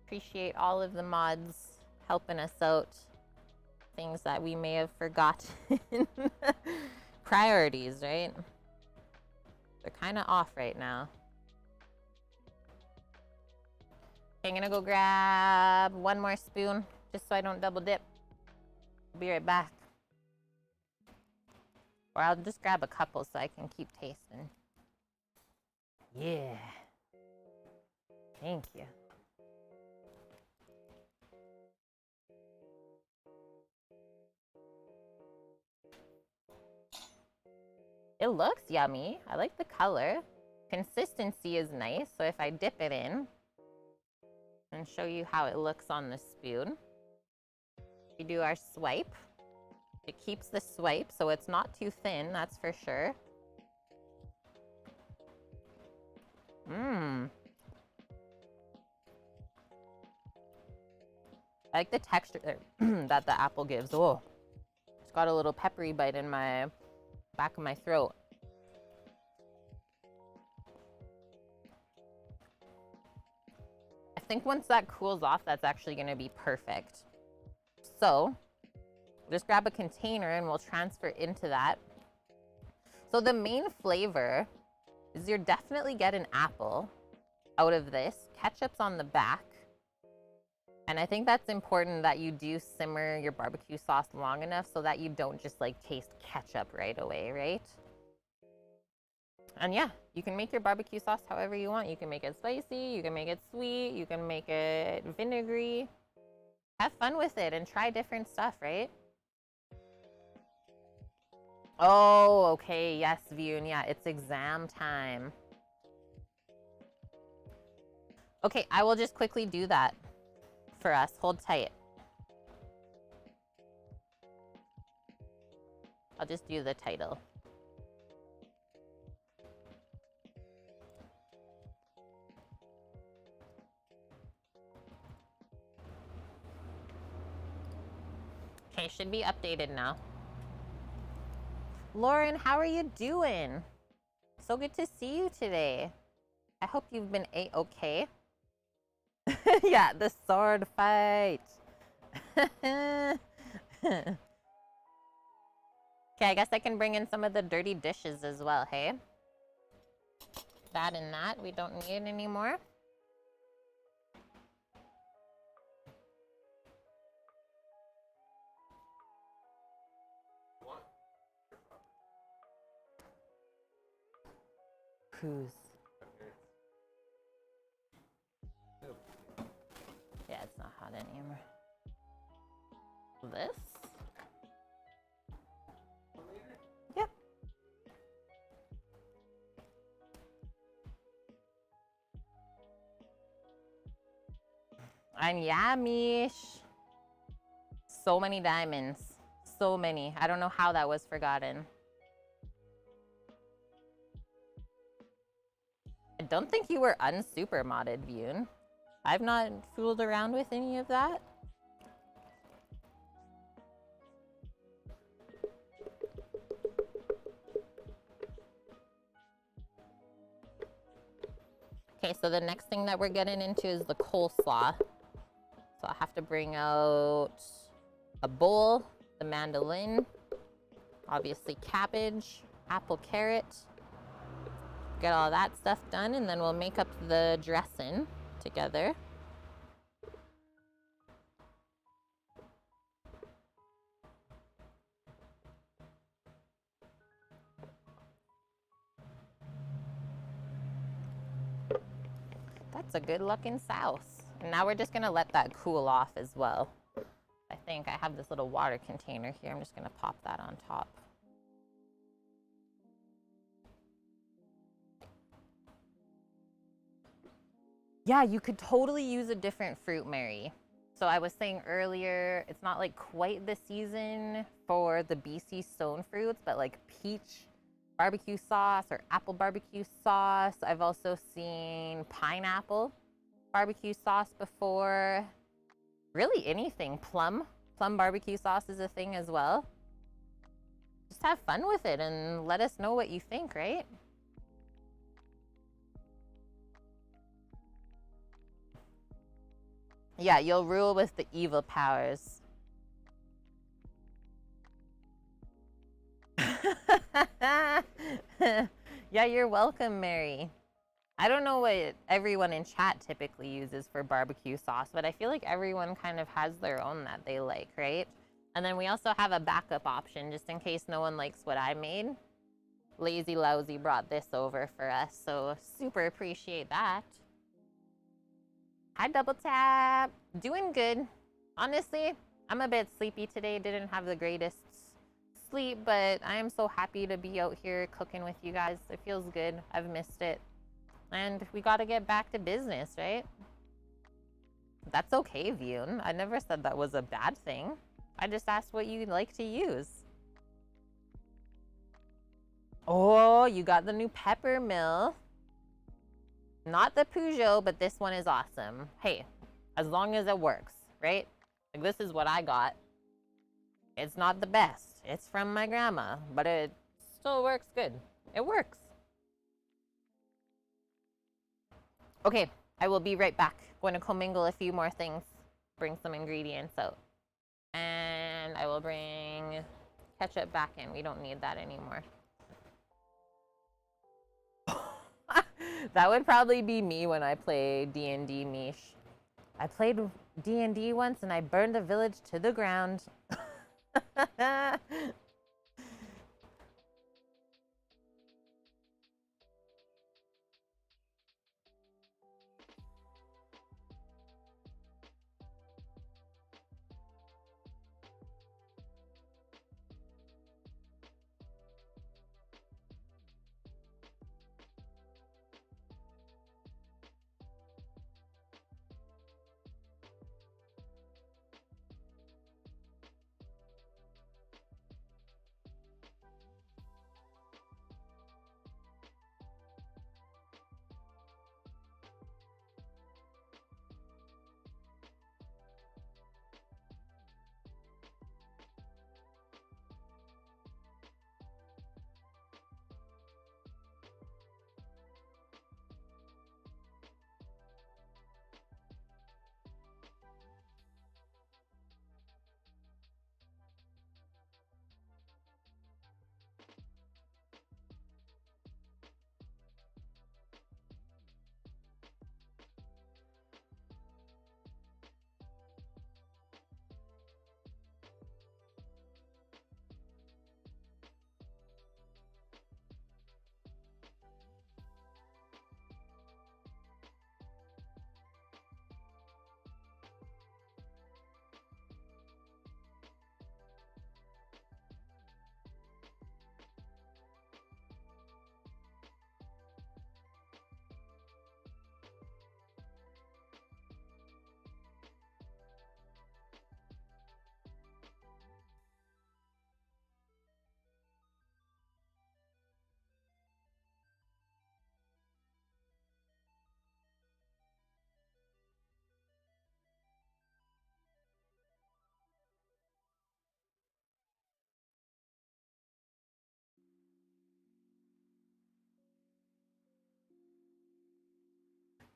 Appreciate all of the mods helping us out. Things that we may have forgotten. Priorities, right? They're kind of off right now. Okay, I'm gonna go grab one more spoon just so I don't double dip. I'll be right back. Or I'll just grab a couple so I can keep tasting. Yeah. Thank you. It looks yummy. I like the color. Consistency is nice, so if I dip it in and show you how it looks on the spoon. We do our swipe. It keeps the swipe, so it's not too thin, that's for sure. Mmm. I like the texture that the apple gives. Oh, it's got a little peppery bite in my back of my throat. I think once that cools off, that's actually going to be perfect. So, just grab a container and we'll transfer into that. So the main flavor is you're definitely getting apple out of this. Ketchup's on the back. And I think that's important that you do simmer your barbecue sauce long enough so that you don't just like taste ketchup right away, right? And yeah, you can make your barbecue sauce however you want. You can make it spicy, you can make it sweet, you can make it vinegary. Have fun with it and try different stuff, right? Oh, okay, yes, Vune, yeah, it's exam time. Okay, I will just quickly do that for us. Hold tight. I'll just do the title. Okay, should be updated now. Lauren, how are you doing? So good to see you today. I hope you've been a-okay. Yeah, the sword fight. Okay, I guess I can bring in some of the dirty dishes as well, hey? That and that, we don't need anymore. Who's? Yeah, it's not hot anymore. This? And yeah, Mish. So many diamonds. So many. I don't know how that was forgotten. I don't think you were unsuper modded, Vune. I've not fooled around with any of that. Okay, so the next thing that we're getting into is the coleslaw. So I'll have to bring out a bowl, the mandolin, obviously cabbage, apple, carrot. Get all that stuff done, and then we'll make up the dressing together. That's a good looking sauce. And now we're just gonna let that cool off as well. I think I have this little water container here. I'm just gonna pop that on top. Yeah, you could totally use a different fruit, Mary. So I was saying earlier, it's not like quite the season for the BC stone fruits, but like peach barbecue sauce or apple barbecue sauce. I've also seen pineapple barbecue sauce before. Really anything. Plum barbecue sauce is a thing as well. Just have fun with it and let us know what you think, right? Yeah, you'll rule with the evil powers. Yeah, you're welcome, Mary. I don't know what everyone in chat typically uses for barbecue sauce, but I feel like everyone kind of has their own that they like, right? And then we also have a backup option just in case no one likes what I made. Lazy Lousy brought this over for us, so super appreciate that. Hi, Double Tap. Doing good. Honestly, I'm a bit sleepy today. Didn't have the greatest sleep, but I am so happy to be out here cooking with you guys. It feels good. I've missed it. And we got to get back to business, right? That's okay, Vune. I never said that was a bad thing. I just asked what you like to use. Oh, you got the new pepper mill. Not the Peugeot, but this one is awesome. Hey, as long as it works, right? Like, this is what I got. It's not the best. It's from my grandma, but it still works good. It works. Okay, I will be right back. Going to commingle a few more things. Bring some ingredients out. And I will bring ketchup back in. We don't need that anymore. That would probably be me when I play D&D, Mish. I played D&D once and I burned the village to the ground.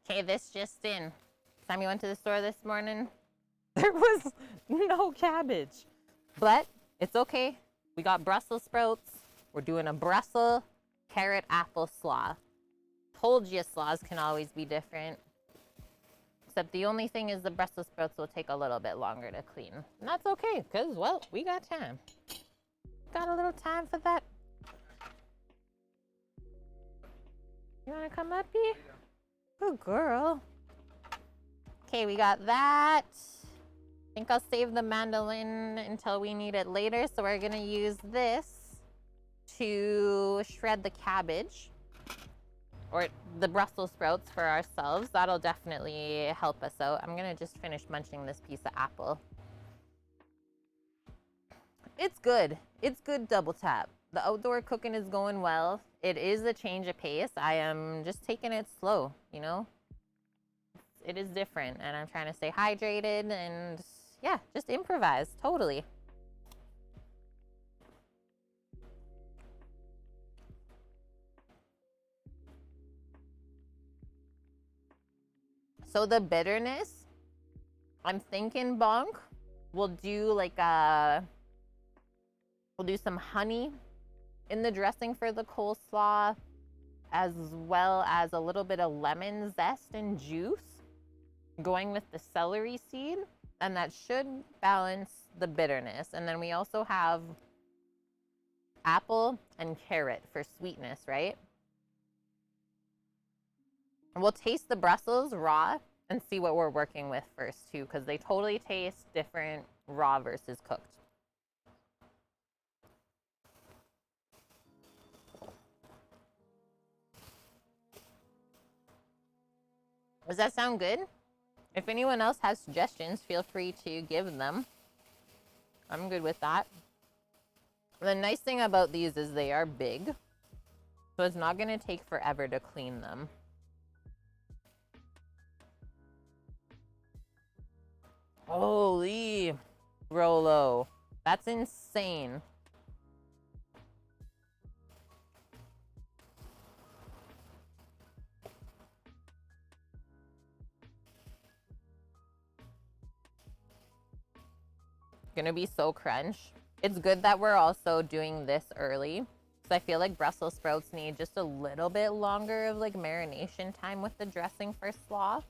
Okay, this just in. Time you went to the store this morning, there was no cabbage. But it's okay. We got Brussels sprouts. We're doing a Brussels carrot apple slaw. Told you slaws can always be different. Except the only thing is the Brussels sprouts will take a little bit longer to clean. And that's okay, because, well, we got time. Got a little time for that. You want to come up here? Good girl. Okay, we got that. I think I'll save the mandolin until we need it later. So we're going to use this to shred the cabbage. Or the Brussels sprouts for ourselves. That'll definitely help us out. I'm gonna just finish munching this piece of apple. It's good. It's good double tap. The outdoor cooking is going well. It is a change of pace. I am just taking it slow, you know? It is different and I'm trying to stay hydrated and yeah, just improvise, totally. So the bitterness, I'm thinking, Bonk, we'll do like we'll do some honey in the dressing for the coleslaw, as well as a little bit of lemon zest and juice going with the celery seed, and that should balance the bitterness. And then we also have apple and carrot for sweetness, right? And we'll taste the Brussels raw and see what we're working with first too, because they totally taste different raw versus cooked. Does that sound good? If anyone else has suggestions, feel free to give them. I'm good with that. The nice thing about these is they are big, so it's not going to take forever to clean them. Holy Rolo. That's insane. Gonna be so crunch. It's good that we're also doing this early, because I feel like Brussels sprouts need just a little bit longer of like marination time with the dressing for slaw.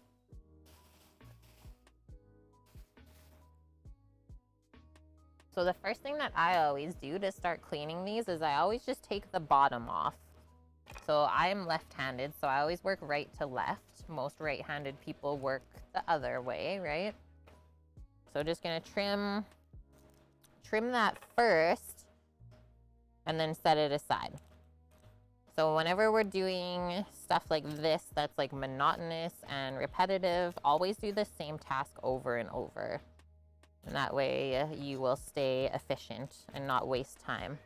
So the first thing that I always do to start cleaning these is I always just take the bottom off. So I'm left-handed, so I always work right to left. Most right-handed people work the other way, right? So just gonna trim that first and then set it aside. So whenever we're doing stuff like this that's like monotonous and repetitive, always do the same task over and over. And that way you will stay efficient and not waste time.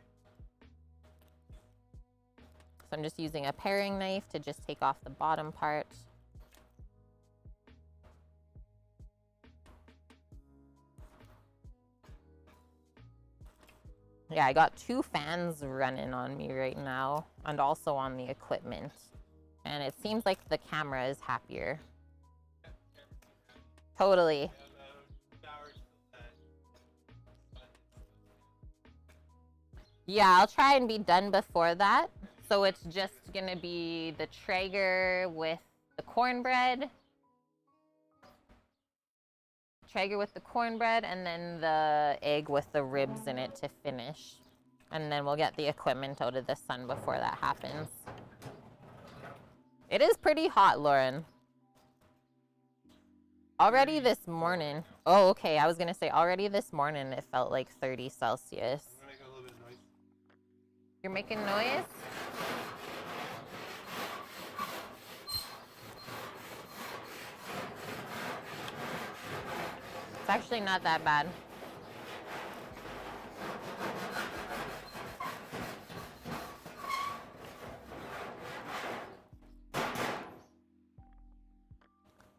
So I'm just using a paring knife to just take off the bottom part. Yeah, I got 2 fans running on me right now and also on the equipment. And it seems like the camera is happier. Totally. Yeah, I'll try and be done before that. So it's just gonna be the Traeger with the cornbread. Traeger with the cornbread, and then the egg with the ribs in it to finish. And then we'll get the equipment out of the sun before that happens. It is pretty hot, Lauren. Already this morning. Oh, okay. I was gonna say already this morning it felt like 30 Celsius. I'm gonna make a little bit of noise. You're making noise? It's actually not that bad.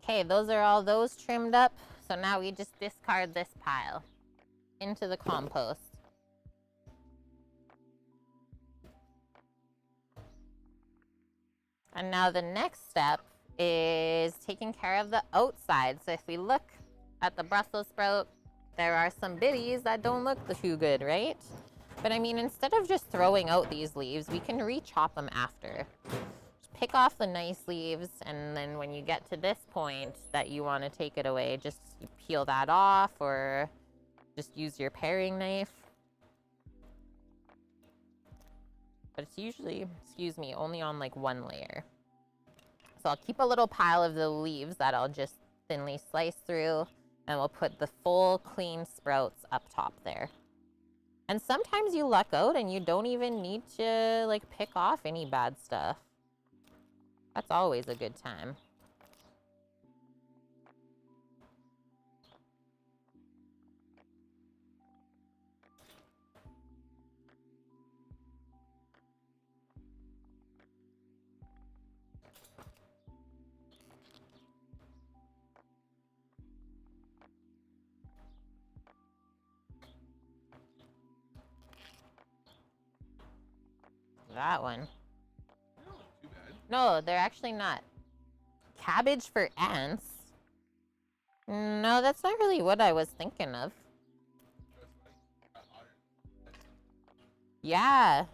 Okay, those are all those trimmed up. So now we just discard this pile into the compost. And now the next step is taking care of the outside. So if we look at the Brussels sprout, there are some bitties that don't look too good, right? But I mean, instead of just throwing out these leaves, we can re-chop them after. Just pick off the nice leaves, and then when you get to this point that you want to take it away, just peel that off or just use your paring knife. But it's usually, excuse me, only on like one layer. So I'll keep a little pile of the leaves that I'll just thinly slice through, and we'll put the full clean sprouts up top there. And sometimes you luck out and you don't even need to like pick off any bad stuff. That's always a good time. That one. No, too bad. No, they're actually not. Cabbage for ants? No, that's not really what I was thinking of. Yeah.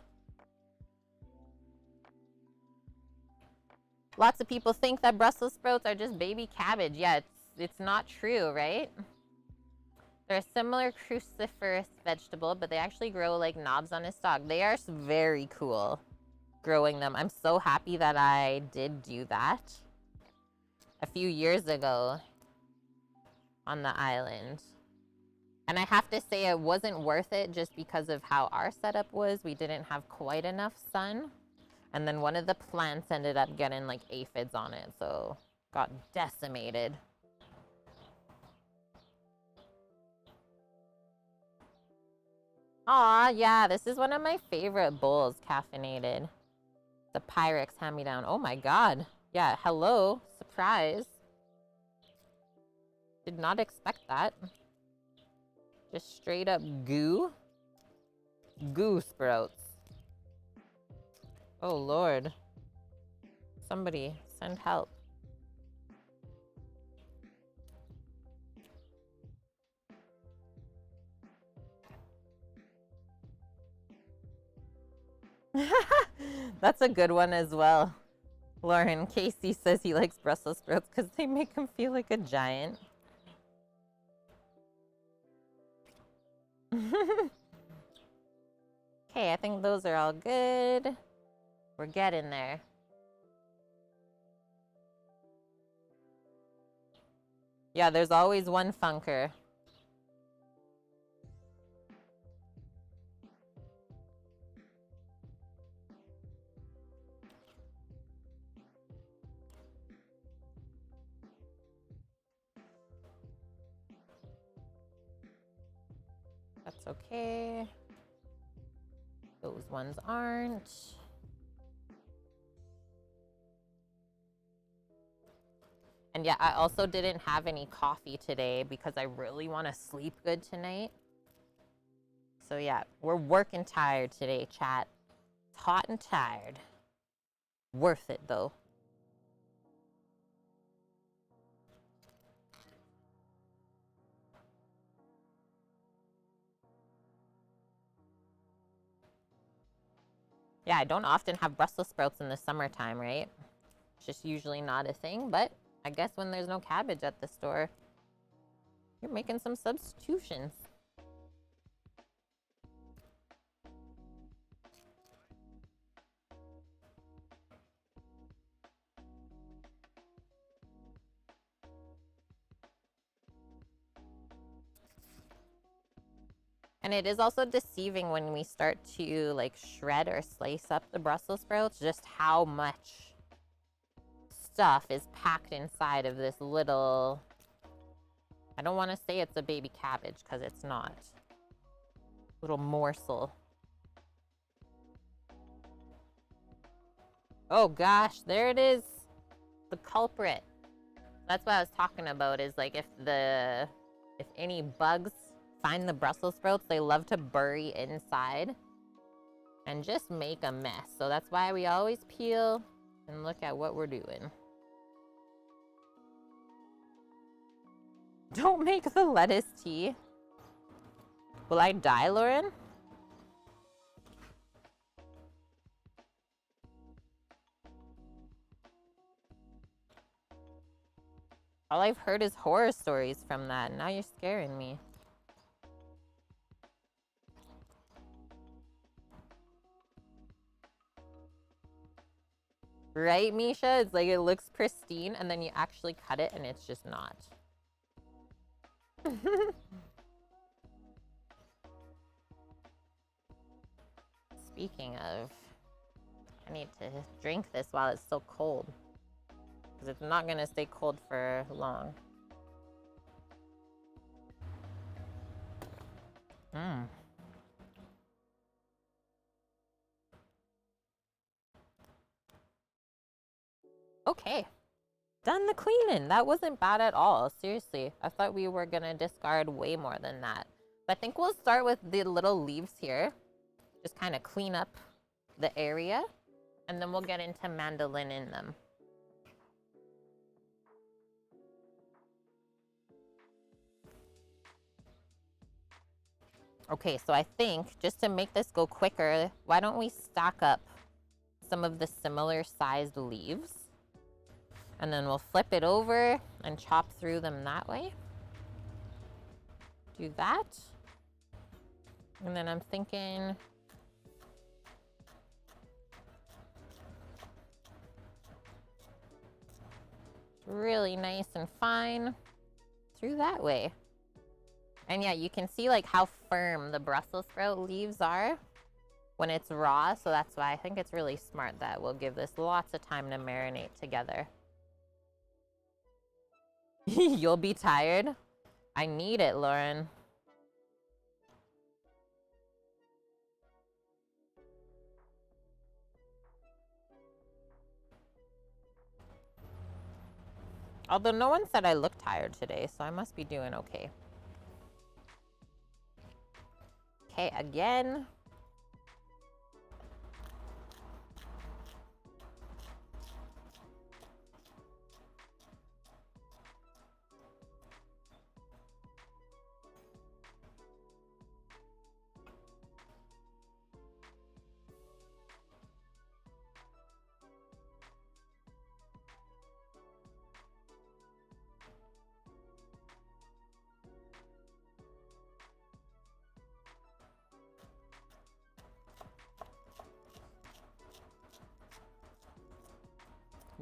Lots of people think that Brussels sprouts are just baby cabbage. Yeah, it's not true, right? They're a similar cruciferous vegetable, but they actually grow like knobs on a stalk. They are very cool growing them. I'm so happy that I did do that a few years ago on the island. And I have to say it wasn't worth it just because of how our setup was. We didn't have quite enough sun. And then one of the plants ended up getting like aphids on it, so got decimated. Aw, yeah, this is one of my favorite bowls, caffeinated. The Pyrex hand-me-down. Oh my god. Yeah, hello. Surprise. Did not expect that. Just straight up goo. Goo sprouts. Oh lord. Somebody send help. That's a good one as well. Lauren, Casey says he likes Brussels sprouts because they make him feel like a giant. Okay, I think those are all good. We're getting there. Yeah, there's always one funker. That's okay. Those ones aren't. And yeah, I also didn't have any coffee today because I really want to sleep good tonight. So yeah, we're working tired today, chat. It's hot and tired. Worth it though. Yeah, I don't often have Brussels sprouts in the summertime, right? It's just usually not a thing, but I guess when there's no cabbage at the store, you're making some substitutions. And it is also deceiving when we start to like shred or slice up the Brussels sprouts, just how much stuff is packed inside of this little, I don't want to say it's a baby cabbage because it's not. Little morsel. Oh gosh, there it is. The culprit. That's what I was talking about, is like if any bugs find the Brussels sprouts, they love to bury inside and just make a mess. So that's why we always peel and look at what we're doing. Don't make the lettuce tea. Will I die, Lauren? All I've heard is horror stories from that. Now you're scaring me. Right, Misha? It's like it looks pristine and then you actually cut it and it's just not. Speaking of, I need to drink this while it's still cold. Because it's not going to stay cold for long. Mmm. Okay. Done the cleaning. That wasn't bad at all. Seriously. I thought we were going to discard way more than that. But I think we'll start with the little leaves here. Just kind of clean up the area. And then we'll get into mandolin in them. Okay, so I think just to make this go quicker, why don't we stack up some of the similar sized leaves? And then we'll flip it over and chop through them that way. Do that. And then I'm thinking really nice and fine through that way. And yeah, you can see like how firm the Brussels sprout leaves are when it's raw. So that's why I think it's really smart that we'll give this lots of time to marinate together. You'll be tired. I need it, Lauren. Although no one said I look tired today, so I must be doing okay. Okay, again.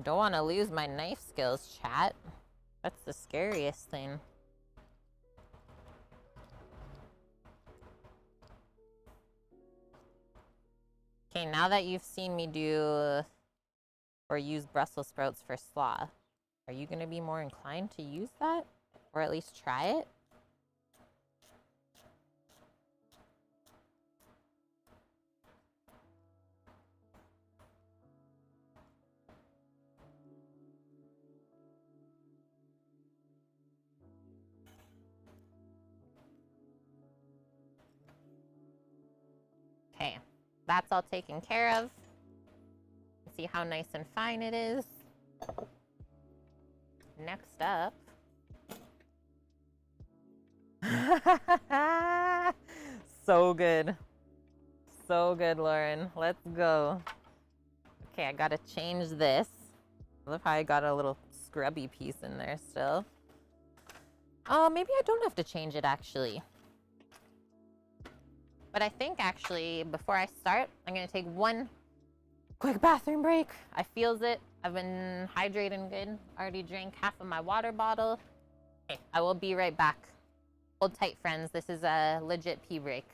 Don't want to lose my knife skills, chat. That's the scariest thing. Okay, now that you've seen me do or use Brussels sprouts for slaw, are you going to be more inclined to use that? Or at least try it? Okay, that's all taken care of. See how nice and fine it is. Next up. So good. So good, Lauren. Let's go. Okay, I gotta change this. I love how I got a little scrubby piece in there still. Oh, maybe I don't have to change it actually. But I think actually, before I start, I'm gonna take one quick bathroom break. I feels it. I've been hydrating good. Already drank half of my water bottle. Okay, I will be right back. Hold tight, friends. This is a legit pee break.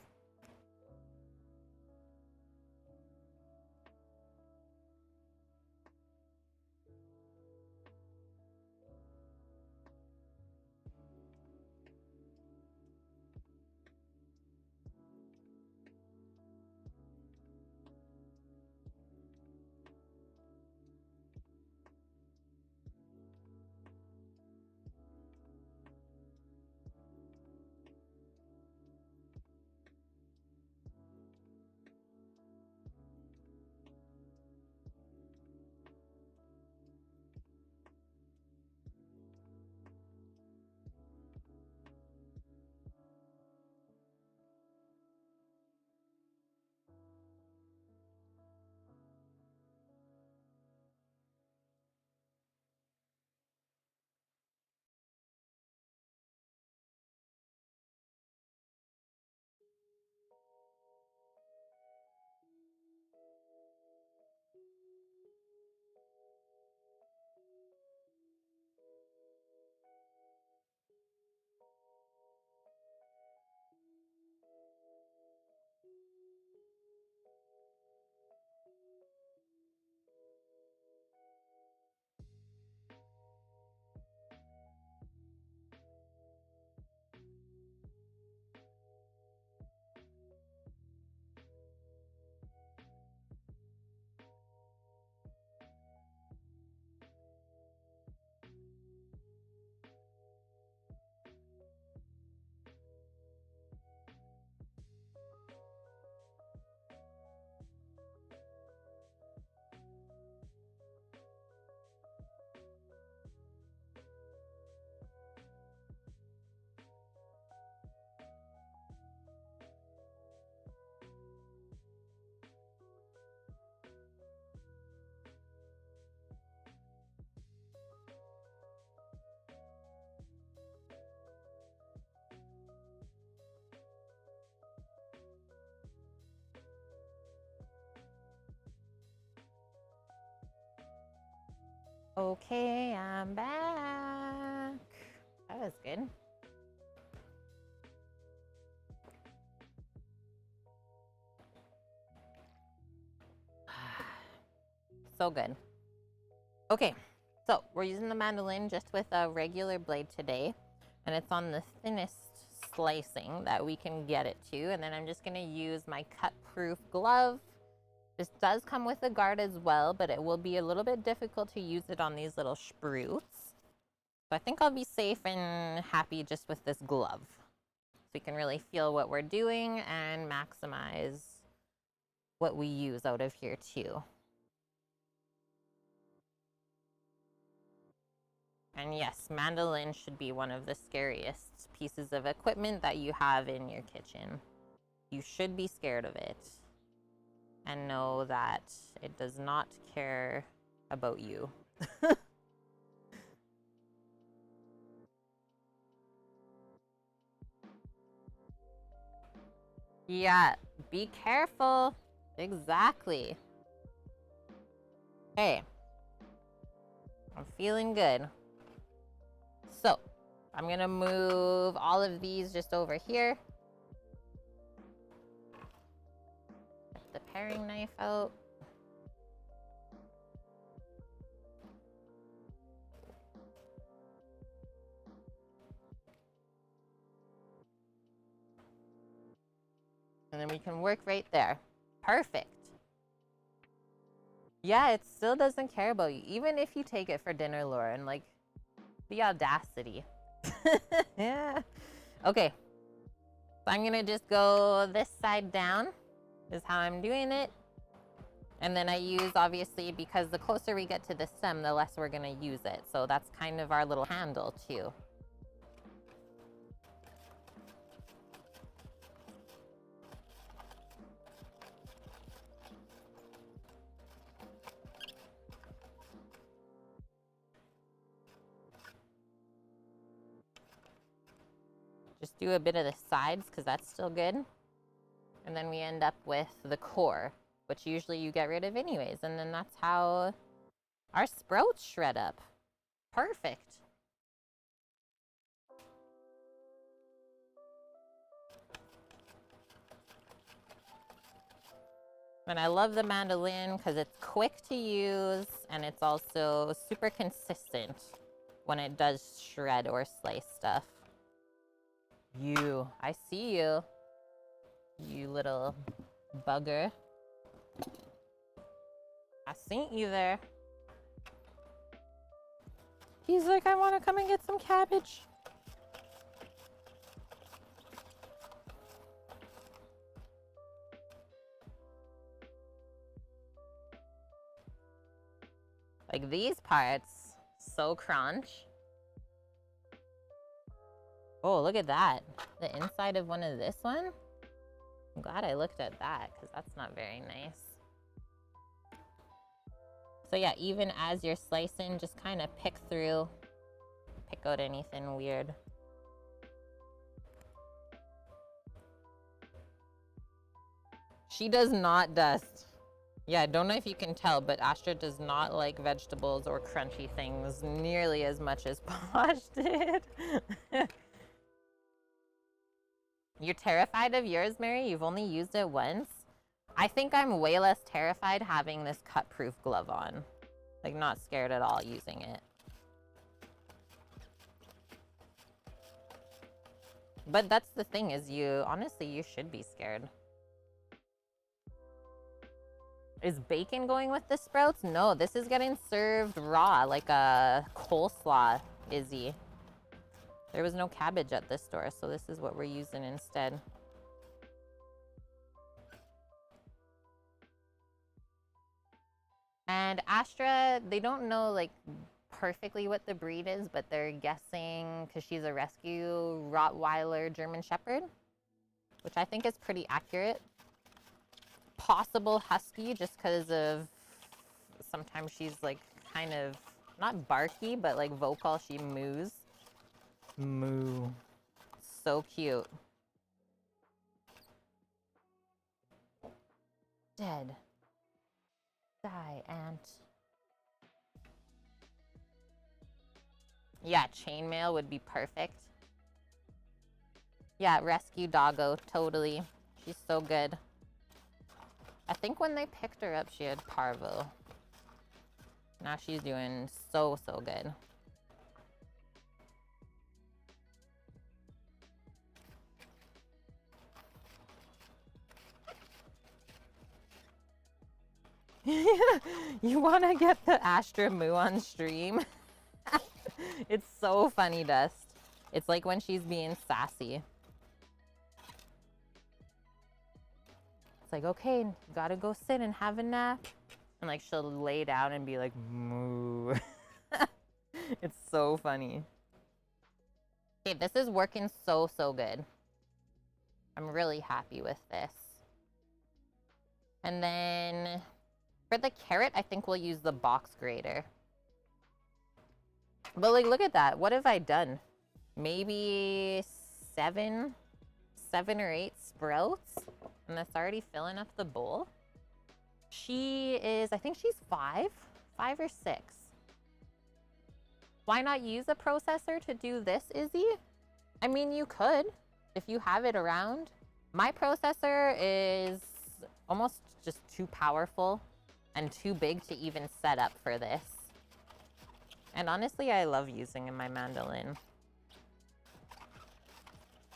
Okay, I'm back. That was good. So good. Okay, so we're using the mandolin just with a regular blade today, and it's on the thinnest slicing that we can get it to. And then I'm just gonna use my cut-proof glove. This does come with a guard as well, but it will be a little bit difficult to use it on these little sprouts. So I think I'll be safe and happy just with this glove. So we can really feel what we're doing and maximize what we use out of here too. And yes, mandolin should be one of the scariest pieces of equipment that you have in your kitchen. You should be scared of it and know that it does not care about you. Yeah, be careful. Exactly. Hey, I'm feeling good. So, I'm gonna move all of these just over here. Get the paring knife out. And then we can work right there. Perfect. Yeah, it still doesn't care about you. Even if you take it for dinner, Lauren. Like, the audacity. Yeah. Okay. So I'm gonna just go this side down is how I'm doing it. And then I use, obviously, because the closer we get to the stem, the less we're gonna use it. So that's kind of our little handle too. Just do a bit of the sides because that's still good. And then we end up with the core, which usually you get rid of anyways. And then that's how our sprouts shred up. Perfect. And I love the mandolin because it's quick to use and it's also super consistent when it does shred or slice stuff. I see you, you little bugger. I seen you there. He's like, I want to come and get some cabbage. Like these parts, so crunch. Oh, look at that. The inside of one of this one. I'm glad I looked at that because that's not very nice. So yeah, even as you're slicing, just kind of pick through, pick out anything weird. She does not dust. Yeah, I don't know if you can tell, but Astra does not like vegetables or crunchy things nearly as much as Posh did. You're terrified of yours, Mary? You've only used it once? I think I'm way less terrified having this cut-proof glove on. Like, not scared at all using it. But that's the thing is honestly, you should be scared. Is bacon going with the sprouts? No, this is getting served raw, like a coleslaw, Izzy. There was no cabbage at this store, so this is what we're using instead. And Astra, they don't know like perfectly what the breed is, but they're guessing because she's a rescue Rottweiler German Shepherd, which I think is pretty accurate. Possible husky just because of sometimes she's like kind of not barky but like vocal. She moos. Moo. So cute. Dead. Die, ant. Yeah, chainmail would be perfect. Yeah, rescue doggo, totally. She's so good. I think when they picked her up, she had parvo. Now she's doing so good. You want to get the Astra Moo on stream? It's so funny, Dust. It's like when she's being sassy. It's like, okay, gotta go sit and have a nap. And like she'll lay down and be like, moo. It's so funny. Okay, this is working so good. I'm really happy with this. And then for the carrot, I think we'll use the box grater. But like, look at that. What have I done? Maybe seven or 8 sprouts, and that's already filling up the bowl. She is, I think she's 5 or 6. Why not use a processor to do this, Izzy? I mean, you could if you have it around. My processor is almost just too powerful and too big to even set up for this. And honestly, I love using my mandolin.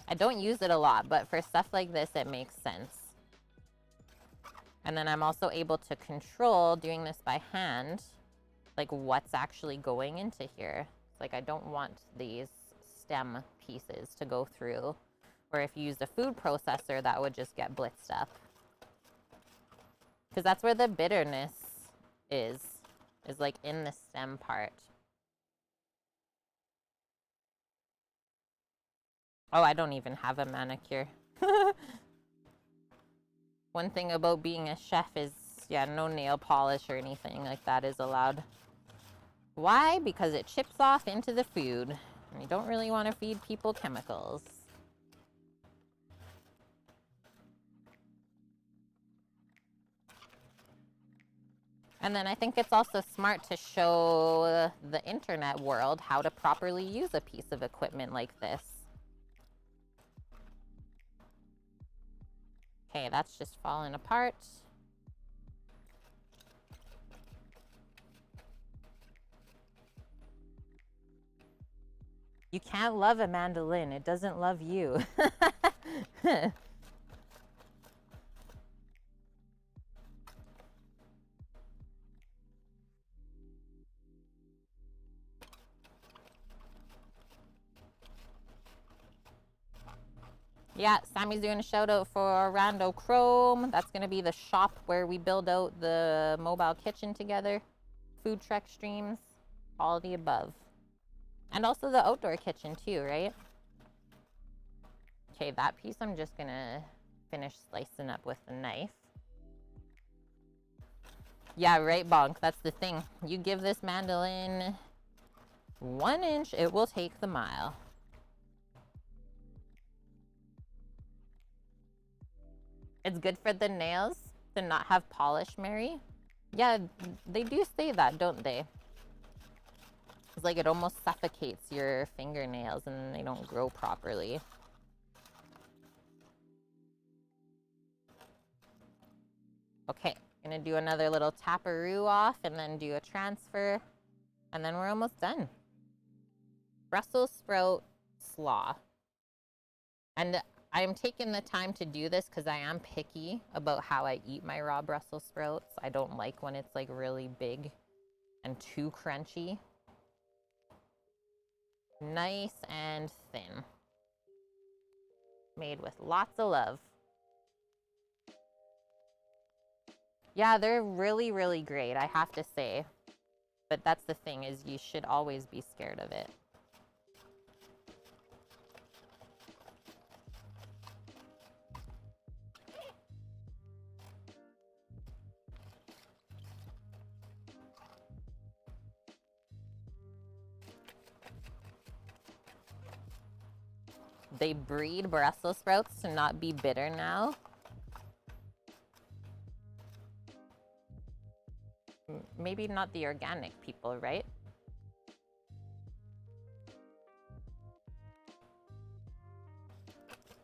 I don't use it a lot, but for stuff like this, it makes sense. And then I'm also able to control, doing this by hand, like what's actually going into here. Like I don't want these stem pieces to go through. Or if you used a food processor, that would just get blitzed up. Because that's where the bitterness is like in the stem part. Oh, I don't even have a manicure. One thing about being a chef is, yeah, no nail polish or anything like that is allowed. Why? Because it chips off into the food. And you don't really want to feed people chemicals. And then I think it's also smart to show the internet world how to properly use a piece of equipment like this. Okay, that's just falling apart. You can't love a mandolin. It doesn't love you. Yeah, Sammy's doing a shout out for Rando Chrome. That's going to be the shop where we build out the mobile kitchen together. Food truck streams, all the above. And also the outdoor kitchen too, right? Okay, that piece I'm just going to finish slicing up with the knife. Yeah, right, Bonk. That's the thing. You give this mandolin 1 inch, it will take the mile. It's good for the nails to not have polish, Mary. Yeah, they do say that, don't they? It's like it almost suffocates your fingernails and they don't grow properly. Okay, gonna do another little taparoo off and then do a transfer. And then we're almost done. Brussels sprout slaw. And I'm taking the time to do this because I am picky about how I eat my raw Brussels sprouts. I don't like when it's like really big and too crunchy. Nice and thin. Made with lots of love. Yeah, they're really, really great, I have to say. But that's the thing, is you should always be scared of it. They breed Brussels sprouts to not be bitter now. Maybe not the organic people, right?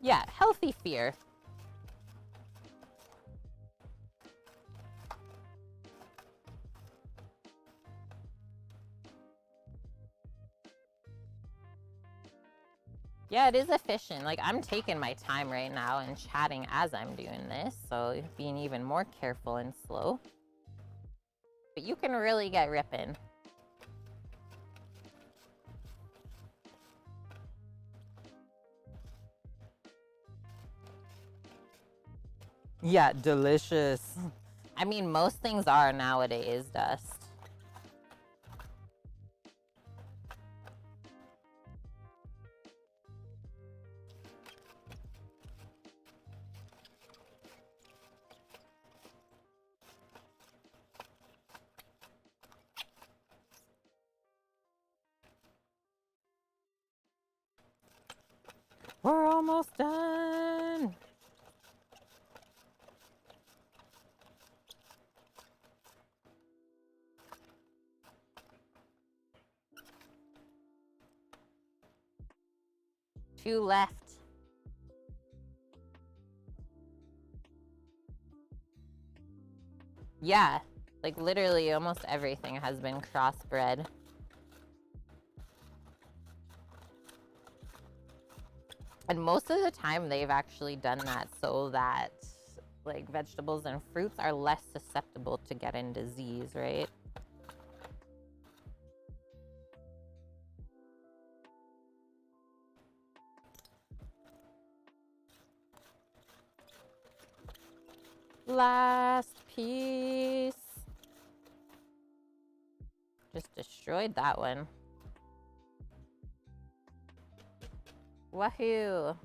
Yeah, healthy fear. Yeah, it is efficient. Like, I'm taking my time right now and chatting as I'm doing this, so being even more careful and slow. But you can really get ripping. Yeah, delicious. I mean, most things are nowadays, Dust. We're almost done. Two left. Yeah, like literally almost everything has been crossbred. And most of the time they've actually done that so that like vegetables and fruits are less susceptible to getting disease, right? Last piece. Just destroyed that one. Wahoo.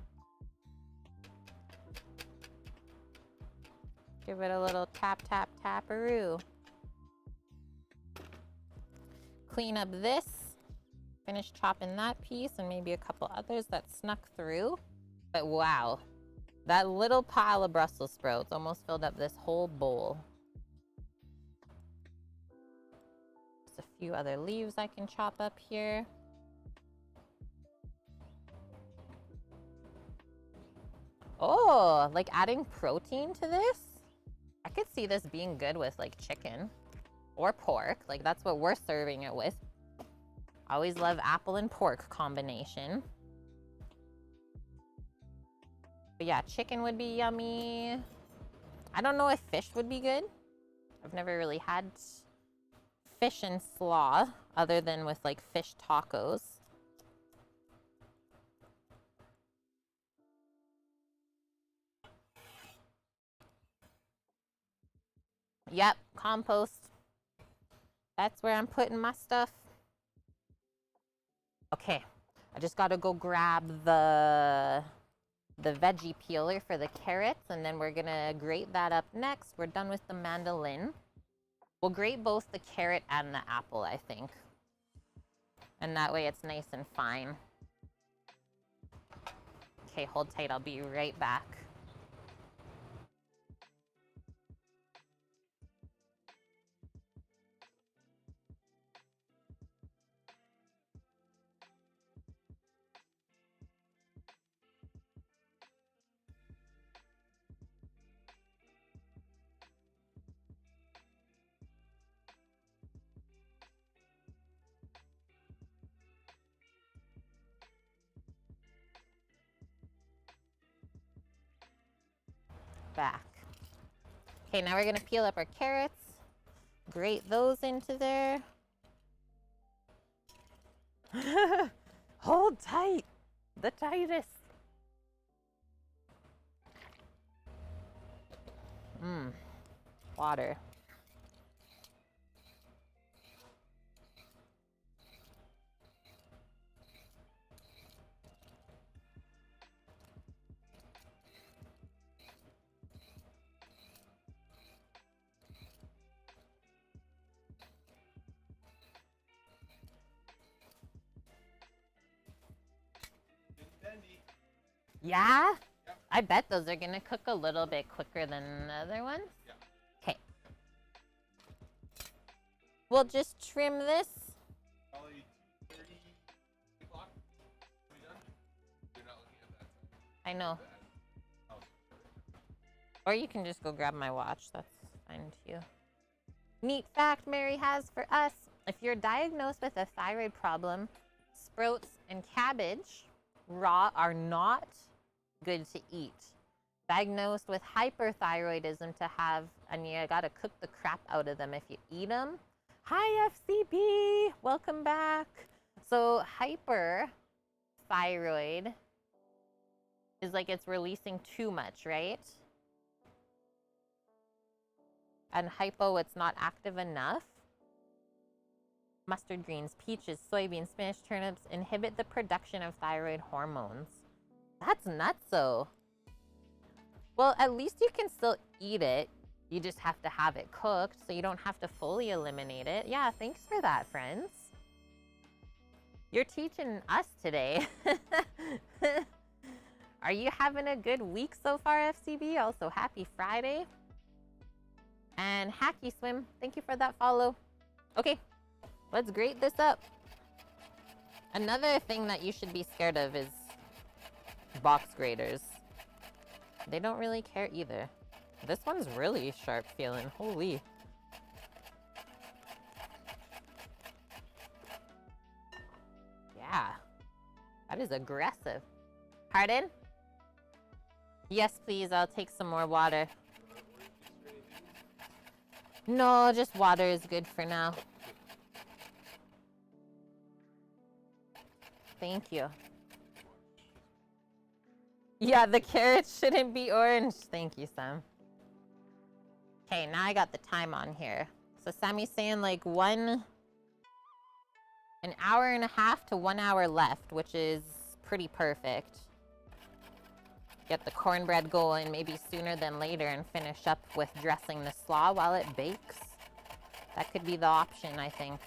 Give it a little tap, tap, taparoo. Clean up this. Finish chopping that piece and maybe a couple others that snuck through. But wow, that little pile of Brussels sprouts almost filled up this whole bowl. Just a few other leaves I can chop up here. Oh, like adding protein to this? I could see this being good with like chicken or pork. Like that's what we're serving it with. I always love apple and pork combination. But yeah, chicken would be yummy. I don't know if fish would be good. I've never really had fish and slaw other than with like fish tacos. Yep, compost. That's where I'm putting my stuff. Okay, I just gotta go grab the veggie peeler for the carrots, and then we're gonna grate that up next. We're done with the mandolin. We'll grate both the carrot and the apple, I think. And that way it's nice and fine. Okay, hold tight, I'll be right back. Back. Okay, now we're gonna peel up our carrots, grate those into there. Hold tight, the tightest. Water. Yeah? Yep. I bet those are gonna cook a little bit quicker than the other ones. Yeah. Okay. We'll just trim this. Probably 2:30 o'clock. Are we done? You're not looking at that. I know. Or you can just go grab my watch. That's fine too. Neat fact Mary has for us. If you're diagnosed with a thyroid problem, sprouts and cabbage raw are not good to eat. Diagnosed with hyperthyroidism to have, and you gotta cook the crap out of them if you eat them. Hi FCB, welcome back. So hyperthyroid is like it's releasing too much, right? And hypo, it's not active enough. Mustard greens, peaches, soybeans, spinach, turnips inhibit the production of thyroid hormones. That's nutso. Well, at least you can still eat it. You just have to have it cooked, so you don't have to fully eliminate it. Yeah, thanks for that, friends. You're teaching us today. Are you having a good week so far, FCB? Also, happy Friday. And Hacky Swim, thank you for that follow. Okay, let's grate this up. Another thing that you should be scared of is box graters. They don't really care either. This one's really sharp feeling, holy. Yeah, that is aggressive. Pardon? Yes, please, I'll take some more water. No, just water is good for now. Thank you. Yeah, the carrots shouldn't be orange. Thank you, Sam. Okay, now I got the time on here. So Sammy's saying like an hour and a half to 1 hour left, which is pretty perfect. Get the cornbread going maybe sooner than later and finish up with dressing the slaw while it bakes. That could be the option, I think.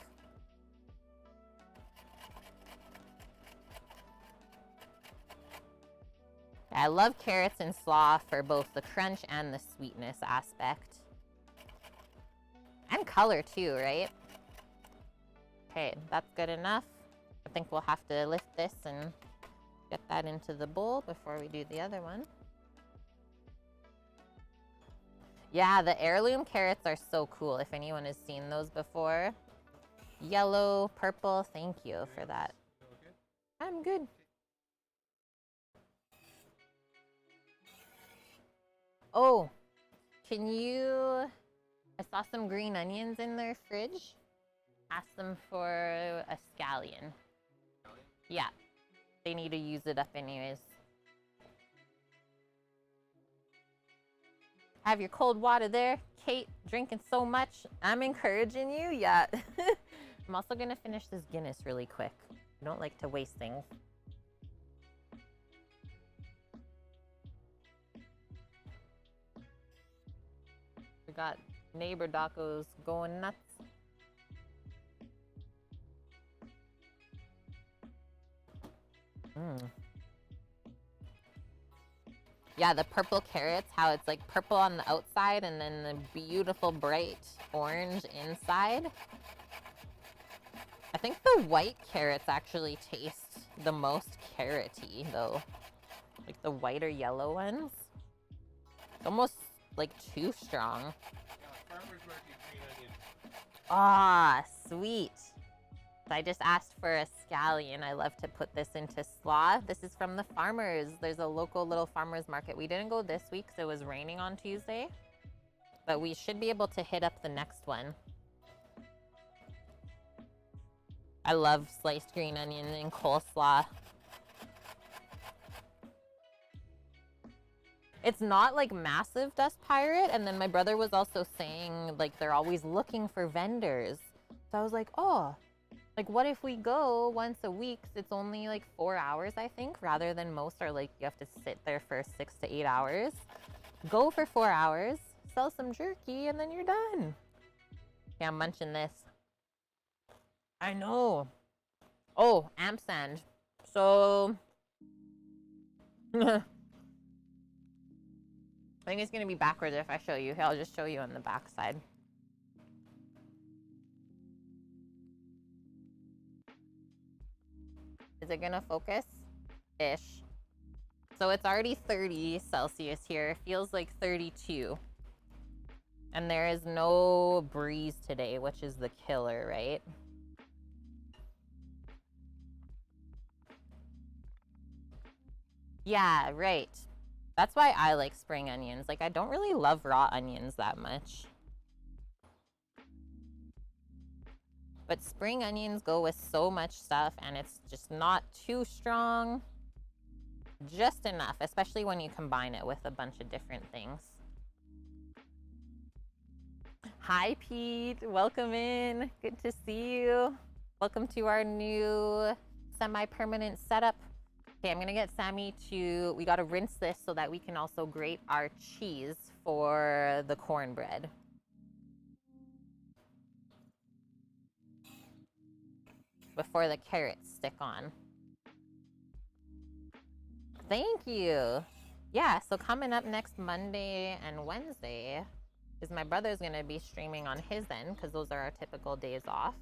I love carrots and slaw for both the crunch and the sweetness aspect. And color too, right? Okay, that's good enough. I think we'll have to lift this and get that into the bowl before we do the other one. Yeah, the heirloom carrots are so cool if anyone has seen those before. Yellow, purple, thank you for that. I'm good. Oh, can you... I saw some green onions in their fridge. Ask them for a scallion. Yeah, they need to use it up anyways. Have your cold water there. Kate, drinking so much. I'm encouraging you, yeah. I'm also gonna finish this Guinness really quick. I don't like to waste things. We got neighbor Docos going nuts. Yeah, the purple carrots, how it's like purple on the outside and then the beautiful bright orange inside. I think the white carrots actually taste the most carroty though. Like the white or yellow ones. It's almost like too strong. Yeah, farmers market green onion. Ah, sweet. I just asked for a scallion. I love to put this into slaw. This is from the farmers. There's a local little farmers market. We didn't go this week because it was raining on Tuesday. But we should be able to hit up the next one. I love sliced green onion and coleslaw. It's not like massive Dust Pirate. And then my brother was also saying like they're always looking for vendors. So I was like, oh, like what if we go once a week? It's only like 4 hours, I think, rather than most are like you have to sit there for 6 to 8 hours. Go for 4 hours, sell some jerky, and then you're done. Yeah, I'm munching this. I know. Oh, ampersand. So I think it's gonna be backwards if I show you. Here, I'll just show you on the back side. Is it gonna focus? Ish. So it's already 30 Celsius here. It feels like 32. And there is no breeze today, which is the killer, right? Yeah, right. That's why I like spring onions. Like, I don't really love raw onions that much. But spring onions go with so much stuff, and it's just not too strong. Just enough, especially when you combine it with a bunch of different things. Hi, Pete. Welcome in. Good to see you. Welcome to our new semi-permanent setup. Okay, I'm gonna get Sammy to, we gotta rinse this so that we can also grate our cheese for the cornbread. Before the carrots stick on. Thank you. Yeah, so coming up next Monday and Wednesday is my brother's gonna be streaming on his end because those are our typical days off.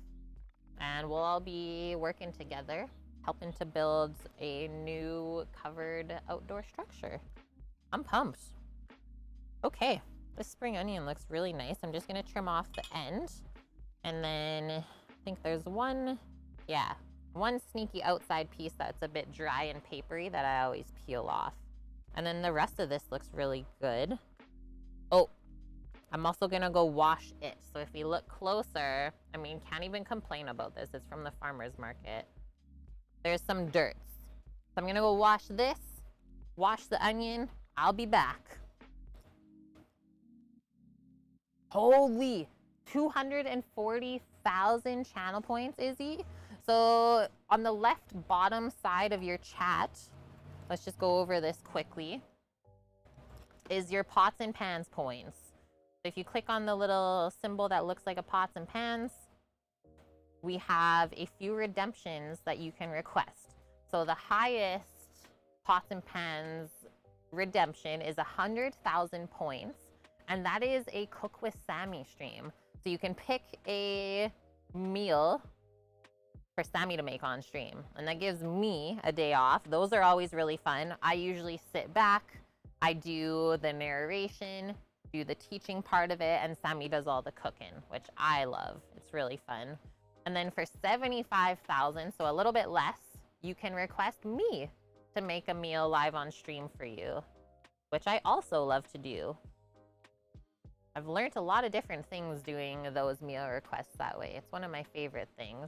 And we'll all be working together, helping to build a new covered outdoor structure. I'm pumped. Okay, this spring onion looks really nice. I'm just gonna trim off the end. And then I think there's one sneaky outside piece that's a bit dry and papery that I always peel off. And then the rest of this looks really good. Oh, I'm also gonna go wash it. So if you look closer, I mean, can't even complain about this. It's from the farmer's market. There's some dirt. So I'm gonna go wash this, wash the onion. I'll be back. Holy, 240,000 channel points, Izzy. So on the left bottom side of your chat, let's just go over this quickly, is your pots and pans points. So if you click on the little symbol that looks like a pots and pans, we have a few redemptions that you can request. So the highest pots and pans redemption is 100,000 points, and that is a Cook with Sammy stream. So you can pick a meal for Sammy to make on stream, and that gives me a day off. Those are always really fun. I usually sit back, I do the narration, do the teaching part of it, and Sammy does all the cooking, which I love. It's really fun. And then for 75,000, so a little bit less, you can request me to make a meal live on stream for you, which I also love to do. I've learned a lot of different things doing those meal requests that way. It's one of my favorite things.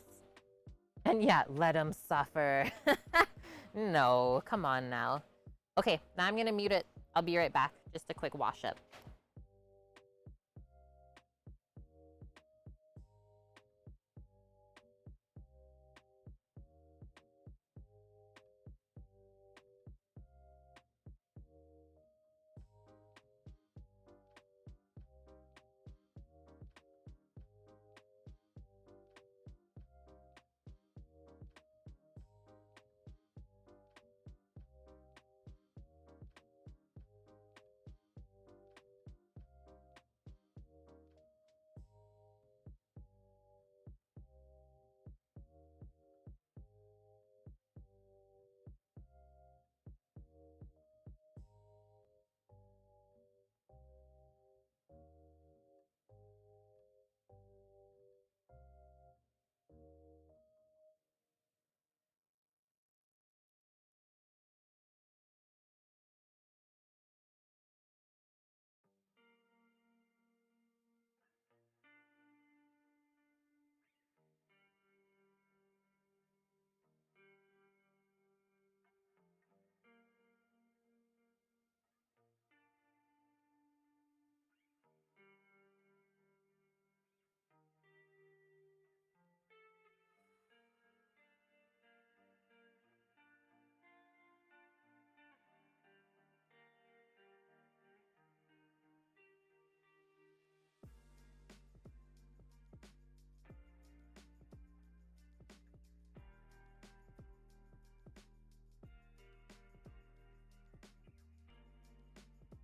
And yeah, let them suffer. No, come on now. Okay, now I'm gonna mute it. I'll be right back. Just a quick wash up.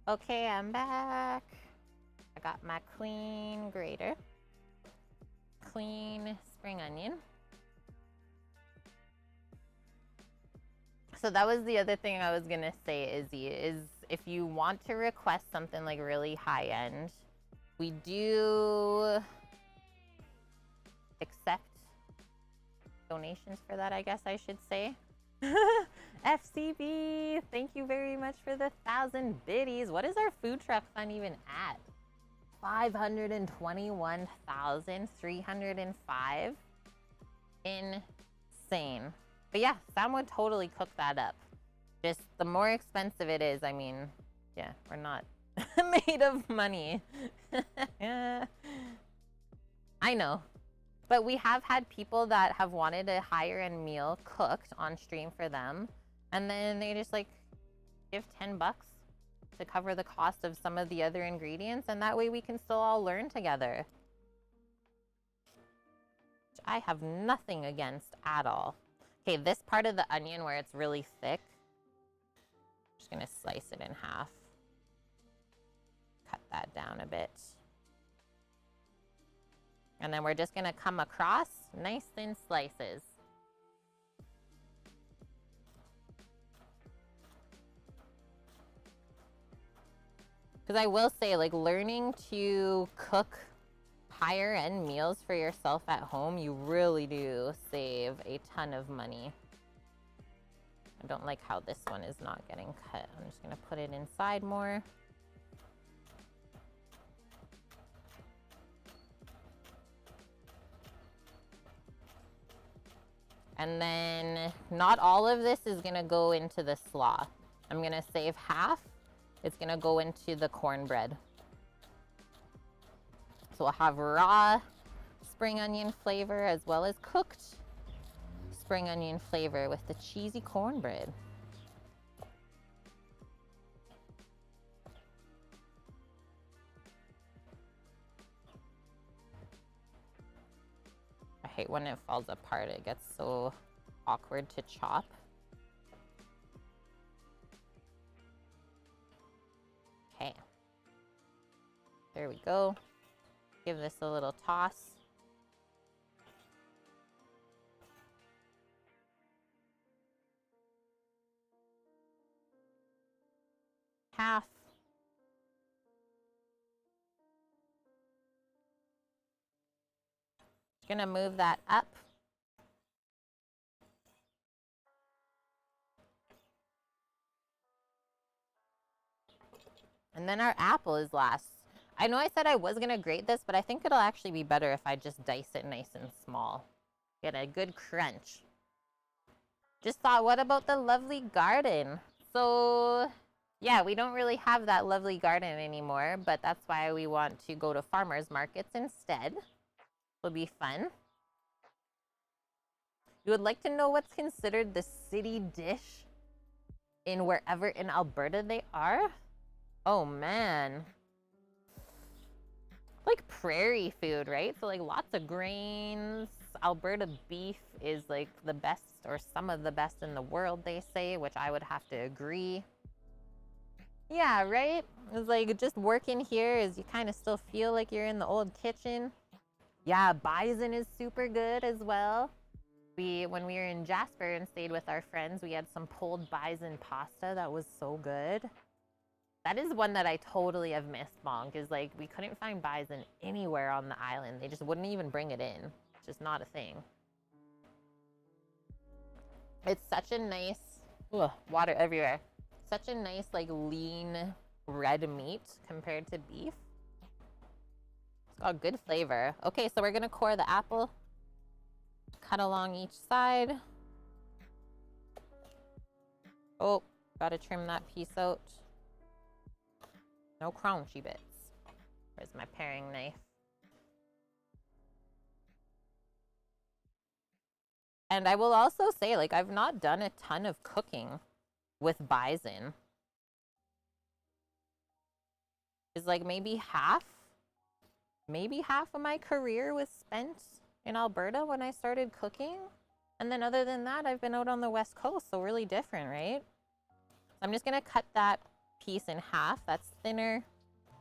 Okay, I'm back. I got my clean grater. Clean spring onion. So that was the other thing I was gonna say, Izzy, is if you want to request something like really high end, we do accept donations for that, I guess I should say. FCB, thank you very much for the 1,000 biddies. What is our food truck fund even at? 521,305. Insane. But yeah, Sam would totally cook that up. Just the more expensive it is, I mean, yeah, we're not made of money. I know. But we have had people that have wanted a higher end meal cooked on stream for them. And then they just like give $10 to cover the cost of some of the other ingredients. And that way we can still all learn together. Which I have nothing against at all. Okay, this part of the onion where it's really thick, I'm just gonna slice it in half. Cut that down a bit. And then we're just gonna come across nice thin slices. Because I will say, like, learning to cook higher end meals for yourself at home, you really do save a ton of money. I don't like how this one is not getting cut. I'm just gonna put it inside more. And then not all of this is gonna go into the slaw. I'm gonna save half. It's gonna go into the cornbread. So we'll have raw spring onion flavor as well as cooked spring onion flavor with the cheesy cornbread. I hate when it falls apart. It gets so awkward to chop. Okay. There we go. Give this a little toss. Half. Just gonna move that up. And then our apple is last. I know I said I was gonna grate this, but I think it'll actually be better if I just dice it nice and small. Get a good crunch. Just thought, what about the lovely garden? So, yeah, we don't really have that lovely garden anymore, but that's why we want to go to farmers markets instead. It'll be fun. You would like to know what's considered the city dish in wherever in Alberta they are? Oh, man. Like prairie food, right? So like lots of grains. Alberta beef is like the best or some of the best in the world, they say, which I would have to agree. Yeah, right? It's like just working here is you kind of still feel like you're in the old kitchen. Yeah, bison is super good as well. When we were in Jasper and stayed with our friends, we had some pulled bison pasta that was so good. That is one that I totally have missed, Bonk, is like we couldn't find bison anywhere on the island. They just wouldn't even bring it in. It's just not a thing. It's such a nice, water everywhere. Such a nice, like, lean red meat compared to beef. It's got good flavor. Okay, so we're gonna core the apple. Cut along each side. Oh, gotta trim that piece out. No crunchy bits. Where's my paring knife? And I will also say, like, I've not done a ton of cooking with bison. It's like maybe half of my career was spent in Alberta when I started cooking. And then other than that, I've been out on the West Coast, so really different, right? I'm just gonna cut that piece in half. That's thinner.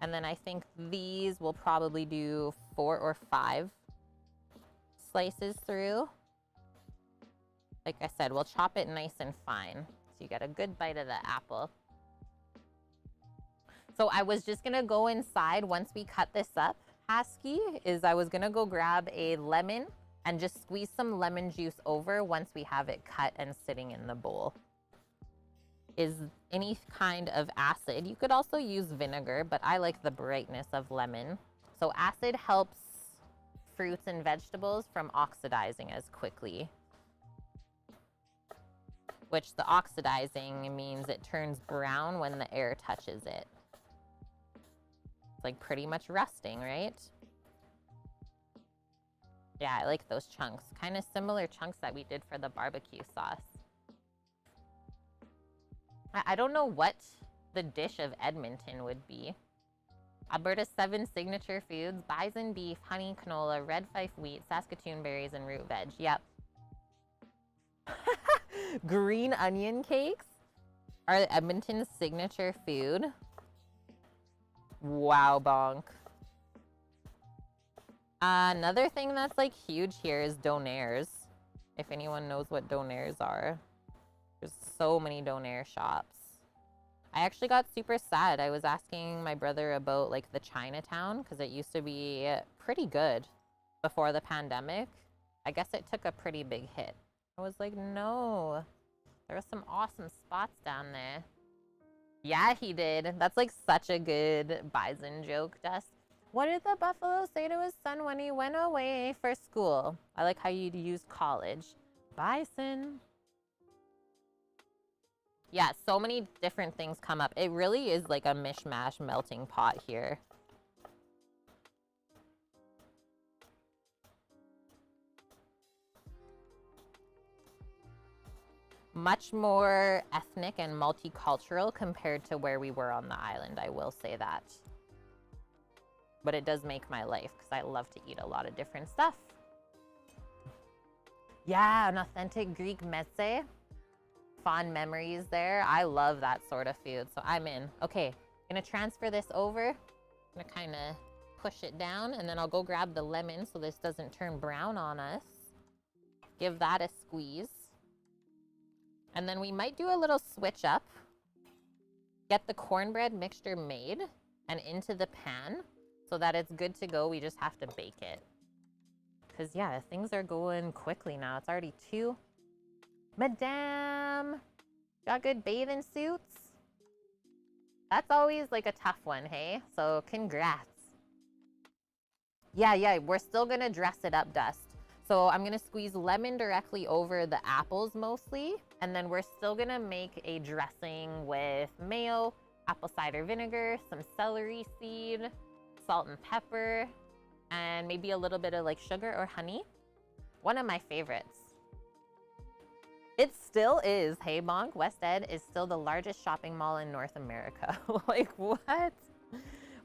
And then I think these will probably do 4 or 5 slices through. Like I said, we'll chop it nice and fine so you get a good bite of the apple. So I was just gonna go inside once we cut this up, Husky, I was gonna go grab a lemon and just squeeze some lemon juice over once we have it cut and sitting in the bowl. Is any kind of acid. You could also use vinegar, but I like the brightness of lemon. So acid helps fruits and vegetables from oxidizing as quickly. Which the oxidizing means it turns brown when the air touches it. It's like pretty much rusting, right? Yeah, I like those chunks. Kind of similar chunks that we did for the barbecue sauce. I don't know what the dish of Edmonton would be. Alberta's 7 signature foods: bison beef, honey canola, red fife wheat, Saskatoon berries, and root veg. Yep. Green onion cakes are Edmonton's signature food. Wow, bonk. Another thing that's like huge here is donaires. If anyone knows what donaires are. There's so many donaire shops. I actually got super sad. I was asking my brother about like the Chinatown because it used to be pretty good before the pandemic. I guess it took a pretty big hit. I was like, no, there were some awesome spots down there. Yeah, he did. That's like such a good bison joke, Dust. What did the buffalo say to his son when he went away for school? I like how you'd use college. Bison. Yeah, so many different things come up. It really is like a mishmash melting pot here. Much more ethnic and multicultural compared to where we were on the island, I will say that. But it does make my life because I love to eat a lot of different stuff. Yeah, an authentic Greek meze. Fond memories there. I love that sort of food, so I'm in. Okay, gonna transfer this over. Gonna kind of push it down, and then I'll go grab the lemon so this doesn't turn brown on us. Give that a squeeze. And then we might do a little switch up. Get the cornbread mixture made and into the pan so that it's good to go. We just have to bake it. Because, yeah, things are going quickly now. It's already 2. Madame, got good bathing suits? That's always like a tough one, hey? So congrats. Yeah, we're still gonna dress it up, Dust. So I'm gonna squeeze lemon directly over the apples mostly, and then we're still gonna make a dressing with mayo, apple cider vinegar, some celery seed, salt and pepper, and maybe a little bit of like sugar or honey. One of my favorites. It still is. Hey, Bonk, West Ed is still the largest shopping mall in North America. Like, what?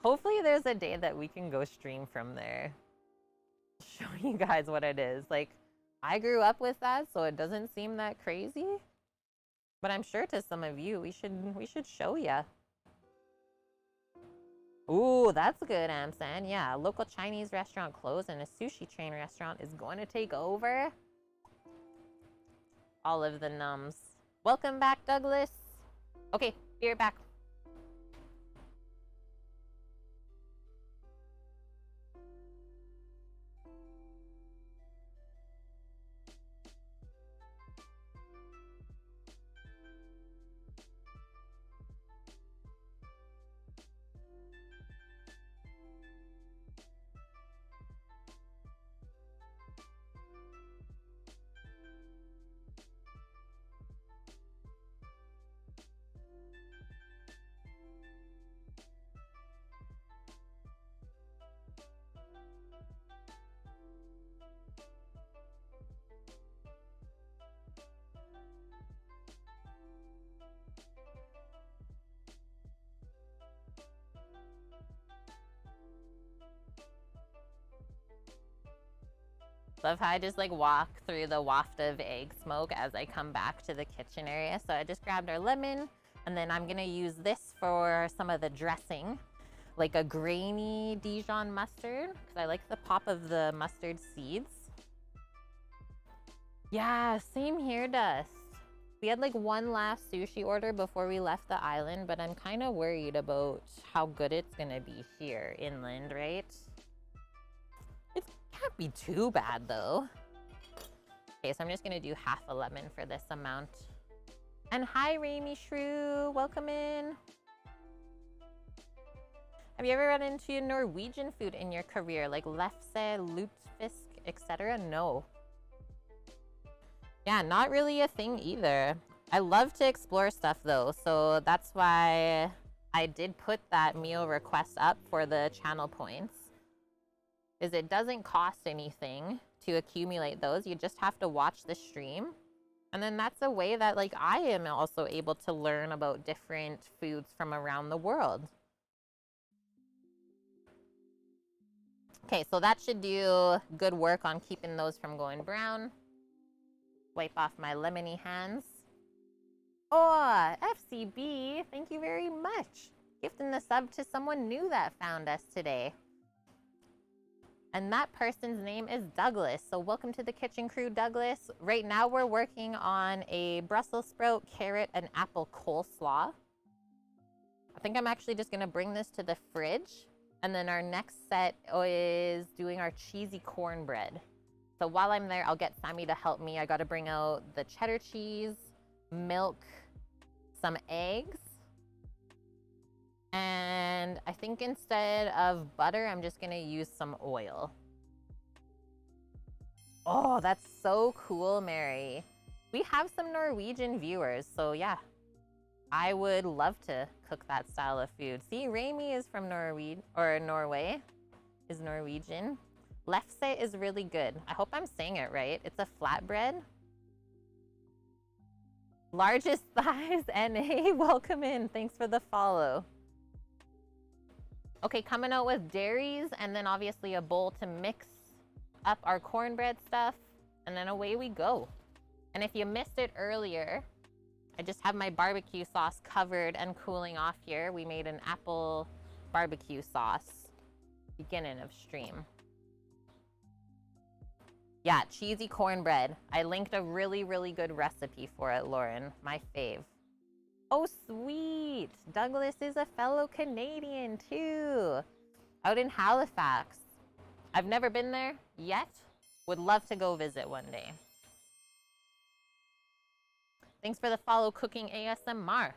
Hopefully there's a day that we can go stream from there. Show you guys what it is. Like, I grew up with that, so it doesn't seem that crazy. But I'm sure to some of you, we should show ya. Ooh, that's good, Amsan. Yeah, a local Chinese restaurant closed and a sushi chain restaurant is going to take over. All of the nums. Welcome back, Douglas. Okay, be right back. Love how I just like walk through the waft of egg smoke as I come back to the kitchen area. So I just grabbed our lemon, and then I'm gonna use this for some of the dressing, like a grainy Dijon mustard, because I like the pop of the mustard seeds. Yeah, same here, Dust. We had like one last sushi order before we left the island, but I'm kind of worried about how good it's gonna be here inland, right? It can't be too bad though. Okay, so I'm just gonna do half a lemon for this amount. And hi, Ramy Shrew, welcome in. Have you ever run into Norwegian food in your career, like lefse, lutefisk, etc.? No. Yeah, not really a thing either. I love to explore stuff though, so that's why I did put that meal request up for the channel points. Is it doesn't cost anything to accumulate those. You just have to watch the stream. And then that's a way that like I am also able to learn about different foods from around the world. Okay, so that should do good work on keeping those from going brown. Wipe off my lemony hands. Oh, FCB, thank you very much. Gifting the sub to someone new that found us today. And that person's name is Douglas. So welcome to the kitchen crew, Douglas. Right now we're working on a Brussels sprout, carrot, and apple coleslaw. I think I'm actually just gonna bring this to the fridge. And then our next set is doing our cheesy cornbread. So while I'm there, I'll get Sammy to help me. I gotta bring out the cheddar cheese, milk, some eggs. And I think instead of butter, I'm just gonna use some oil. Oh, that's so cool, Mary. We have some Norwegian viewers, so yeah. I would love to cook that style of food. See, Ramy is from Norway, is Norwegian. Lefse is really good. I hope I'm saying it right. It's a flatbread. Largest thighs, NA, welcome in. Thanks for the follow. Okay, coming out with dairies and then obviously a bowl to mix up our cornbread stuff. And then away we go. And if you missed it earlier, I just have my barbecue sauce covered and cooling off here. We made an apple barbecue sauce, beginning of stream. Yeah, cheesy cornbread. I linked a really, really good recipe for it, Lauren. My fave. Oh, sweet. Douglas is a fellow Canadian, too. Out in Halifax. I've never been there yet. Would love to go visit one day. Thanks for the follow, Cooking ASMR.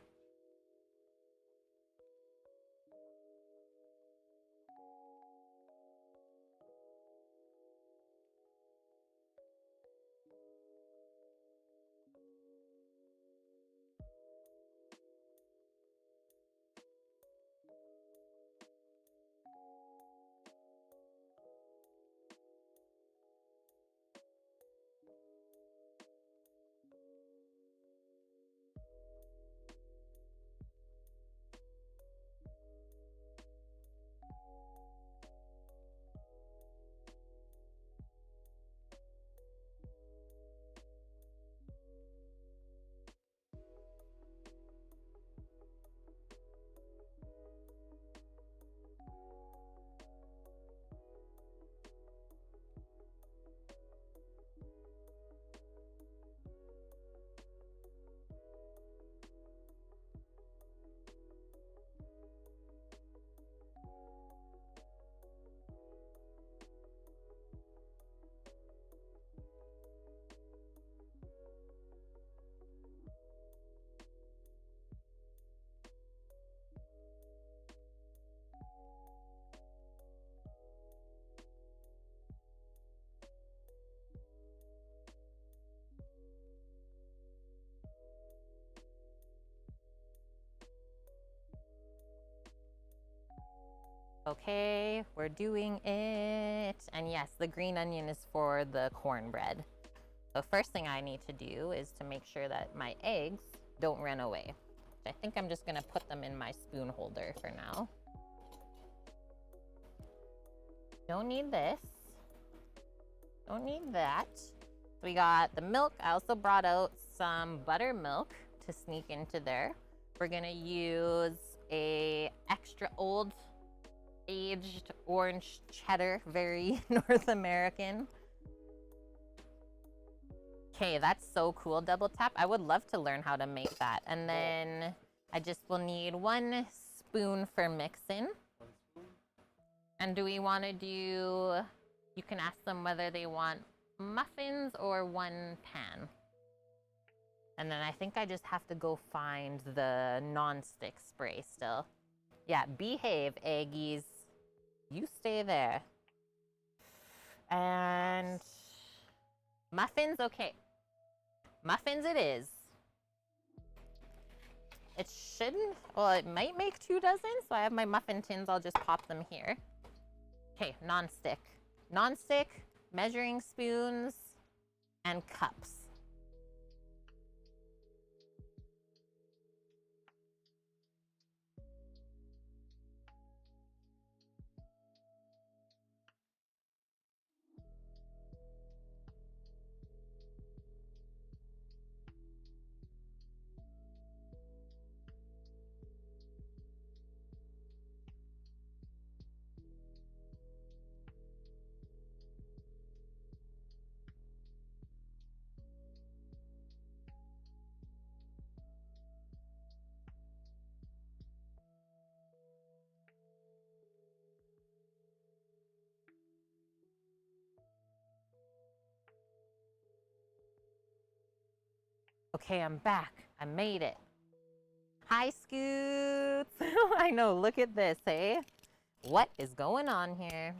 Okay, we're doing it. And yes, the green onion is for the cornbread. The first thing I need to do is to make sure that my eggs don't run away. I think I'm just gonna put them in my spoon holder for now. Don't need this. Don't need that. We got the milk. I also brought out some buttermilk to sneak into there. We're gonna use a extra old aged orange cheddar, very North American. Okay, that's so cool, double tap. I would love to learn how to make that. And then I just will need 1 spoon for mixing. And do we want to do, you can ask them whether they want muffins or 1 pan. And then I think I just have to go find the non-stick spray still. Yeah, behave, eggies. You stay there. And muffins, okay. Muffins it is. It shouldn't, well, it might make 2 dozen, so I have my muffin tins, I'll just pop them here. Okay, non-stick. Non-stick, measuring spoons, and cups. Okay, I'm back. I made it. Hi, Scoots. I know, look at this, hey? What is going on here?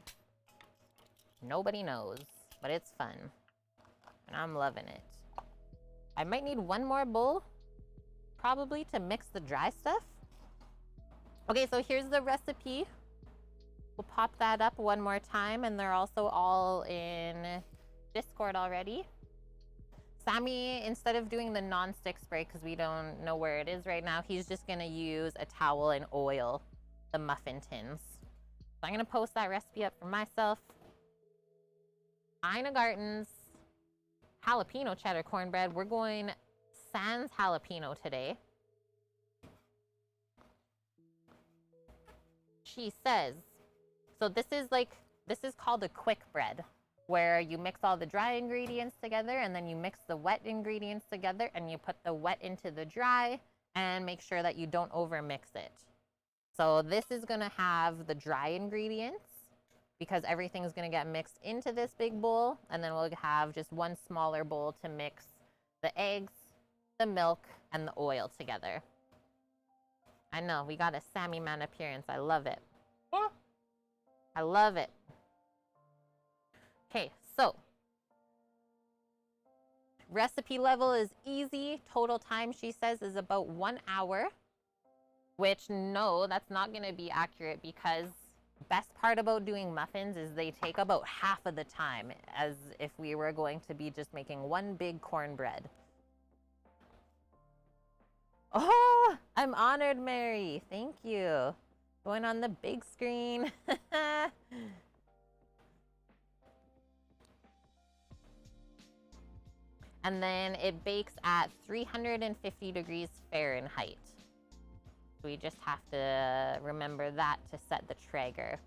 Nobody knows, but it's fun. And I'm loving it. I might need 1 more bowl, probably, to mix the dry stuff. Okay, so here's the recipe. We'll pop that up 1 more time, and they're also all in Discord already. Sammy, instead of doing the non-stick spray, because we don't know where it is right now, he's just gonna use a towel and oil the muffin tins. So I'm gonna post that recipe up for myself. Ina Garten's jalapeno cheddar cornbread. We're going sans jalapeno today. She says, so this is called a quick bread, where you mix all the dry ingredients together and then you mix the wet ingredients together and you put the wet into the dry and make sure that you don't over mix it. So this is gonna have the dry ingredients because everything's gonna get mixed into this big bowl, and then we'll have just 1 smaller bowl to mix the eggs, the milk, and the oil together. I know, we got a Sammy Man appearance. I love it. I love it. Okay, so recipe level is easy. Total time, she says, is about 1 hour, which no, that's not going to be accurate, because best part about doing muffins is they take about half of the time, as if we were going to be just making 1 big cornbread. Oh, I'm honored, Mary. Thank you. Going on the big screen. And then it bakes at 350 degrees Fahrenheit. We just have to remember that to set the Traeger.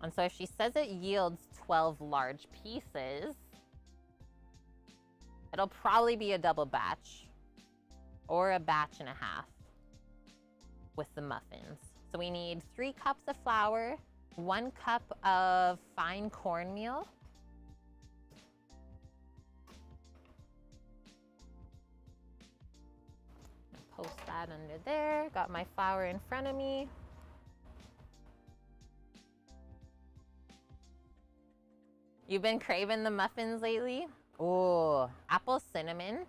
And so if she says it yields 12 large pieces, it'll probably be a double batch or a batch and a half with the muffins. So we need 3 cups of flour, 1 cup of fine cornmeal, post that under there. Got my flour in front of me. You've been craving the muffins lately? Oh, apple cinnamon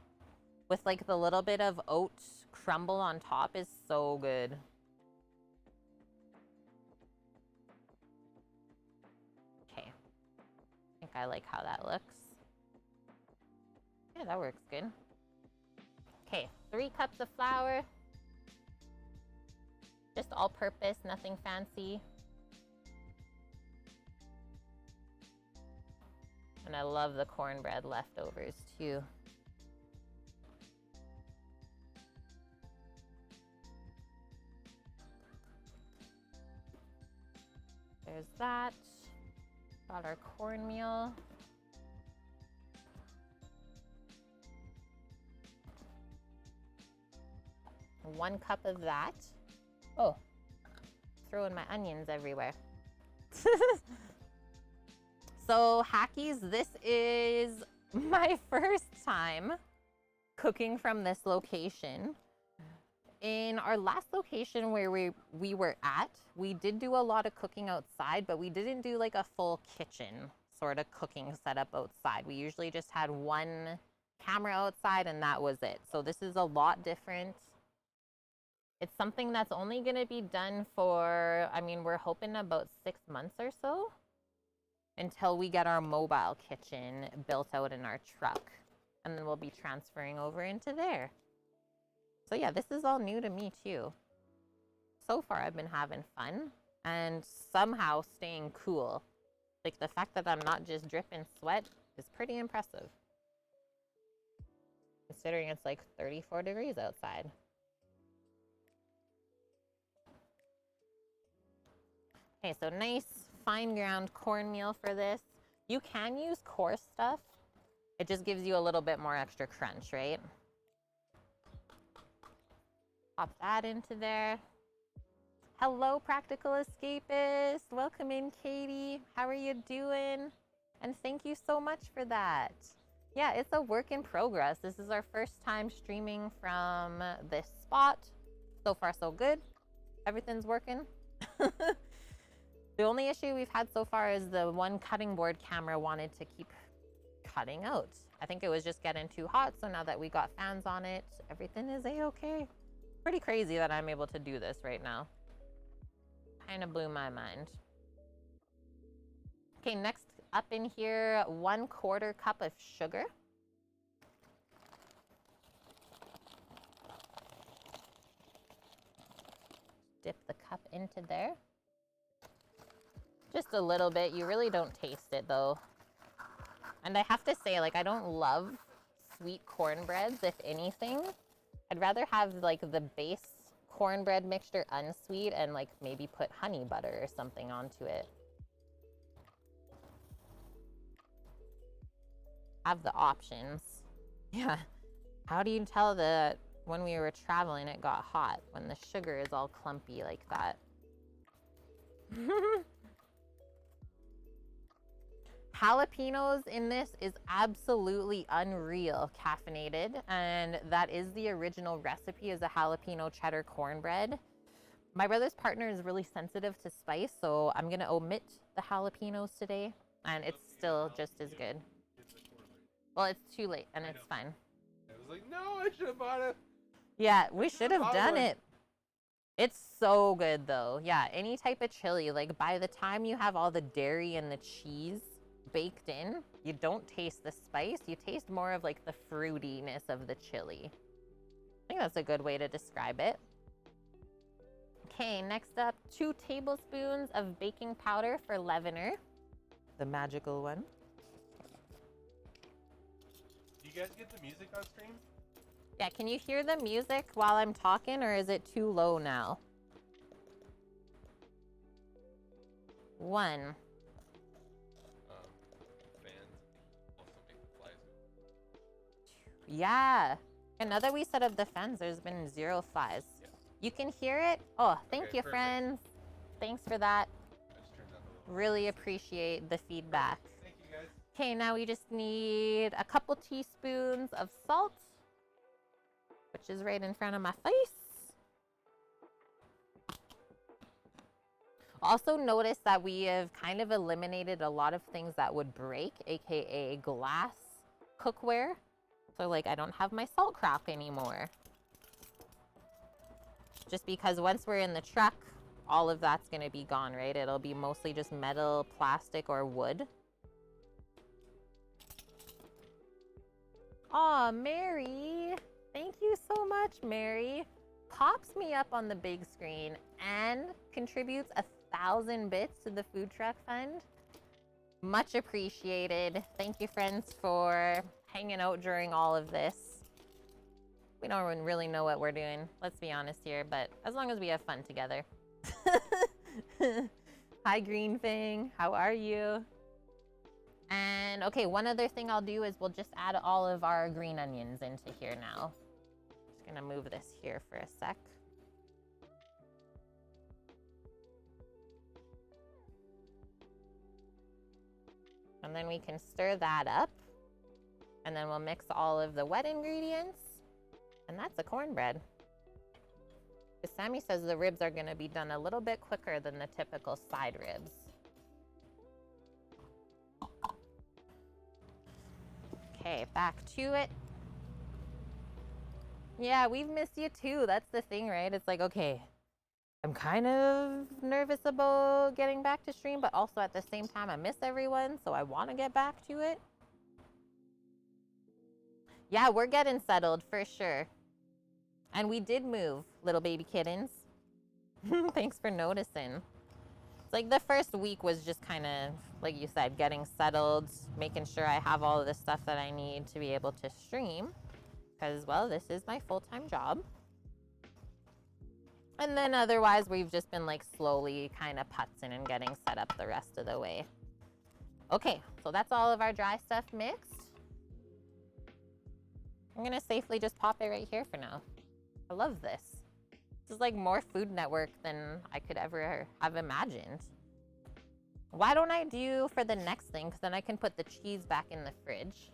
with like the little bit of oat crumble on top is so good. Okay, I think I like how that looks. Yeah, that works good. Okay, 3 cups of flour. Just all purpose, nothing fancy. And I love the cornbread leftovers too. There's that. Got our cornmeal. 1 cup of that. Oh, throwing my onions everywhere. So hackies, this is my first time cooking from this location. In our last location where we were at, we did do a lot of cooking outside, but we didn't do like a full kitchen sort of cooking setup outside. We usually just had 1 camera outside and that was it. So this is a lot different. It's something that's only going to be done for, I mean, we're hoping about 6 months or so until we get our mobile kitchen built out in our truck. And then we'll be transferring over into there. So yeah, this is all new to me too. So far, I've been having fun and somehow staying cool. Like the fact that I'm not just dripping sweat is pretty impressive. Considering it's like 34 degrees outside. Okay, so nice fine ground cornmeal for this. You can use coarse stuff. It just gives you a little bit more extra crunch, right? Pop that into there. Hello, Practical Escapist. Welcome in, Katie. How are you doing? And thank you so much for that. Yeah, it's a work in progress. This is our first time streaming from this spot. So far, so good. Everything's working. The only issue we've had so far is the one cutting board camera wanted to keep cutting out. I think it was just getting too hot, so now that we got fans on it, everything is a-okay. Pretty crazy that I'm able to do this right now. Kind of blew my mind. Okay, next up in here, 1/4 cup of sugar. Dip the cup into there. Just a little bit. You really don't taste it though. And I have to say, like, I don't love sweet cornbreads, if anything. I'd rather have like the base cornbread mixture unsweet and like maybe put honey butter or something onto it. Have the options. Yeah. How do you tell that when we were traveling it got hot when the sugar is all clumpy like that? Jalapenos in this is absolutely unreal caffeinated, and that is the original recipe, is a jalapeno cheddar cornbread. My brother's partner is really sensitive to spice, so I'm gonna omit the jalapenos today, and it's still just as good. Well, it's too late, and it's fine. I was like, no, I should have bought it. Yeah, we should have done it. It's so good though. Yeah, any type of chili, like by the time you have all the dairy and the cheese baked in, you don't taste the spice. You taste more of like the fruitiness of the chili. I think that's a good way to describe it. Okay, next up, 2 tablespoons of baking powder for leavener. The magical one. Do you guys get the music on stream? Yeah, can you hear the music while I'm talking, or is it too low now? 1. Yeah. And now that we set up the fans, there's been 0 flies. Yeah. You can hear it? Oh, thank Okay, you, perfect. friends. Thanks for that. I just turned down the little. Really appreciate the feedback. Thank you guys. Okay, now we just need a couple teaspoons of salt, which is right in front of my face. Also notice that we have kind of eliminated a lot of things that would break, aka glass cookware. So like I don't have my salt crock anymore. Just because once we're in the truck, all of that's gonna be gone, right? It'll be mostly just metal, plastic, or wood. Aw, Mary. Thank you so much, Mary. Pops me up on the big screen and contributes 1,000 bits to the food truck fund. Much appreciated. Thank you, friends, for hanging out during all of this. We don't even really know what we're doing, let's be honest here, but as long as we have fun together. Hi, Green Fang. How are you? And okay, one other thing I'll do is we'll just add all of our green onions into here now. Just gonna move this here for a sec. And then we can stir that up. And then we'll mix all of the wet ingredients. And that's a cornbread. Sammy says the ribs are gonna be done a little bit quicker than the typical side ribs. Okay, back to it. Yeah, we've missed you too. That's the thing, right? It's like, okay, I'm kind of nervous about getting back to stream, but also at the same time, I miss everyone, so I want to get back to it. Yeah, we're getting settled for sure. And we did move, little baby kittens. Thanks for noticing. It's like the first week was just kind of, like you said, getting settled, making sure I have all of the stuff that I need to be able to stream. Because, well, this is my full-time job. And then otherwise, we've just been like slowly kind of putzing and getting set up the rest of the way. Okay, so that's all of our dry stuff mixed. I'm gonna safely just pop it right here for now. I love this. This is like more Food Network than I could ever have imagined. Why don't I do for the next thing? Because then I can put the cheese back in the fridge.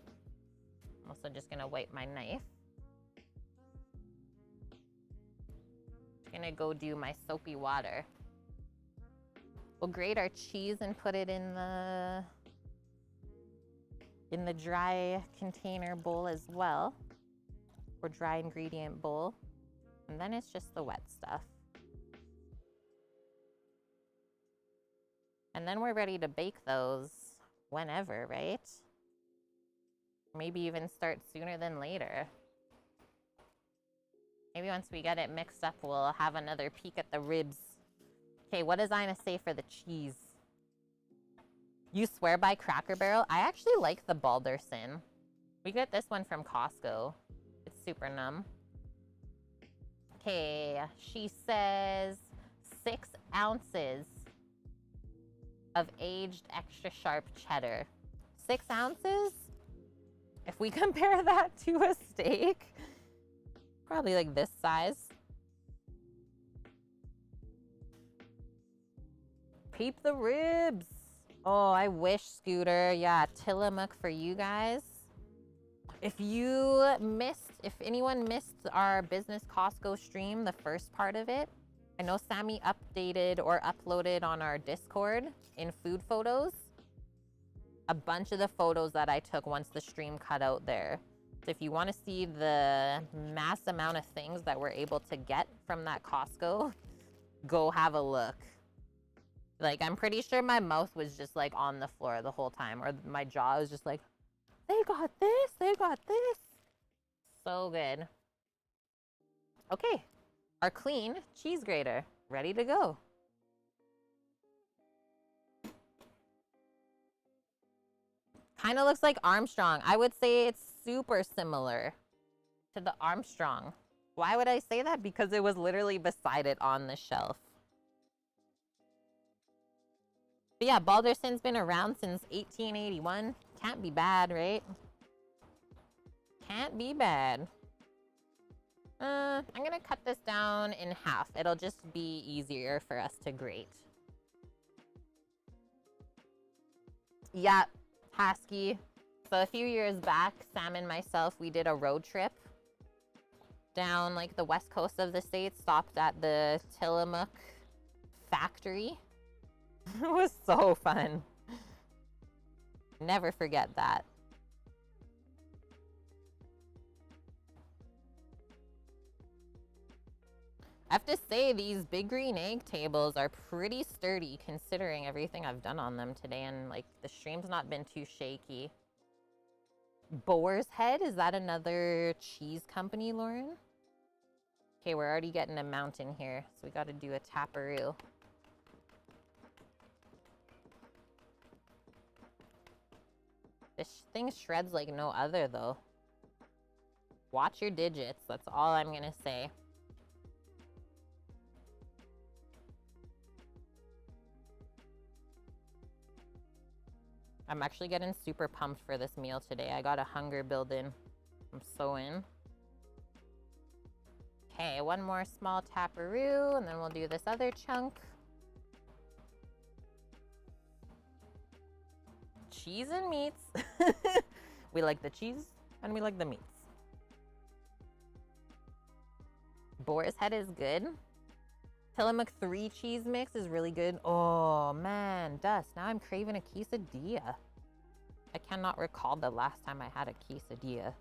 I'm also just gonna wipe my knife. Gonna go do my soapy water. We'll grate our cheese and put it in the dry container bowl as well, or dry ingredient bowl. And then it's just the wet stuff. And then we're ready to bake those whenever, right? Maybe even start sooner than later. Maybe once we get it mixed up, we'll have another peek at the ribs. Okay, what is I gonna say for the cheese? You swear by Cracker Barrel? I actually like the Balderson. We get this one from Costco. It's super numb. Okay, she says 6 ounces of aged extra sharp cheddar. 6 ounces? If we compare that to a steak, probably like this size. Peep the ribs. Oh, I wish, Scooter. Yeah, Tillamook for you guys. If anyone missed our business Costco stream, the first part of it, I know Sammy updated or uploaded on our Discord in food photos a bunch of the photos that I took once the stream cut out there. So if you want to see the mass amount of things that we're able to get from that Costco, go have a look. Like, I'm pretty sure my mouth was just like on the floor the whole time, or my jaw was just like, they got this, they got this. So good. Okay, our clean cheese grater, ready to go. Kind of looks like Armstrong. I would say it's super similar to the Armstrong. Why would I say that? Because it was literally beside it on the shelf. But yeah, Balderson's been around since 1881. Can't be bad, right? Can't be bad. I'm gonna cut this down in half. It'll just be easier for us to grate. Yeah, Husky. So a few years back, Sam and myself, we did a road trip down like the west coast of the state, stopped at the Tillamook factory. It was so fun. Never forget that. I have to say, these big green egg tables are pretty sturdy considering everything I've done on them today, and like the stream's not been too shaky. Boar's Head, is that another cheese company, Lauren? Okay, we're already getting a mountain here, so we gotta do a taparoo. This thing shreds like no other though. Watch your digits, that's all I'm gonna say. I'm actually getting super pumped for this meal today. I got a hunger build in. I'm so in. Okay, one more small taparoo, and then we'll do this other chunk. Cheese and meats. We like the cheese, and we like the meats. Boar's head is good. Tillamook 3 cheese mix is really good. Oh, man, Dust. Now I'm craving a quesadilla. I cannot recall the last time I had a quesadilla.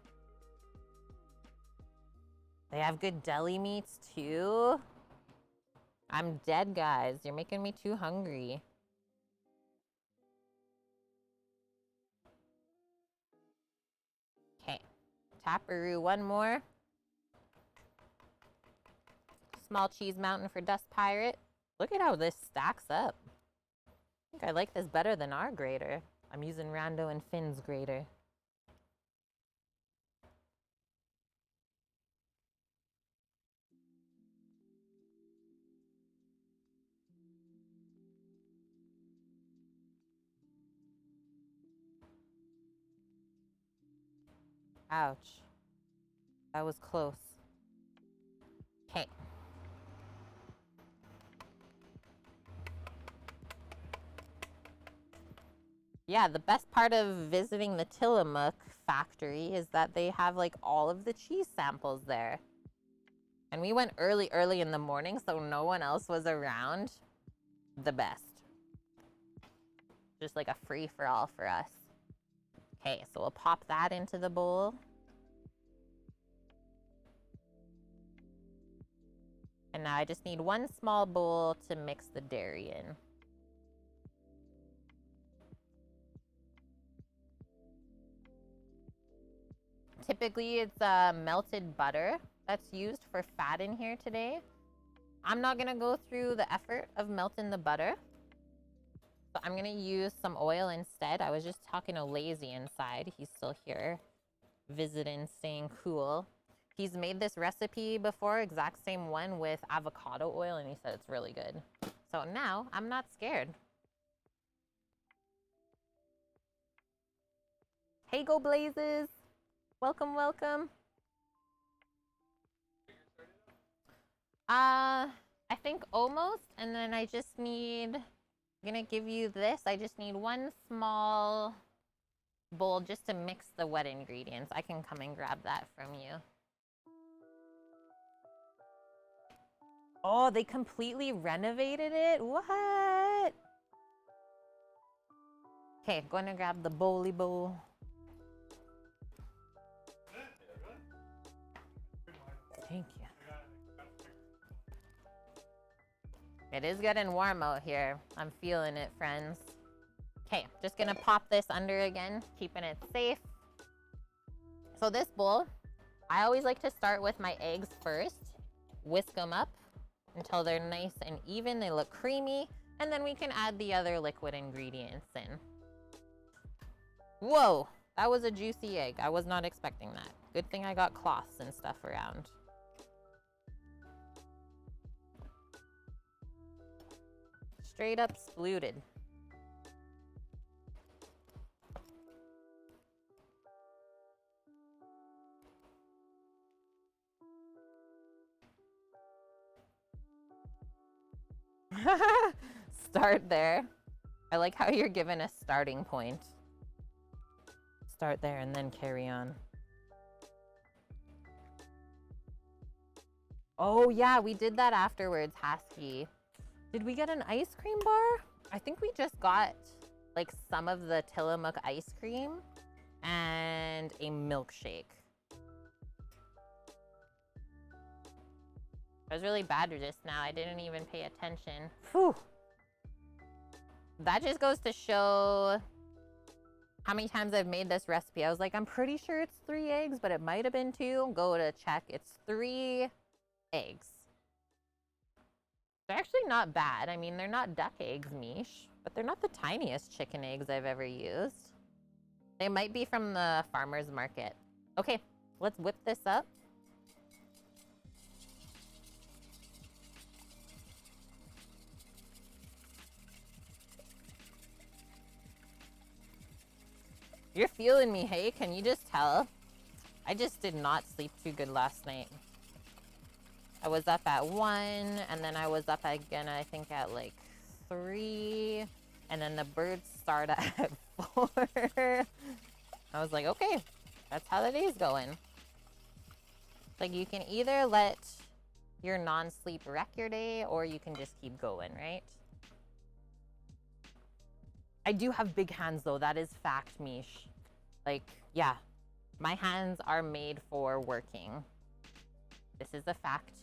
They have good deli meats, too. I'm dead, guys. You're making me too hungry. Okay. Taparoo, one more. Small cheese mountain for Dust Pirate. Look at how this stacks up. I think I like this better than our grater. I'm using Rando and Finn's grater. Ouch. That was close. Okay. Yeah, the best part of visiting the Tillamook factory is that they have like all of the cheese samples there. And we went early in the morning, so no one else was around. The best. Just like a free-for-all for us. Okay, so we'll pop that into the bowl. And now I just need one small bowl to mix the dairy in. Typically, it's melted butter that's used for fat in here today. I'm not gonna go through the effort of melting the butter. So I'm gonna use some oil instead. I was just talking to Lazy inside. He's still here, visiting, staying cool. He's made this recipe before, exact same one with avocado oil, and he said it's really good. So now I'm not scared. Hey, Go Blazes. Welcome, welcome. I think almost, and then I just need, I'm gonna give you this. I just need one small bowl just to mix the wet ingredients. I can come and grab that from you. Oh, they completely renovated it? What? Okay, going to grab the bowly bowl. Thank you. It is getting warm out here. I'm feeling it, friends. Okay, just gonna pop this under again, keeping it safe. So this bowl, I always like to start with my eggs first, whisk them up until they're nice and even, they look creamy, and then we can add the other liquid ingredients in. Whoa, that was a juicy egg. I was not expecting that. Good thing I got cloths and stuff around. Straight up spluted. Start there. I like how you're given a starting point. Start there and then carry on. Oh yeah, we did that afterwards, Hasky. Did we get an ice cream bar? I think we just got like some of the Tillamook ice cream and a milkshake. I was really bad just now. I didn't even pay attention. Whew. That just goes to show how many times I've made this recipe. I was like, I'm pretty sure it's 3 eggs, but it might have been 2. Go to check. It's 3 eggs. They're actually not bad. I mean, they're not duck eggs, Mish, but they're not the tiniest chicken eggs I've ever used. They might be from the farmer's market. Okay, let's whip this up. You're feeling me, hey? Can you just tell? I just did not sleep too good last night. I was up at 1, and then I was up again, I think, at like 3, and then the birds start at 4. I was like, okay, that's how the day's going. Like, you can either let your non-sleep wreck your day, or you can just keep going, right? I do have big hands, though. That is fact, Mish. Like, yeah, my hands are made for working. This is a fact.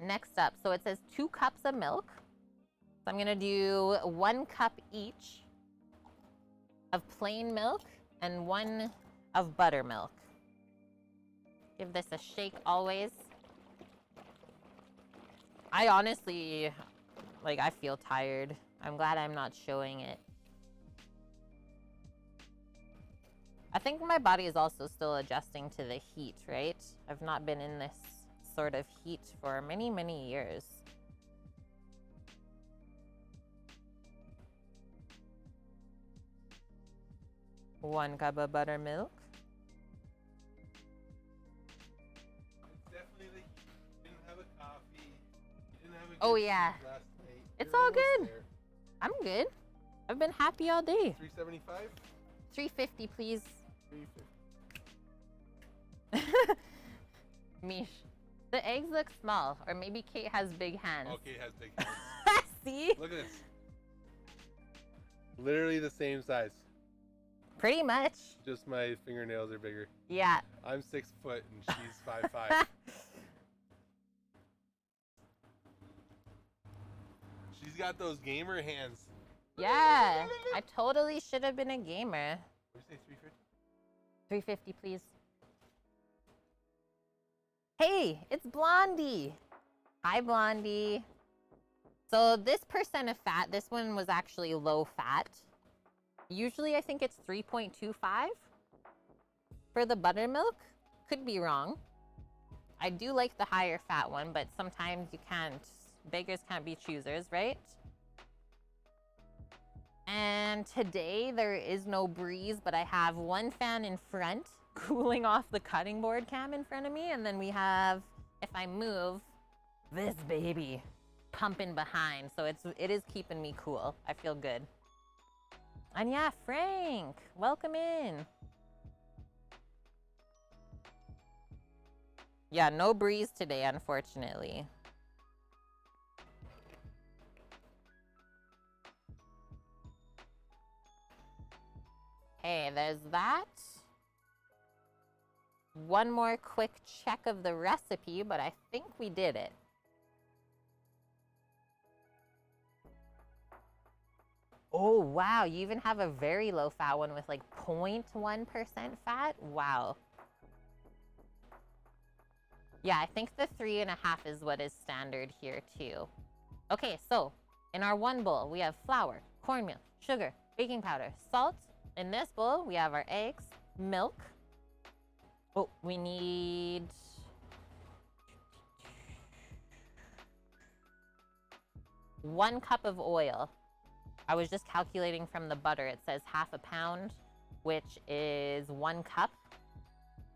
Next up, so it says 2 cups of milk. So I'm gonna do 1 cup each of plain milk and 1 of buttermilk. Give this a shake always. I honestly, like, I feel tired. I'm glad I'm not showing it. I think my body is also still adjusting to the heat, right? I've not been in this sort of heat for many, many years. One cup of buttermilk. It's definitely the heat. You didn't have a coffee. You didn't have a Oh, good yeah. sleep last night. It's You're all almost good. there. I'm good. I've been happy all day. 375? 350, please. 350. Mish. The eggs look small, or maybe Kate has big hands. Okay, it has big hands. See? Look at this. Literally the same size. Pretty much. Just my fingernails are bigger. Yeah. I'm 6 foot and she's 5'5". She's got those gamer hands. Yeah. I totally should have been a gamer. What did you say, 350? 350, please. Hey, it's Blondie. Hi, Blondie. So this percent of fat, this one was actually low fat. Usually I think it's 3.25 for the buttermilk. Could be wrong. I do like the higher fat one, but sometimes you can't, beggars can't be choosers, right? And today there is no breeze, but I have 1 fan in front cooling off the cutting board cam in front of me, and then we have, if I move, this baby pumping behind, so it is keeping me cool. I feel good. And yeah, Frank, welcome in. Yeah, no breeze today, unfortunately. Hey, there's that. One more quick check of the recipe, but I think we did it. Oh, wow. You even have a very low fat one with like 0.1% fat. Wow. Yeah, I think the 3.5 is what is standard here too. Okay, so in our one bowl, we have flour, cornmeal, sugar, baking powder, salt. In this bowl, we have our eggs, milk. Oh, we need 1 cup of oil. I was just calculating from the butter. It says half a pound, which is 1 cup.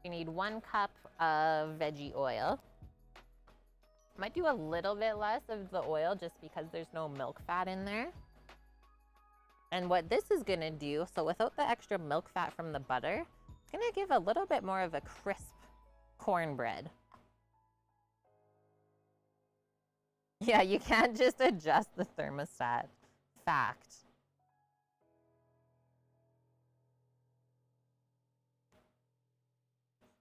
You need 1 cup of veggie oil. Might do a little bit less of the oil just because there's no milk fat in there. And what this is gonna do, so without the extra milk fat from the butter, it's gonna give a little bit more of a crisp cornbread. Yeah, you can't just adjust the thermostat. Fact.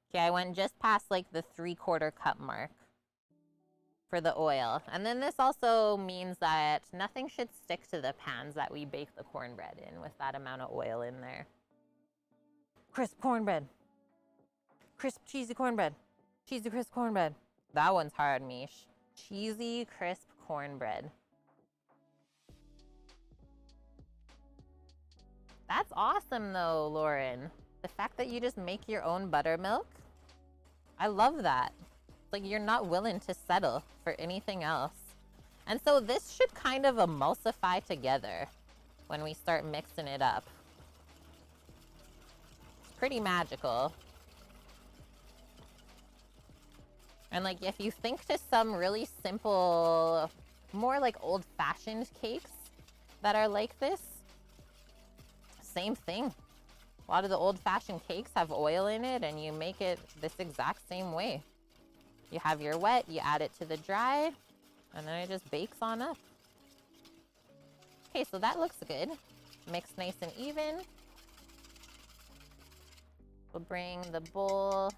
Okay, I went just past like the 3/4 cup mark for the oil. And then this also means that nothing should stick to the pans that we bake the cornbread in with that amount of oil in there. Crisp cornbread. Crisp, cheesy cornbread. Cheesy, crisp cornbread. That one's hard, Mish. Cheesy, crisp cornbread. That's awesome though, Lauren. The fact that you just make your own buttermilk. I love that. It's like you're not willing to settle for anything else. And so this should kind of emulsify together when we start mixing it up. It's pretty magical. And like, if you think to some really simple, more like old-fashioned cakes that are like this, same thing. A lot of the old-fashioned cakes have oil in it, and you make it this exact same way. You have your wet, you add it to the dry, and then it just bakes on up. Okay, so that looks good. Mix nice and even. We'll bring the bowl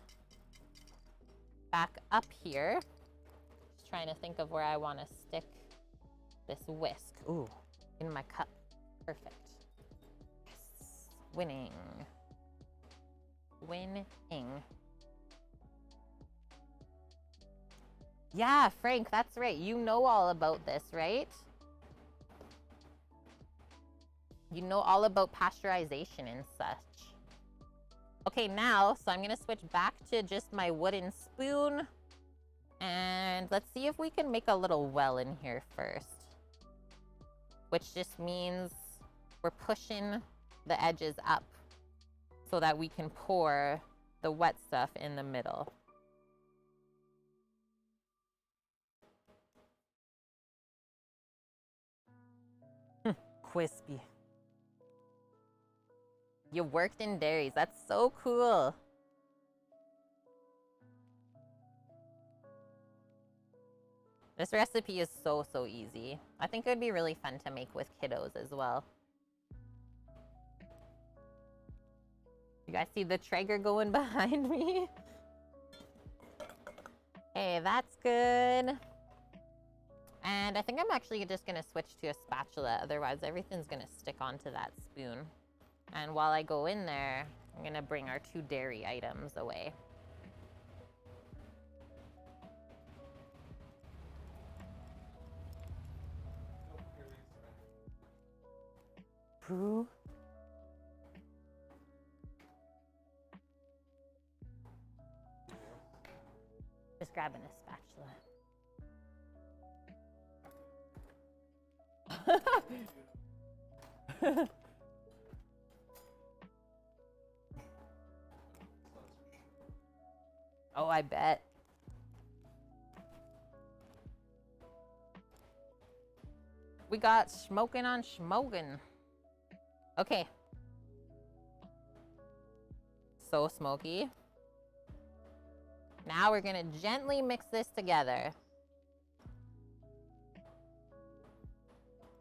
back up here. Just trying to think of where I want to stick this whisk. Ooh, in my cup. Perfect. Yes. Winning. Winning. Yeah, Frank, that's right. You know all about this, right? You know all about pasteurization and such. Okay, now, so I'm gonna switch back to just my wooden spoon. And let's see if we can make a little well in here first. Which just means we're pushing the edges up so that we can pour the wet stuff in the middle. Crispy. You worked in dairies. That's so cool. This recipe is so easy. I think it would be really fun to make with kiddos as well. You guys see the Traeger going behind me? Hey, that's good. And I think I'm actually just gonna switch to a spatula, otherwise everything's gonna stick onto that spoon. And while I go in there, I'm gonna bring our 2 dairy items away. Pooh. Just grabbing a spatula. Oh, I bet. We got smoking on smoking. Okay. So smoky. Now we're gonna gently mix this together.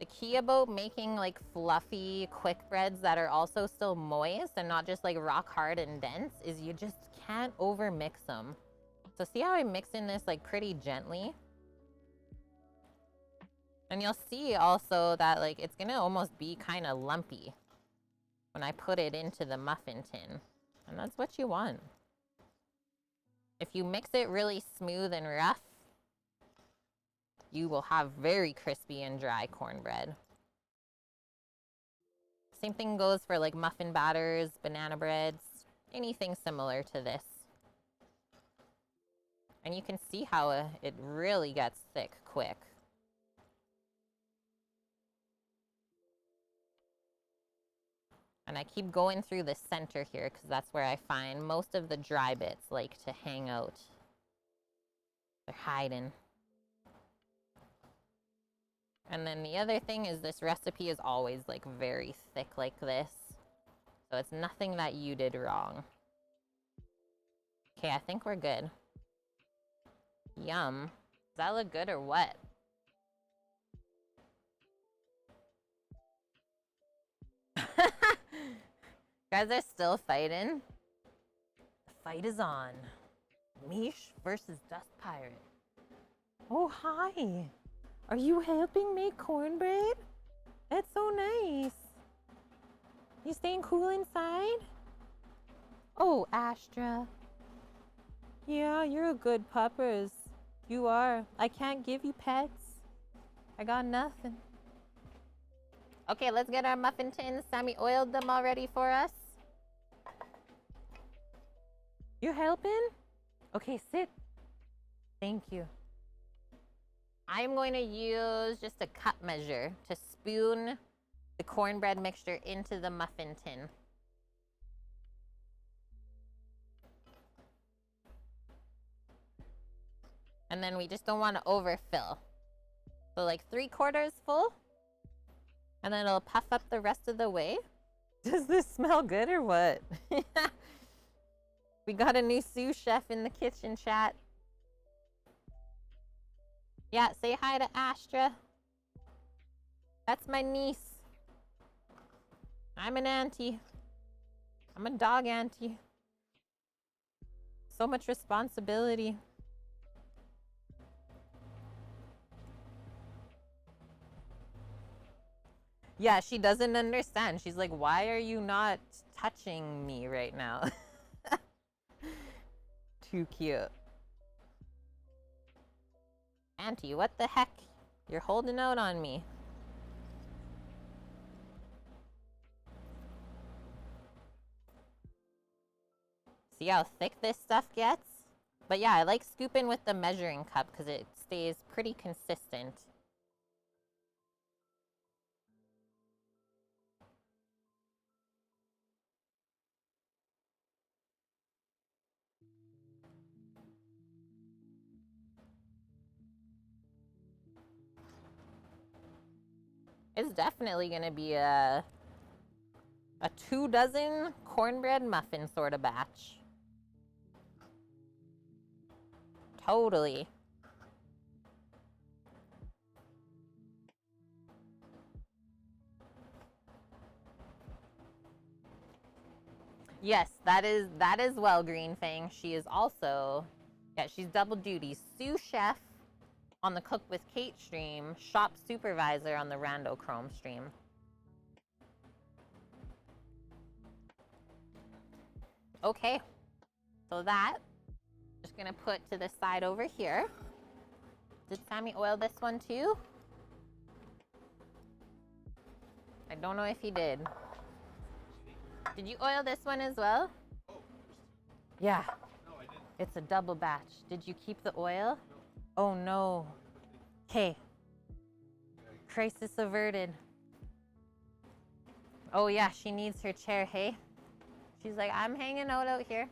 The key about making like fluffy, quick breads that are also still moist and not just like rock hard and dense is you just can't over mix them. So see how I'm mixing this like pretty gently? And you'll see also that like it's gonna almost be kind of lumpy when I put it into the muffin tin. And that's what you want. If you mix it really smooth and rough, you will have very crispy and dry cornbread. Same thing goes for like muffin batters, banana breads, anything similar to this. And you can see how it really gets thick quick. And I keep going through the center here because that's where I find most of the dry bits like to hang out. They're hiding. And then the other thing is this recipe is always like very thick like this. So it's nothing that you did wrong. Okay, I think we're good. Yum. Does that look good or what? Guys are still fighting. The fight is on. Mish versus Dust Pirate. Oh, hi. Are you helping make cornbread? That's so nice. You staying cool inside? Oh, Astra. Yeah, you're a good puppers. You are. I can't give you pets. I got nothing. Okay, let's get our muffin tins. Sammy oiled them already for us. You helping? Okay, sit. Thank you. I'm going to use just a cup measure to spoon the cornbread mixture into the muffin tin. And then we just don't want to overfill. So like 3/4 full. And then it'll puff up the rest of the way. Does this smell good or what? We got a new sous chef in the kitchen, chat. Yeah, say hi to Astra. That's my niece. I'm an auntie. I'm a dog auntie. So much responsibility. Yeah, she doesn't understand. She's like, why are you not touching me right now? Too cute. Auntie, what the heck? You're holding out on me. See how thick this stuff gets? But yeah, I like scooping with the measuring cup because it stays pretty consistent. It's definitely gonna be a 2 dozen cornbread muffin sort of batch. Totally. Yes, that is well, Green Fang. She is also, yeah, she's double duty. Sous chef on the Cook with Kate stream, shop supervisor on the Rando Chrome stream. Okay, so that, just gonna put to the side over here. Did Sammy oil this one too? I don't know if he did. Did you oil this one as well? Yeah. No, I didn't. It's a double batch. Did you keep the oil? Oh no. Okay. Crisis averted. Oh yeah, she needs her chair, hey? She's like, I'm hanging out here.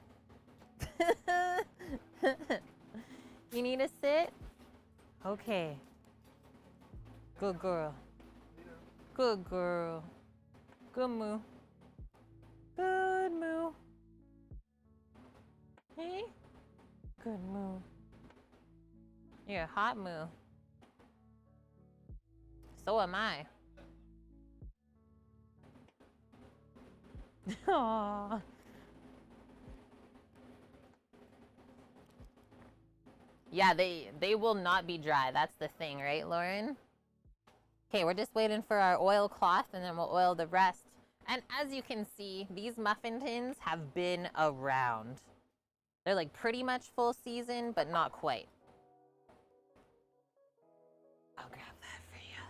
You need to sit? Okay. Good girl. Good girl. Good moo. Good moo. Hey? Good moo. You're a hot moo. So am I. Aww. Yeah, they will not be dry. That's the thing, right, Lauren? Okay, we're just waiting for our oil cloth and then we'll oil the rest. And as you can see, these muffin tins have been around. They're like pretty much full season, but not quite. I'll grab that for you.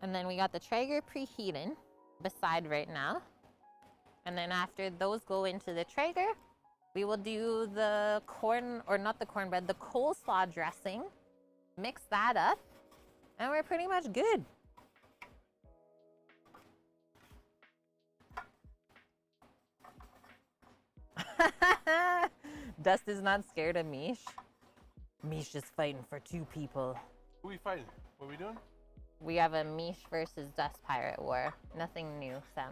And then we got the Traeger preheating beside right now. And then after those go into the Traeger, we will do the the coleslaw dressing, mix that up, and we're pretty much good. Dust is not scared of Mish. Mish is fighting for 2 people. Who are we fighting? What are we doing? We have a Mish versus Dust Pirate war. Nothing new, Sam.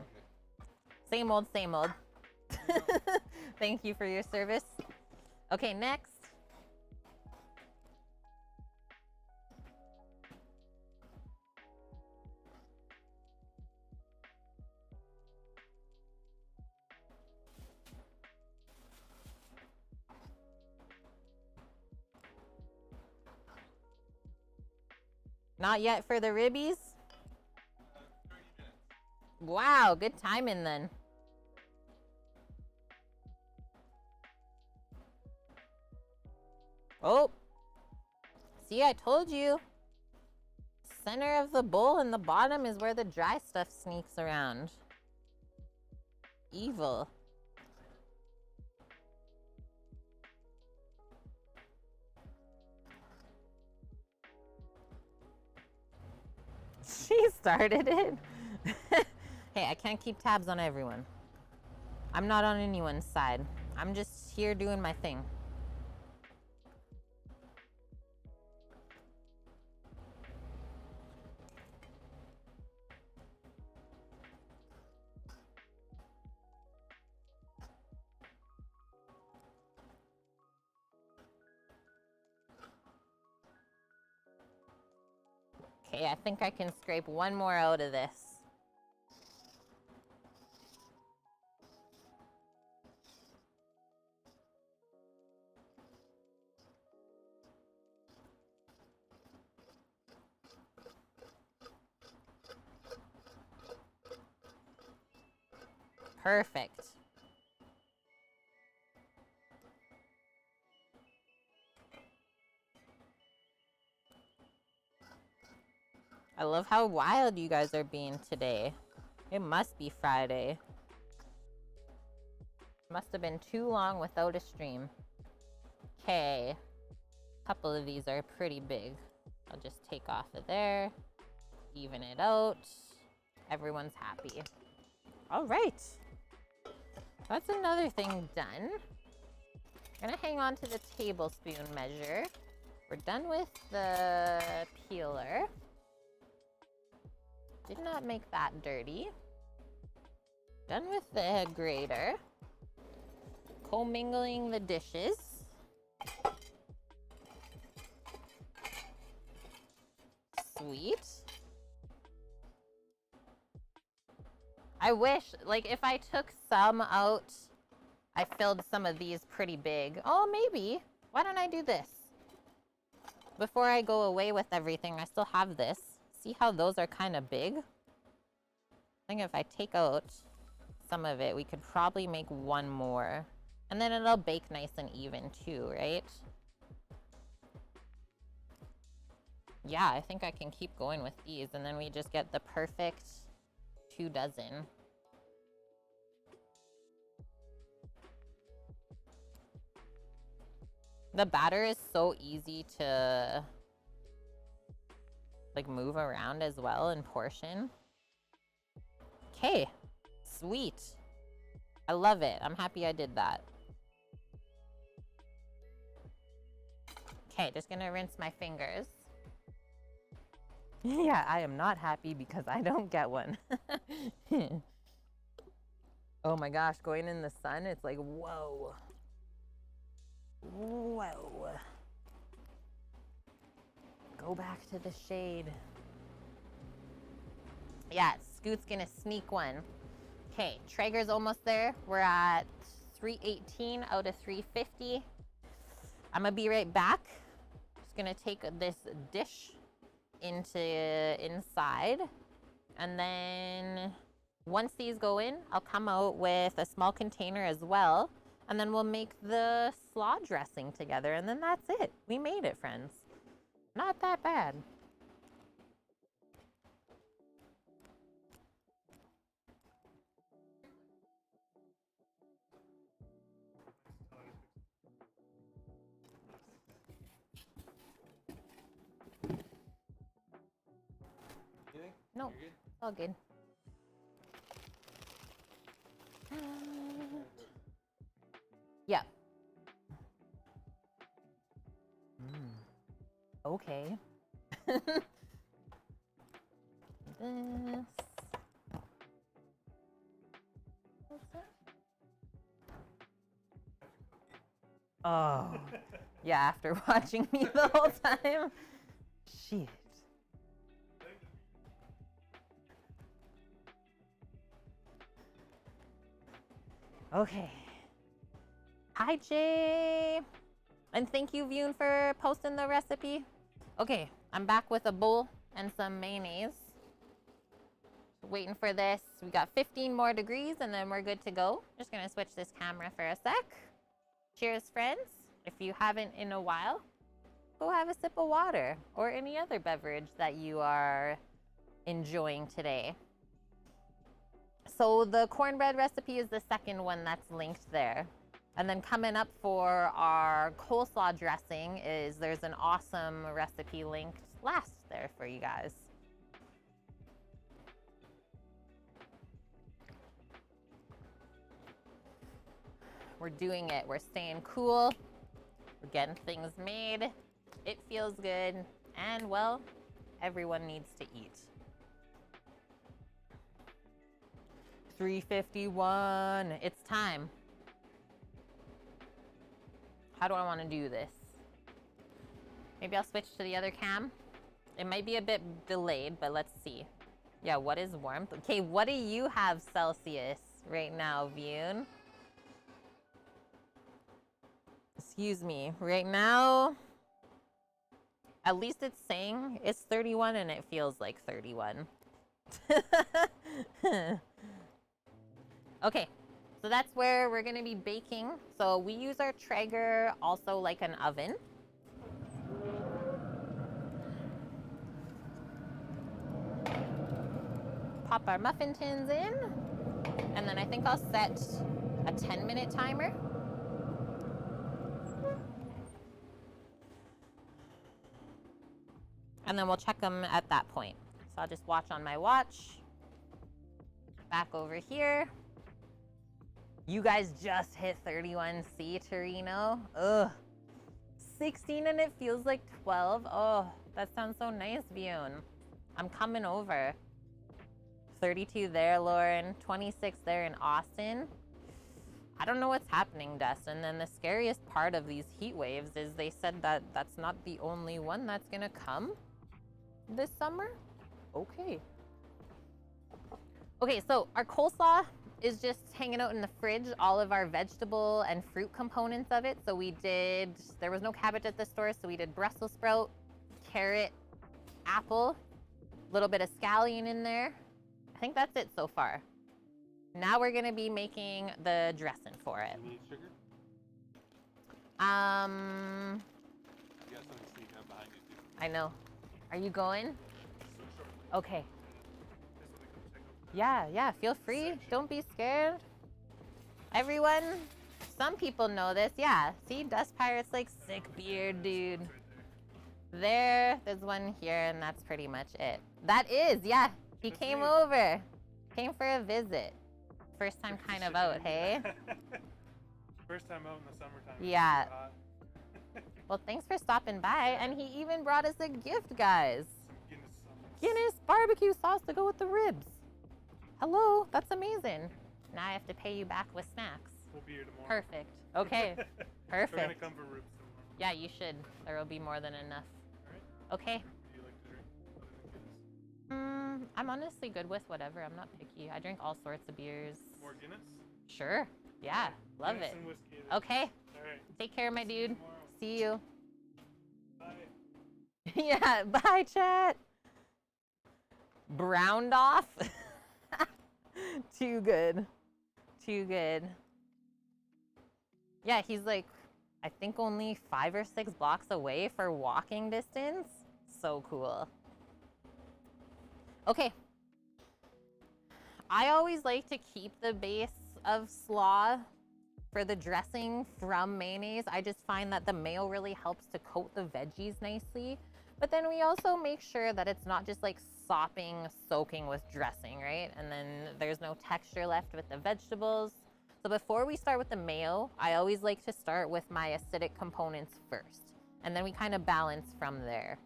Same old, same old. Thank you for your service. Okay, next. Not yet for the ribbies? 30 minutes. Wow, good timing then. Oh, see, I told you. Center of the bowl and the bottom is where the dry stuff sneaks around. Evil. She started it. Hey, I can't keep tabs on everyone. I'm not on anyone's side. I'm just here doing my thing. Okay, I think I can scrape one more out of this. Perfect. I love how wild you guys are being today. It must be Friday. Must have been too long without a stream. Okay. A couple of these are pretty big. I'll just take off of there. Even it out. Everyone's happy. All right. That's another thing done. I'm gonna hang on to the tablespoon measure. We're done with the peeler. Did not make that dirty. Done with the grater. Commingling the dishes. Sweet. I wish, like, if I took some out, I filled some of these pretty big. Oh, maybe. Why don't I do this? Before I go away with everything, I still have this. See how those are kind of big? I think if I take out some of it, we could probably make one more. And then it'll bake nice and even too, right? Yeah, I think I can keep going with these, and then we just get the perfect 2 dozen. The batter is so easy to like move around as well and portion. Okay, sweet. I love it. I'm happy I did that. Okay, just gonna rinse my fingers. Yeah, I am not happy because I don't get one. Oh my gosh, going in the sun, it's like, whoa. Whoa. Go back to the shade. Yeah, Scoot's gonna sneak one. Okay, Traeger's almost there. We're at 318 out of 350. I'm gonna be right back. Just gonna take this dish inside, and then once these go in, I'll come out with a small container as well, and then we'll make the slaw dressing together, and then that's it. We made it, friends. Not that bad. No, it's all good. Yeah. Okay. This. Oh. Yeah, after watching me the whole time. Shit. Okay. Hi, Jay. And thank you, Vune, for posting the recipe. Okay, I'm back with a bowl and some mayonnaise. Waiting for this. We got 15 more degrees and then we're good to go. Just gonna switch this camera for a sec. Cheers, friends. If you haven't in a while, go have a sip of water or any other beverage that you are enjoying today. So the cornbread recipe is the second one that's linked there. And then coming up for our coleslaw dressing is there's an awesome recipe linked last there for you guys. We're doing it. We're staying cool. We're getting things made. It feels good. And, well, everyone needs to eat. 3:51. It's time. How do I want to do this? Maybe I'll switch to the other cam. It might be a bit delayed, but let's see. Yeah, what is warmth? Okay, what do you have Celsius right now, Vune? Excuse me. Right now, at least it's saying it's 31 and it feels like 31. Okay, so that's where we're gonna be baking. So we use our Traeger also like an oven. Pop our muffin tins in, and then I think I'll set a 10-minute timer. And then we'll check them at that point. So I'll just watch on my watch. Back over here. You guys just hit 31C, Torino. Ugh. 16 and it feels like 12. Oh, that sounds so nice, Bune. I'm coming over. 32 there, Lauren. 26 there in Austin. I don't know what's happening, Dustin. And the scariest part of these heat waves is they said that that's not the only one that's gonna come this summer. Okay. Okay, so our coleslaw is just hanging out in the fridge, all of our vegetable and fruit components of it. So there was no cabbage at the store, so we did Brussels sprout, carrot, apple, a little bit of scallion in there. I think that's it so far. Now we're gonna be making the dressing for it. You need sugar? You got something sneaking up behind you too. I know. Are you going? So short. Okay. Just want to come check out. Yeah, feel free. Don't be scared. Everyone, some people know this. Yeah, see, Dust Pirate's like sick beard, dude. It's right there. There's one here, and that's pretty much it. That is, yeah. He That's came me. over. Came for a visit. First time kind of out, hey? First time out in the summertime. Yeah. It's hot. Well, thanks for stopping by, and he even brought us a gift, guys. Guinness sauce. Guinness barbecue sauce to go with the ribs. Hello, that's amazing. Now I have to pay you back with snacks. We'll be here tomorrow. Perfect. Okay, We're gonna perfect. come for ribs tomorrow. Yeah, you should. There will be more than enough. Alright. Okay. What do you like to drink other than Guinness? I'm honestly good with whatever. I'm not picky. I drink all sorts of beers. More Guinness? Sure. Yeah, love Guinness it. and whiskey then. Okay. Alright. Take care, my See you dude. tomorrow. See you. Bye. Yeah, bye, chat. Browned off. Too good. Too good. Yeah, he's like, I think only 5 or 6 blocks away for walking distance. So cool. Okay. I always like to keep the base of slaw for the dressing from mayonnaise. I just find that the mayo really helps to coat the veggies nicely. But then we also make sure that it's not just like soaking with dressing, right? And then there's no texture left with the vegetables. So before we start with the mayo, I always like to start with my acidic components first. And then we kind of balance from there.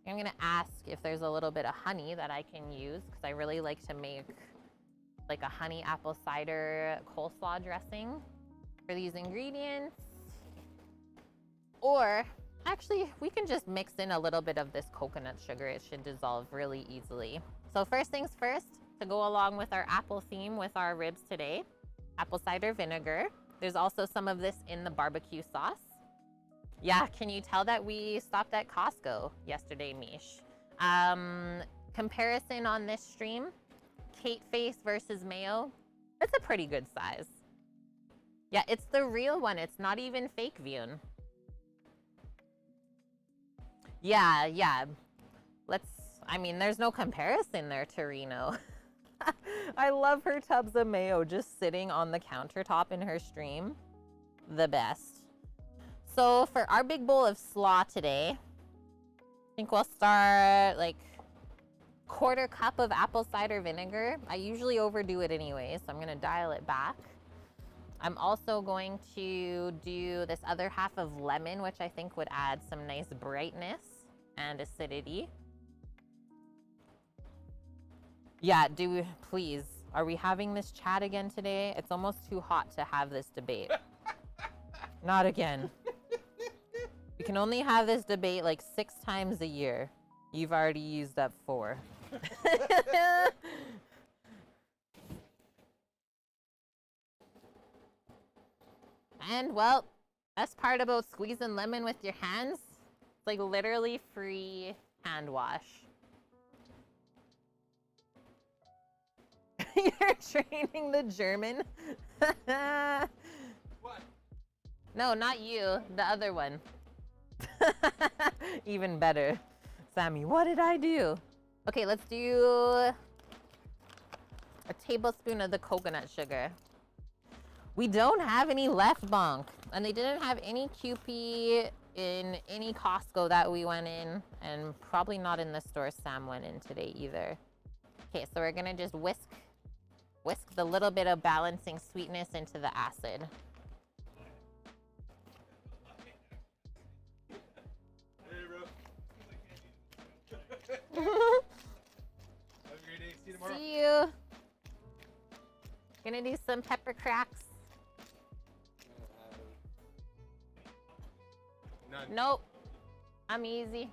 I'm gonna ask if there's a little bit of honey that I can use, because I really like to make like a honey apple cider coleslaw dressing for these ingredients. Or actually, we can just mix in a little bit of this coconut sugar. It should dissolve really easily. So first things first, to go along with our apple theme with our ribs today, apple cider vinegar. There's also some of this in the barbecue sauce. Yeah, can you tell that we stopped at Costco yesterday, Mish? Comparison on this stream, Kate face versus mayo, it's a pretty good size. Yeah, it's the real one. It's not even fake Vune. Yeah. I mean, there's no comparison there, Torino. I love her tubs of mayo just sitting on the countertop in her stream. The best. So for our big bowl of slaw today, I think we'll start like 1/4 cup of apple cider vinegar. I usually overdo it anyway, so I'm gonna dial it back. I'm also going to do this other half of lemon, which I think would add some nice brightness and acidity. Yeah, please. Are we having this chat again today? It's almost too hot to have this debate. Not again. We can only have this debate like 6 times a year. You've already used up 4. And well, best part about squeezing lemon with your hands, it's like literally free hand wash. You're training the German? What? No, not you. The other one. Even better. Sammy, what did I do? Okay, let's do a tablespoon of the coconut sugar. We don't have any left, Bonk. And they didn't have any QP in any Costco that we went in. And probably not in the store Sam went in today either. Okay, so we're gonna just whisk the little bit of balancing sweetness into the acid. Hey, bro. Have a great day. See you tomorrow. See you. Gonna do some pepper cracks. None. Nope. I'm easy.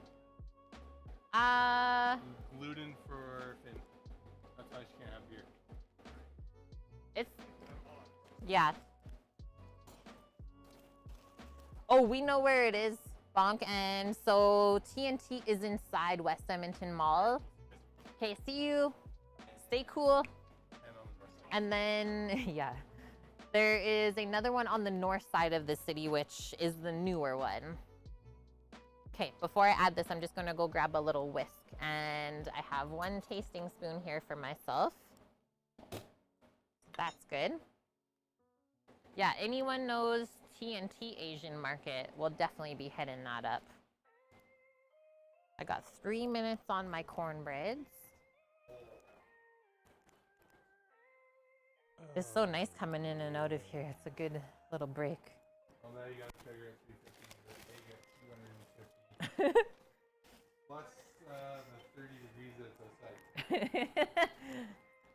Gluten for Finn. That's why she can't have beer. It's, yeah. Oh, we know where it is, Bonk. And so TNT is inside West Edmonton Mall. Okay, see you. Stay cool. And on the north side. And then, yeah, there is another one on the north side of the city, which is the newer one. Okay, before I add this, I'm just gonna go grab a little whisk. And I have 1 tasting spoon here for myself. That's good. Yeah, anyone knows TNT Asian Market, we'll definitely be hitting that up. I got 3 minutes on my cornbreads. It's so nice coming in and out of here. It's a good little break. Well, now you got sugar at 350, the egg at 250. Plus the 30 degrees that's outside.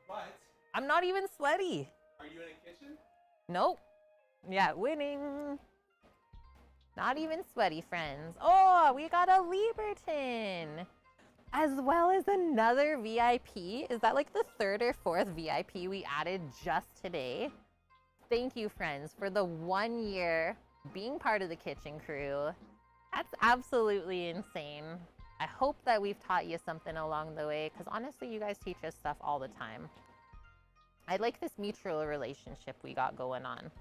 But I'm not even sweaty. are you in a kitchen? Nope. Yeah, winning. Not even sweaty, friends. Oh, we got a Lieberton. As well as another VIP. Is that like the 3rd or 4th VIP we added just today? Thank you, friends, for the 1 year being part of the kitchen crew. That's absolutely insane. I hope that we've taught you something along the way, because honestly, you guys teach us stuff all the time. I like this mutual relationship we got going on.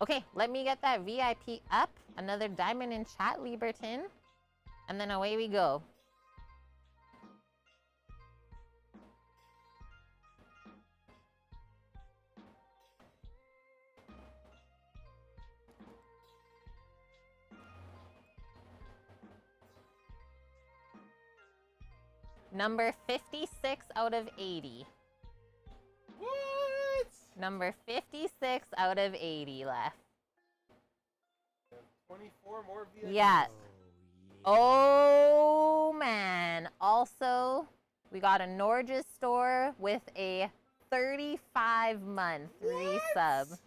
Okay, let me get that VIP up. Another diamond in chat, Lieberton. And then away we go. Number 56 out of 80. What? Number 56 out of 80 left. 24 more VIPs. Yeah. Oh, Oh, man. Also, we got a Norges store with a 35-month resub.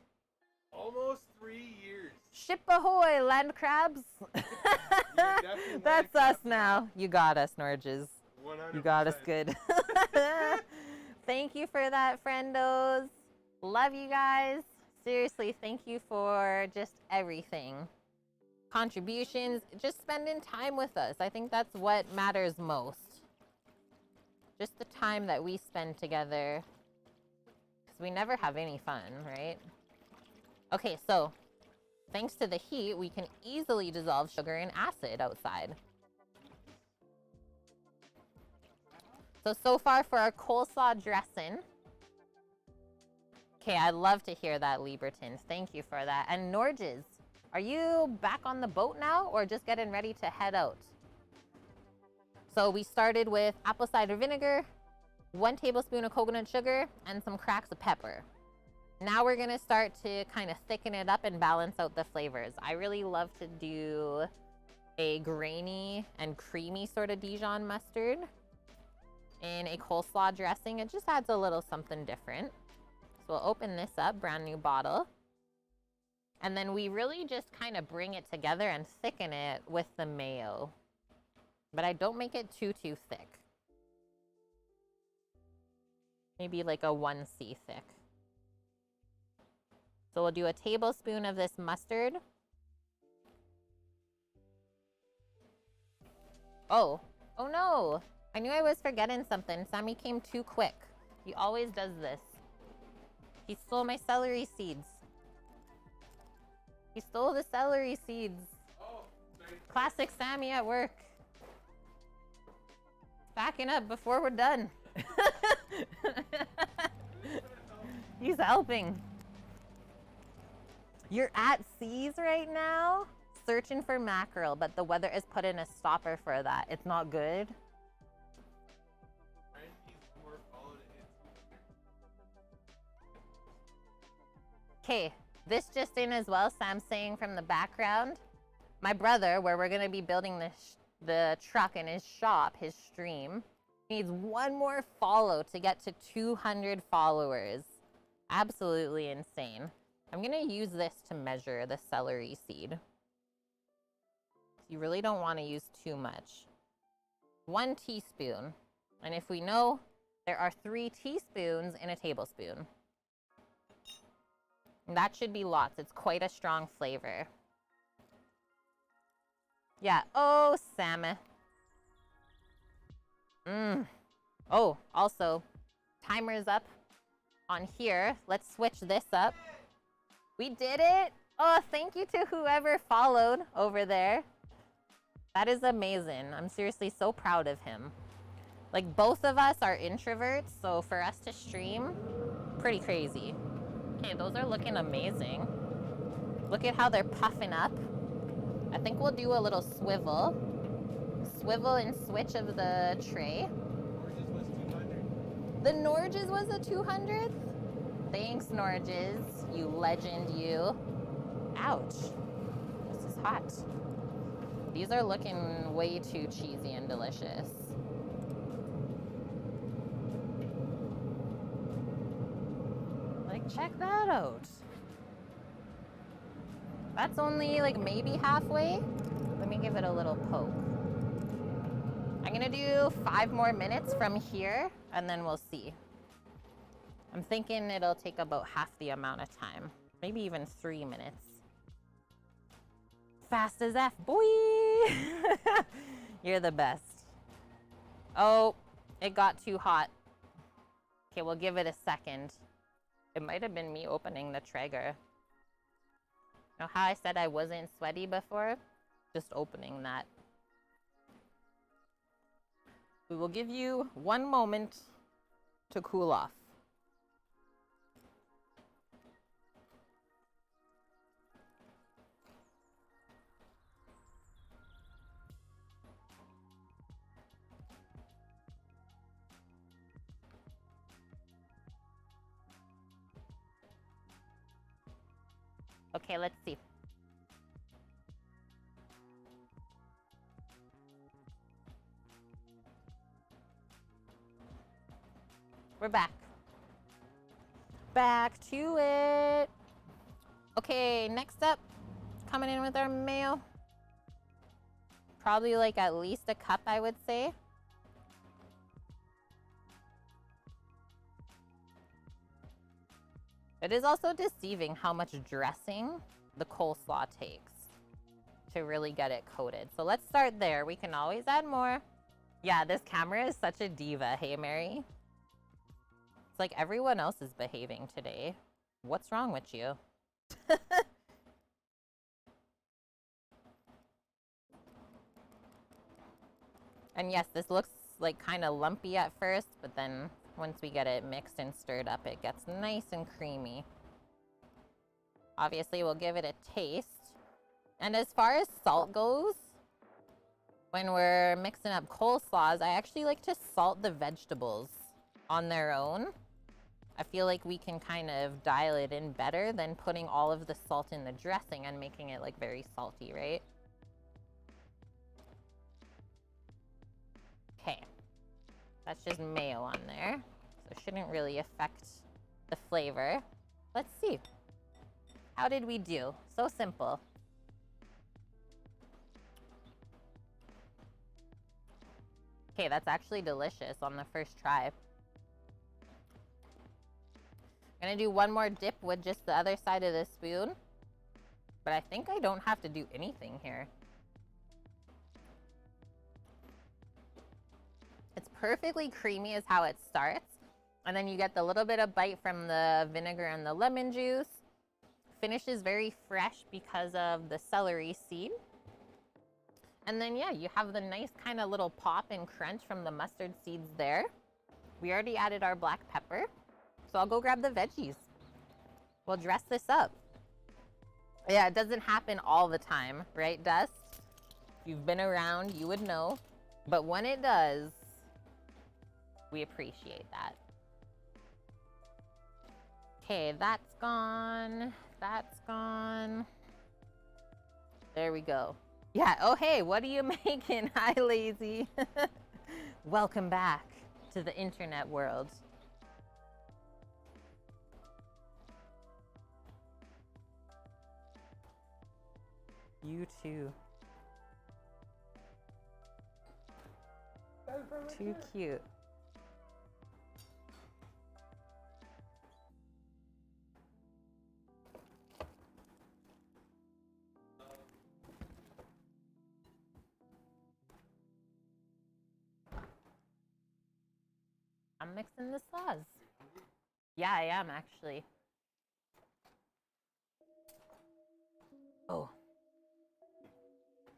Almost 3 years. Ship ahoy, land crabs. definitely That's land us crabs now. You got us, Norges. 100%. You got us good. Thank you for that, friendos. Love you guys. Seriously, thank you for just everything. Contributions, just spending time with us. I think that's what matters most. Just the time that we spend together. Because we never have any fun, right? Okay, so thanks to the heat, we can easily dissolve sugar in acid outside. So far for our coleslaw dressing. Okay, I'd love to hear that, Lieberton. Thank you for that. And Norges, are you back on the boat now or just getting ready to head out? So we started with apple cider vinegar, 1 tablespoon of coconut sugar, and some cracks of pepper. Now we're gonna start to kind of thicken it up and balance out the flavors. I really love to do a grainy and creamy sort of Dijon mustard in a coleslaw dressing. It just adds a little something different. So we'll open this up, brand new bottle. And then we really just kind of bring it together and thicken it with the mayo. But I don't make it too thick. Maybe like a 1C thick. So we'll do a tablespoon of this mustard. Oh no. I knew I was forgetting something. Sammy came too quick. He always does this. He stole my celery seeds. He stole the celery seeds. Oh, sorry. Classic Sammy at work. Backing up before we're done. He's helping. You're at seas right now, searching for mackerel, but the weather is putting a stopper for that. It's not good. Okay, this just in as well, Sam's saying from the background. My brother, where we're gonna be building the truck in his shop, his stream, needs one more follow to get to 200 followers. Absolutely insane. I'm gonna use this to measure the celery seed. You really don't want to use too much. 1 teaspoon. And if we know, there are 3 teaspoons in a tablespoon. And that should be lots. It's quite a strong flavor. Yeah. Oh, Sam. Oh, also, timer's up on here. Let's switch this up. We did it. Oh, thank you to whoever followed over there. That is amazing. I'm seriously so proud of him. Like, both of us are introverts, so for us to stream, pretty crazy. Okay, those are looking amazing. Look at how they're puffing up. I think we'll do a little swivel. Swivel and switch of the tray. Norges was 200. The Norges was a 200th? Thanks, Norges. You legend, you. Ouch. This is hot. These are looking way too cheesy and delicious. Like, check that out. That's only like maybe halfway. Let me give it a little poke. I'm gonna do 5 more minutes from here and then we'll see. I'm thinking it'll take about half the amount of time. Maybe even 3 minutes. Fast as F, boy! You're the best. Oh, it got too hot. Okay, we'll give it a second. It might have been me opening the Traeger. Know how I said I wasn't sweaty before? Just opening that. We will give you 1 moment to cool off. Okay, let's see. We're back. Back to it. Okay, next up, coming in with our mayo. Probably like at least a cup, I would say. It is also deceiving how much dressing the coleslaw takes to really get it coated. So let's start there. We can always add more. Yeah, this camera is such a diva. Hey, Mary. It's like everyone else is behaving today. What's wrong with you? And yes, this looks like kind of lumpy at first, but then once we get it mixed and stirred up, it gets nice and creamy. Obviously, we'll give it a taste. And as far as salt goes, when we're mixing up coleslaws, I actually like to salt the vegetables on their own I feel like we can kind of dial it in better than putting all of the salt in the dressing and making it like very salty, right? Okay, that's just mayo on there, so it shouldn't really affect the flavor. Let's see. How did we do? So simple. Okay, that's actually delicious on the first try. I'm gonna do one more dip with just the other side of the spoon, but I think I don't have to do anything here. It's perfectly creamy is how it starts, and then you get the little bit of bite from the vinegar and the lemon juice. Finishes very fresh because of the celery seed. And then, yeah, you have the nice kind of little pop and crunch from the mustard seeds there. We already added our black pepper, so I'll go grab the veggies. We'll dress this up. Yeah, it doesn't happen all the time, right, Dust? If you've been around, you would know. But when it does, we appreciate that. Okay, that's gone. That's gone. There we go. Yeah, oh hey, what are you making? Hi, Lazy. Welcome back to the internet world. You too. Too cute. I'm mixing the sauce. Yeah, I am actually. Oh.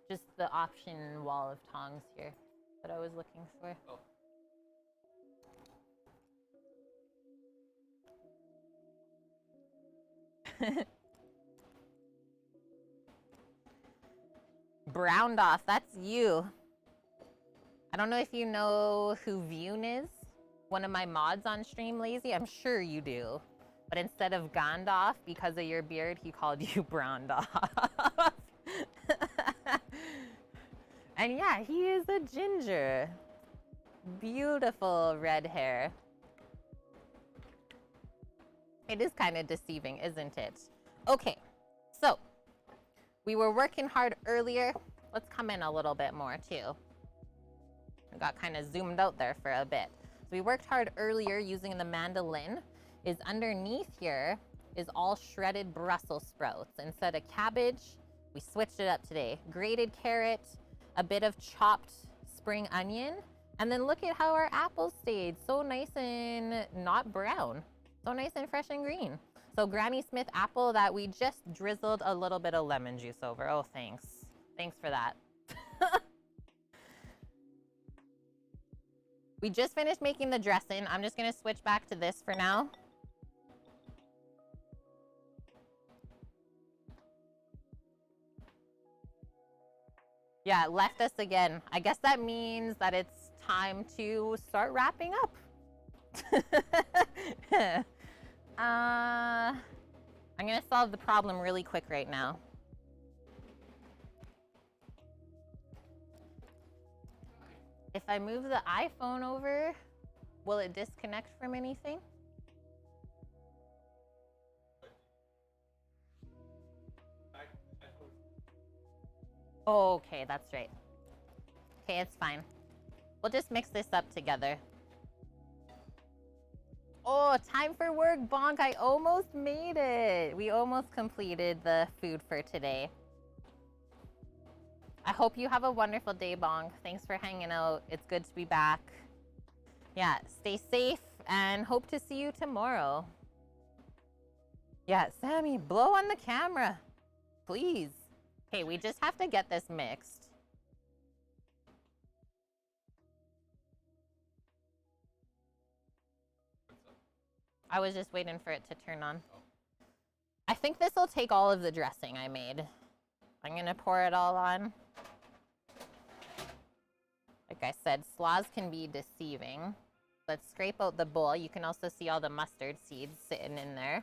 Just the option wall of tongs here that I was looking for. Oh. Browned off, that's you. I don't know if you know who Vune is, one of my mods on stream, Lazy. I'm sure you do. But instead of Gandalf, because of your beard, he called you Browned off. And yeah, he is a ginger. Beautiful red hair. It is kind of deceiving, isn't it? Okay, so we were working hard earlier. Let's come in a little bit more too. I got kind of zoomed out there for a bit. So we worked hard earlier using the mandolin. Is underneath here is all shredded Brussels sprouts. Instead of cabbage, we switched it up today. Grated carrot, a bit of chopped spring onion, and then look at how our apples stayed. So nice and not brown. So nice and fresh and green. So Granny Smith apple that we just drizzled a little bit of lemon juice over. Oh, thanks. Thanks for that. We just finished making the dressing. I'm just gonna switch back to this for now. Yeah, it left us again. I guess that means that it's time to start wrapping up. I'm gonna solve the problem really quick right now. If I move the iPhone over, will it disconnect from anything? Oh, okay, that's right. Okay, it's fine. We'll just mix this up together. Oh, time for work, Bonk. I almost made it. We almost completed the food for today. I hope you have a wonderful day, Bonk. Thanks for hanging out. It's good to be back. Yeah, stay safe and hope to see you tomorrow. Yeah, Sammy, blow on the camera, please. Okay, we just have to get this mixed. I was just waiting for it to turn on. I think this will take all of the dressing I made. I'm gonna pour it all on. Like I said, slaws can be deceiving. Let's scrape out the bowl. You can also see all the mustard seeds sitting in there.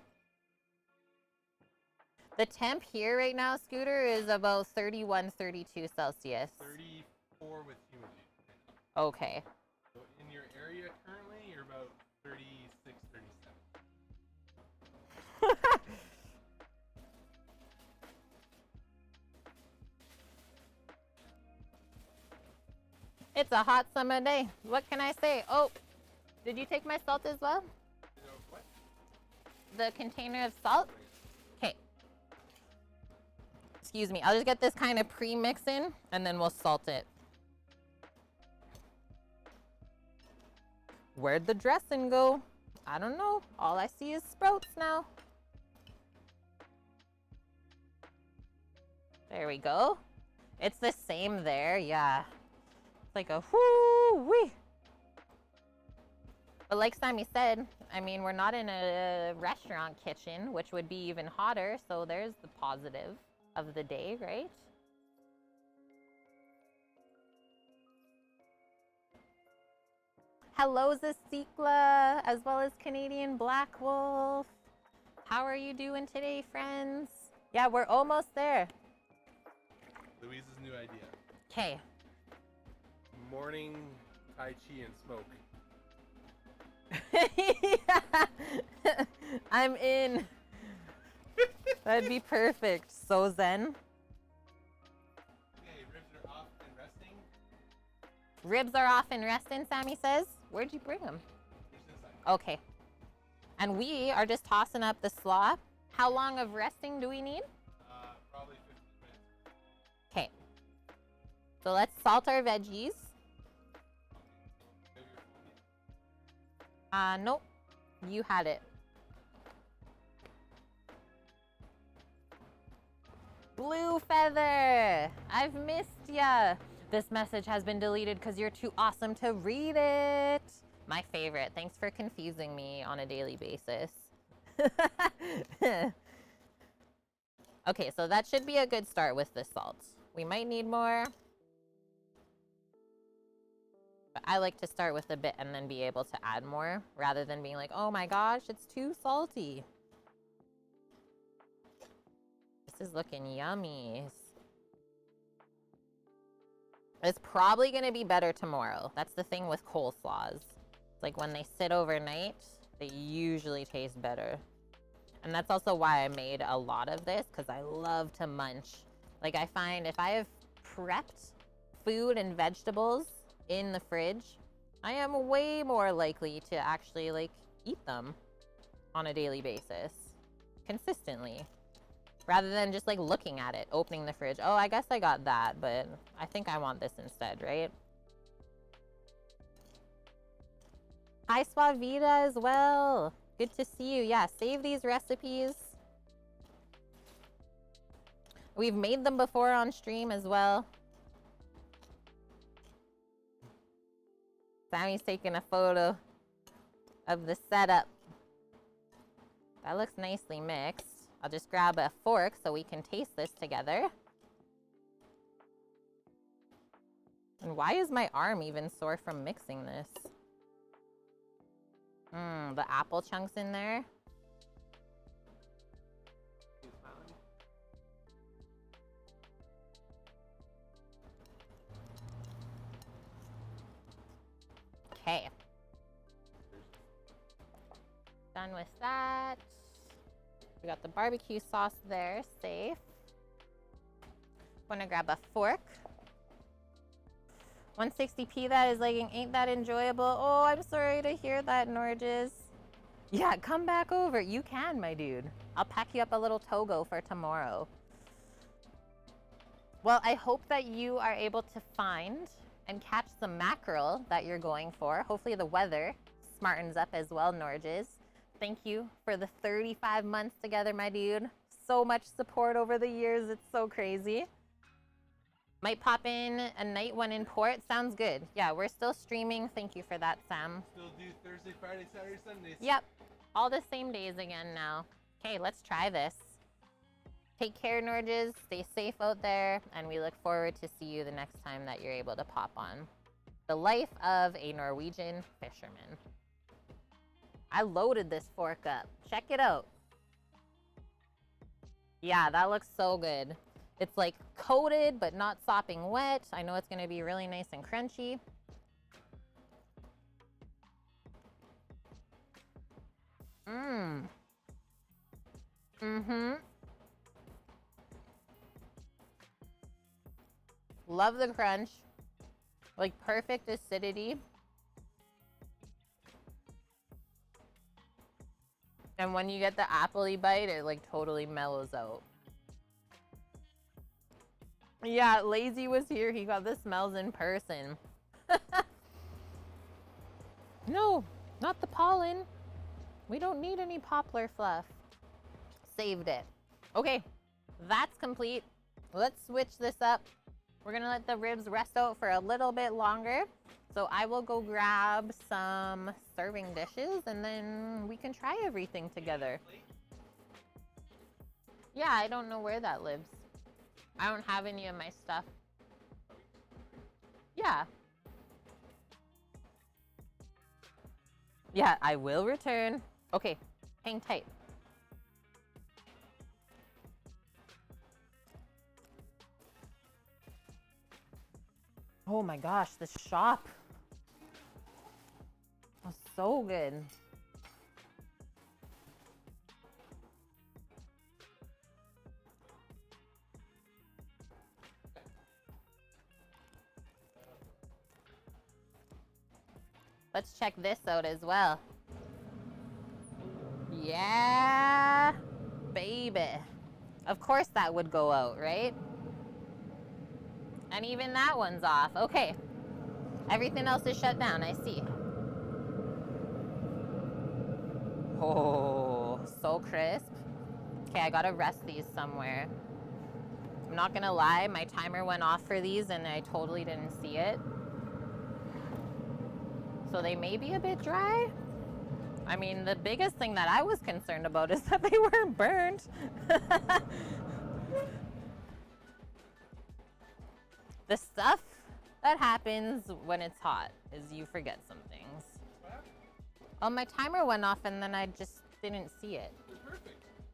The temp here right now, Scooter, is about 31, 32 Celsius. 34 with humidity. Okay. So in your area currently, you're about 36, 37. It's a hot summer day. What can I say? Oh, did you take my salt as well? You know what? The container of salt? Okay. Excuse me. I'll just get this kind of pre-mix in, and then we'll salt it. Where'd the dressing go? I don't know. All I see is sprouts now. There we go. It's the same there, yeah. It's like a whoo-wee. But like Sammy said, I mean, we're not in a restaurant kitchen, which would be even hotter, so there's the positive of the day, right? Hello, Zasikla, as well as Canadian Black Wolf. How are you doing today, friends? Yeah, we're almost there. Louise's new idea. Okay. Morning Tai Chi and smoke. Yeah. I'm in. That'd be perfect. So zen. Okay, ribs are off and resting. Ribs are off and resting, Sammy says. Where'd you bring them? Just inside. Okay. And we are just tossing up the slaw. How long of resting do we need? Probably 15 minutes. Okay. So let's salt our veggies. Nope. You had it. Blue Feather, I've missed ya. This message has been deleted because you're too awesome to read it. My favorite. Thanks for confusing me on a daily basis. Okay, so that should be a good start with the salt. We might need more. But I like to start with a bit and then be able to add more rather than being like, oh my gosh, it's too salty. This is looking yummy. It's probably going to be better tomorrow. That's the thing with coleslaws. It's like when they sit overnight, they usually taste better. And that's also why I made a lot of this, because I love to munch. Like I find if I have prepped food and vegetables in the fridge, I am way more likely to actually like eat them on a daily basis consistently rather than just like looking at it, opening the fridge. Oh, I guess I got that, but I think I want this instead, right? Hi, Suavita as well. Good to see you. Yeah, save these recipes. We've made them before on stream as well. Sammy's taking a photo of the setup. That looks nicely mixed. I'll just grab a fork so we can taste this together. And why is my arm even sore from mixing this? The apple chunks in there. Okay. Done with that. We got the barbecue sauce there, safe. Wanna grab a fork. 160p that is lagging, ain't that enjoyable? Oh, I'm sorry to hear that, Norges. Yeah, come back over. You can, my dude. I'll pack you up a little Togo for tomorrow. Well, I hope that you are able to find and catch the mackerel that you're going for. Hopefully the weather smartens up as well, Norges. Thank you for the 35 months together, my dude. So much support over the years. It's so crazy. Might pop in a night one in port. Sounds good. Yeah, we're still streaming. Thank you for that, Sam. Still do Thursday, Friday, Saturday, Sundays. Yep. All the same days again now. Okay, let's try this. Take care, Norges. Stay safe out there. And we look forward to see you the next time that you're able to pop on. The life of a Norwegian fisherman. I loaded this fork up. Check it out. Yeah, that looks so good. It's like coated, but not sopping wet. I know it's gonna be really nice and crunchy. Mmm. Mm-hmm. Love the crunch. Like perfect acidity. And when you get the appley bite, it like totally mellows out. Yeah, Lazy was here. He got the smells in person. No, not the pollen. We don't need any poplar fluff. Saved it. Okay, that's complete. Let's switch this up. We're gonna let the ribs rest out for a little bit longer. So I will go grab some serving dishes and then we can try everything together. Yeah, I don't know where that lives. I don't have any of my stuff. Yeah. Yeah, I will return. Okay, hang tight. Oh my gosh, this shop was so good. Let's check this out as well. Yeah, baby. Of course that would go out, right? And even that one's off. Okay. Everything else is shut down, I see. Oh, so crisp. Okay, I gotta rest these somewhere. I'm not gonna lie, my timer went off for these and I totally didn't see it. So they may be a bit dry. I mean, the biggest thing that I was concerned about is that they weren't burned. The stuff that happens when it's hot is you forget some things. Oh, my timer went off and then I just didn't see it.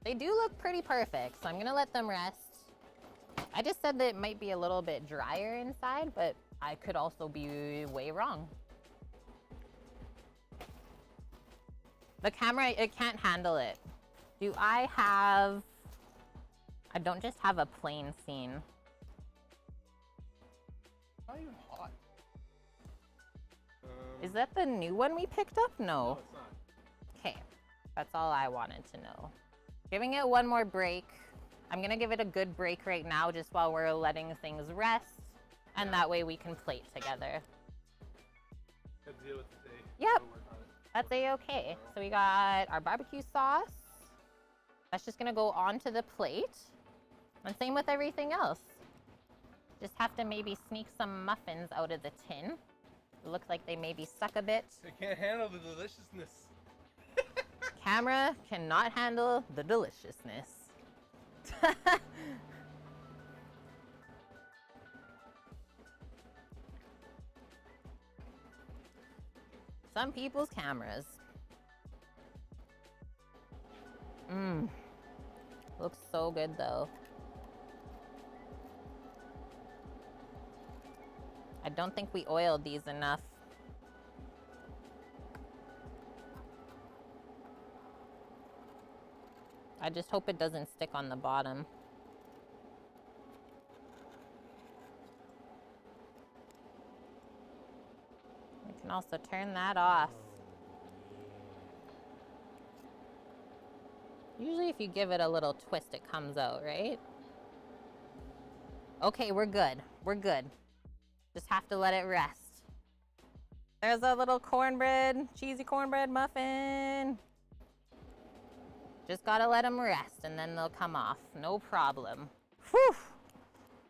They do look pretty perfect, so I'm gonna let them rest. I just said that it might be a little bit drier inside, but I could also be way wrong. The camera, it can't handle it. Do I have... I don't just have a plain scene. Not even hot. Is that the new one we picked up? No. No, it's not. Okay, that's all I wanted to know. Giving it one more break. I'm gonna give it a good break right now just while we're letting things rest. And that way we can plate together. Got to deal with it today. Yep. We'll work on it. That's a-okay. So we got our barbecue sauce. That's just gonna go onto the plate. And same with everything else. Just have to maybe sneak some muffins out of the tin. It looks like they maybe suck a bit. They can't handle the deliciousness. Camera cannot handle the deliciousness. Some people's cameras. Looks so good though. I don't think we oiled these enough. I just hope it doesn't stick on the bottom. We can also turn that off. Usually if you give it a little twist, it comes out, right? Okay, we're good. We're good. Just have to let it rest. There's a little cornbread, cheesy cornbread muffin. Just gotta let them rest and then they'll come off. No problem. Whew.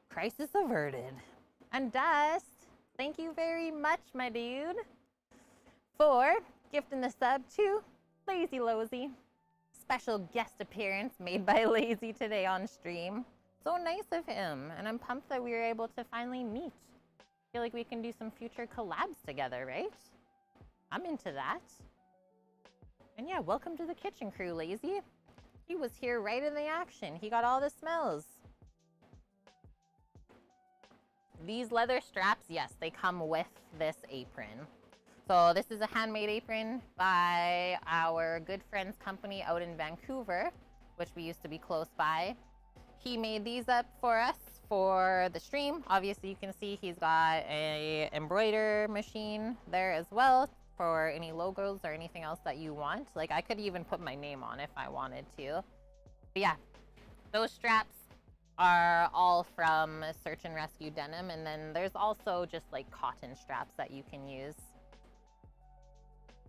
Crisis averted. And Dust, thank you very much, my dude, for gifting the sub to Lazy Losey. Special guest appearance made by Lazy today on stream. So nice of him, and I'm pumped that we were able to finally meet. Feel like we can do some future collabs together, right? I'm into that. And yeah, welcome to the kitchen crew, Lazy. He was here right in the action. He got all the smells. These leather straps, yes, they come with this apron. So this is a handmade apron by our good friend's company out in Vancouver, which we used to be close by. He made these up for us for the stream. Obviously, you can see he's got a embroider machine there as well for any logos or anything else that you want. Like, I could even put my name on if I wanted to. But yeah, those straps are all from Search and Rescue Denim. And then there's also just like cotton straps that you can use.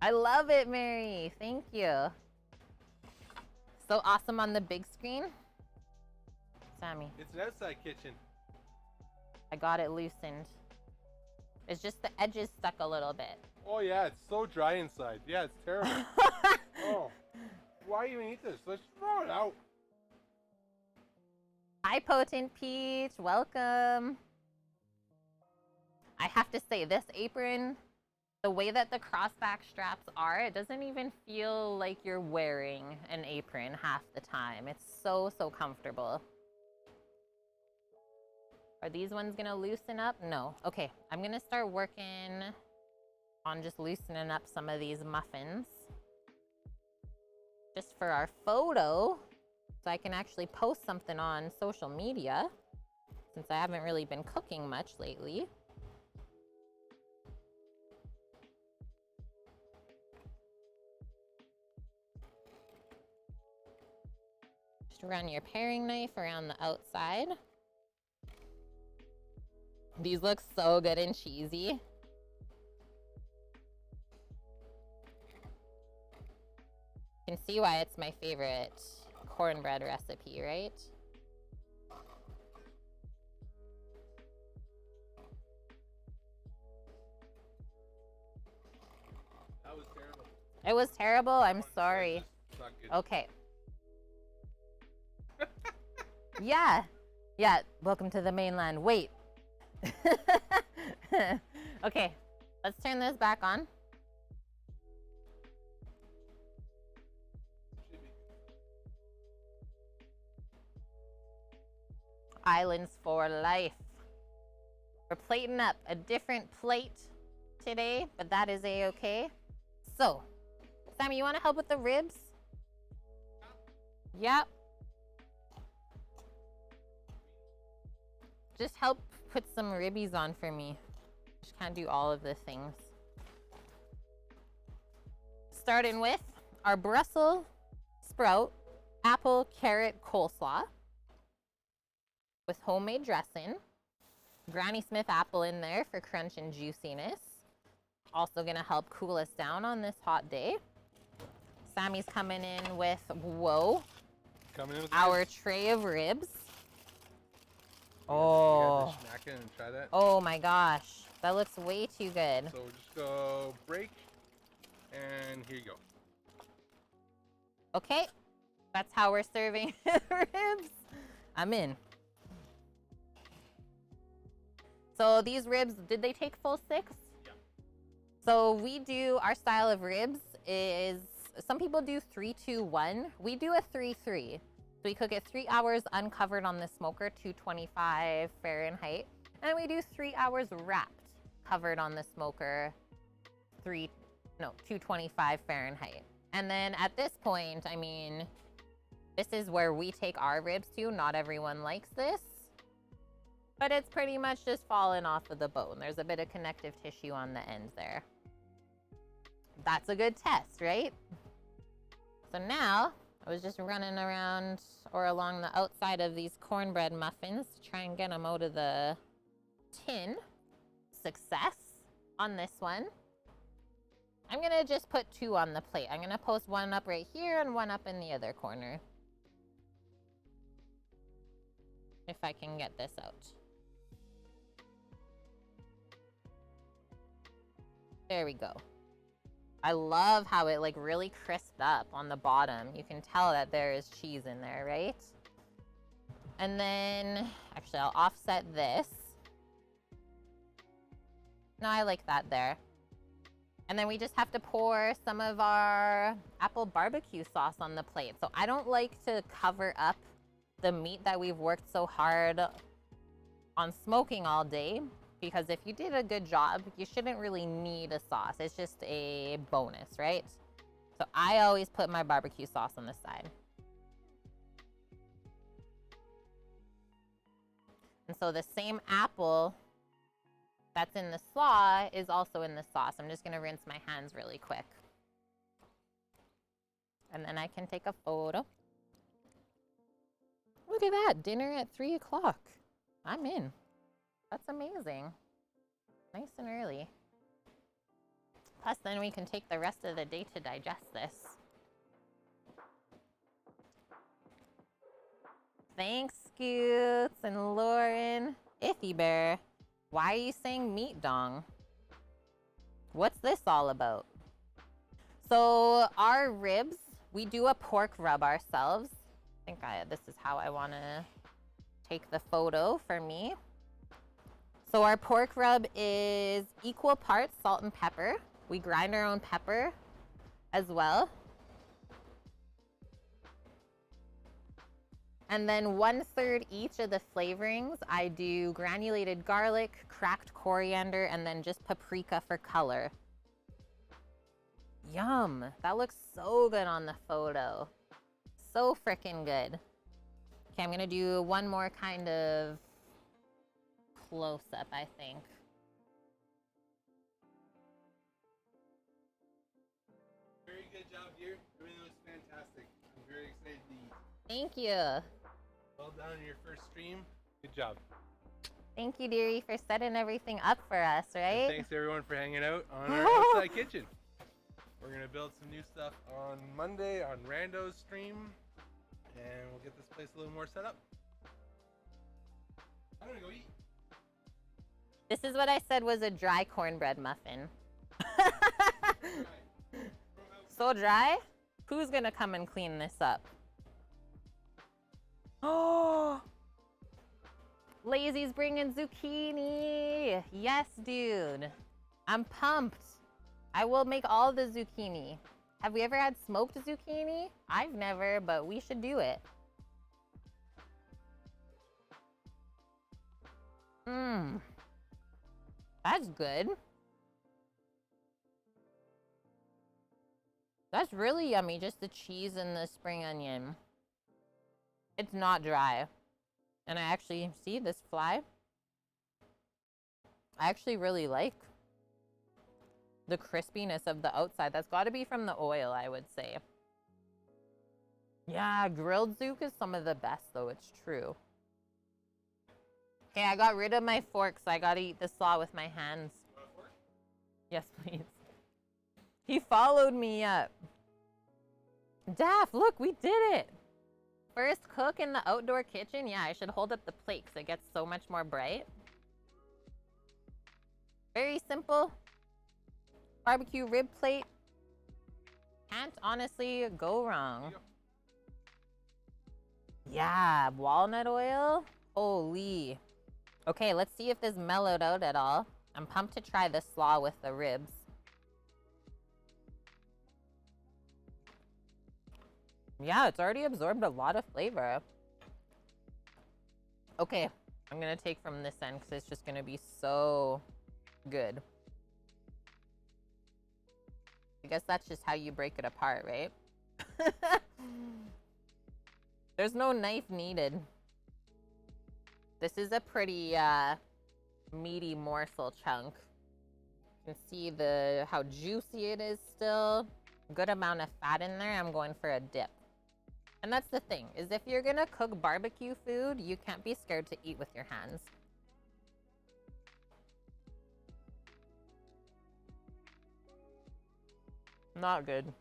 I love it, Mary. Thank you. So awesome on the big screen. Sammy, It's an outside kitchen. I got it loosened. It's just the edges stuck a little bit. Oh yeah, it's so dry inside. Yeah, it's terrible. Oh, why even eat this? Let's throw it out. Hi, Potent Peach. Welcome. I have to say, this apron, the way that the crossback straps are, it doesn't even feel like you're wearing an apron half the time. It's so, so comfortable. Are these ones gonna loosen up? No. Okay, I'm gonna start working on just loosening up some of these muffins. Just for our photo, so I can actually post something on social media, since I haven't really been cooking much lately. Just run your paring knife around the outside. These look so good and cheesy. You can see why it's my favorite cornbread recipe, right? That was terrible. It was terrible. I'm sorry. It's not good. Okay. Yeah. Yeah. Welcome to the mainland. Wait. Okay. Let's turn this back on. Islands for life. We're plating up a different plate today, but that is a-okay. So, Sammy, you want to help with the ribs? Yep. Just help put some ribbies on for me. Just can't do all of the things. Starting with our Brussels sprout apple carrot coleslaw with homemade dressing. Granny Smith apple in there for crunch and juiciness. Also gonna help cool us down on this hot day. Sammy's coming in with, whoa, Coming in with our this. tray of ribs. You Oh. guys snack it and try that. Oh my gosh, that looks way too good. So we'll just go break, and here you go. Okay, that's how we're serving ribs. I'm in. So these ribs, did they take full 6? Yeah. So we do, our style of ribs is, some people do 3-2-1. We do a 3-3. So we cook it 3 hours uncovered on the smoker, 225 Fahrenheit. And we do 3 hours wrapped, covered on the smoker, 225 Fahrenheit. And then at this point, I mean, this is where we take our ribs to. Not everyone likes this, but it's pretty much just falling off of the bone. There's a bit of connective tissue on the end there. That's a good test, right? So now, I was just running around or along the outside of these cornbread muffins to try and get them out of the tin. Success on this one. I'm gonna just put 2 on the plate. I'm gonna post one up right here and one up in the other corner. If I can get this out. There we go. I love how it like really crisped up on the bottom. You can tell that there is cheese in there, right? And then, actually I'll offset this. No, I like that there. And then we just have to pour some of our apple barbecue sauce on the plate. So I don't like to cover up the meat that we've worked so hard on smoking all day, because if you did a good job, you shouldn't really need a sauce. It's just a bonus, right? So I always put my barbecue sauce on the side. And so the same apple that's in the slaw is also in the sauce. I'm just gonna rinse my hands really quick. And then I can take a photo. Look at that, dinner at 3 o'clock. I'm in. That's amazing. Nice and early. Plus then we can take the rest of the day to digest this. Thanks, Scoots and Lauren. Iffy Bear, why are you saying meat dong? What's this all about? So our ribs, we do a pork rub ourselves. I think this is how I want to take the photo for me. So our pork rub is equal parts salt and pepper. We grind our own pepper as well. And then 1/3 each of the flavorings. I do granulated garlic, cracked coriander, and then just paprika for color. Yum, that looks so good on the photo. So freaking good. Okay, I'm gonna do one more kind of close up, I think. Very good job, dear. Everything looks fantastic. I'm very excited to eat. Thank you. Well done on your first stream. Good job. Thank you, dearie, for setting everything up for us, right? And thanks everyone for hanging out on our outside kitchen. We're gonna build some new stuff on Monday on Rando's stream, and we'll get this place a little more set up. I'm gonna go eat. This is what I said was a dry cornbread muffin. So dry? Who's gonna come and clean this up? Oh, Lazy's bringing zucchini. Yes, dude. I'm pumped. I will make all the zucchini. Have we ever had smoked zucchini? I've never, but we should do it. Mmm. That's good. That's really yummy, just the cheese and the spring onion. It's not dry. And I actually, see this fly? I actually really like the crispiness of the outside. That's got to be from the oil, I would say. Yeah, grilled zook is some of the best, though. It's true. Okay, I got rid of my fork, so I got to eat the slaw with my hands. Yes, please. He followed me up. Daff, look, we did it. First cook in the outdoor kitchen. Yeah, I should hold up the plate because it gets so much more bright. Very simple. Barbecue rib plate. Can't honestly go wrong. Yeah, walnut oil. Holy. Okay, let's see if this mellowed out at all. I'm pumped to try the slaw with the ribs. Yeah, it's already absorbed a lot of flavor. Okay, I'm gonna take from this end because it's just gonna be so good. I guess that's just how you break it apart, right? There's no knife needed. This is a pretty meaty morsel chunk. You can see how juicy it is still. Good amount of fat in there. I'm going for a dip. And that's the thing, is if you're gonna cook barbecue food, you can't be scared to eat with your hands. Not good.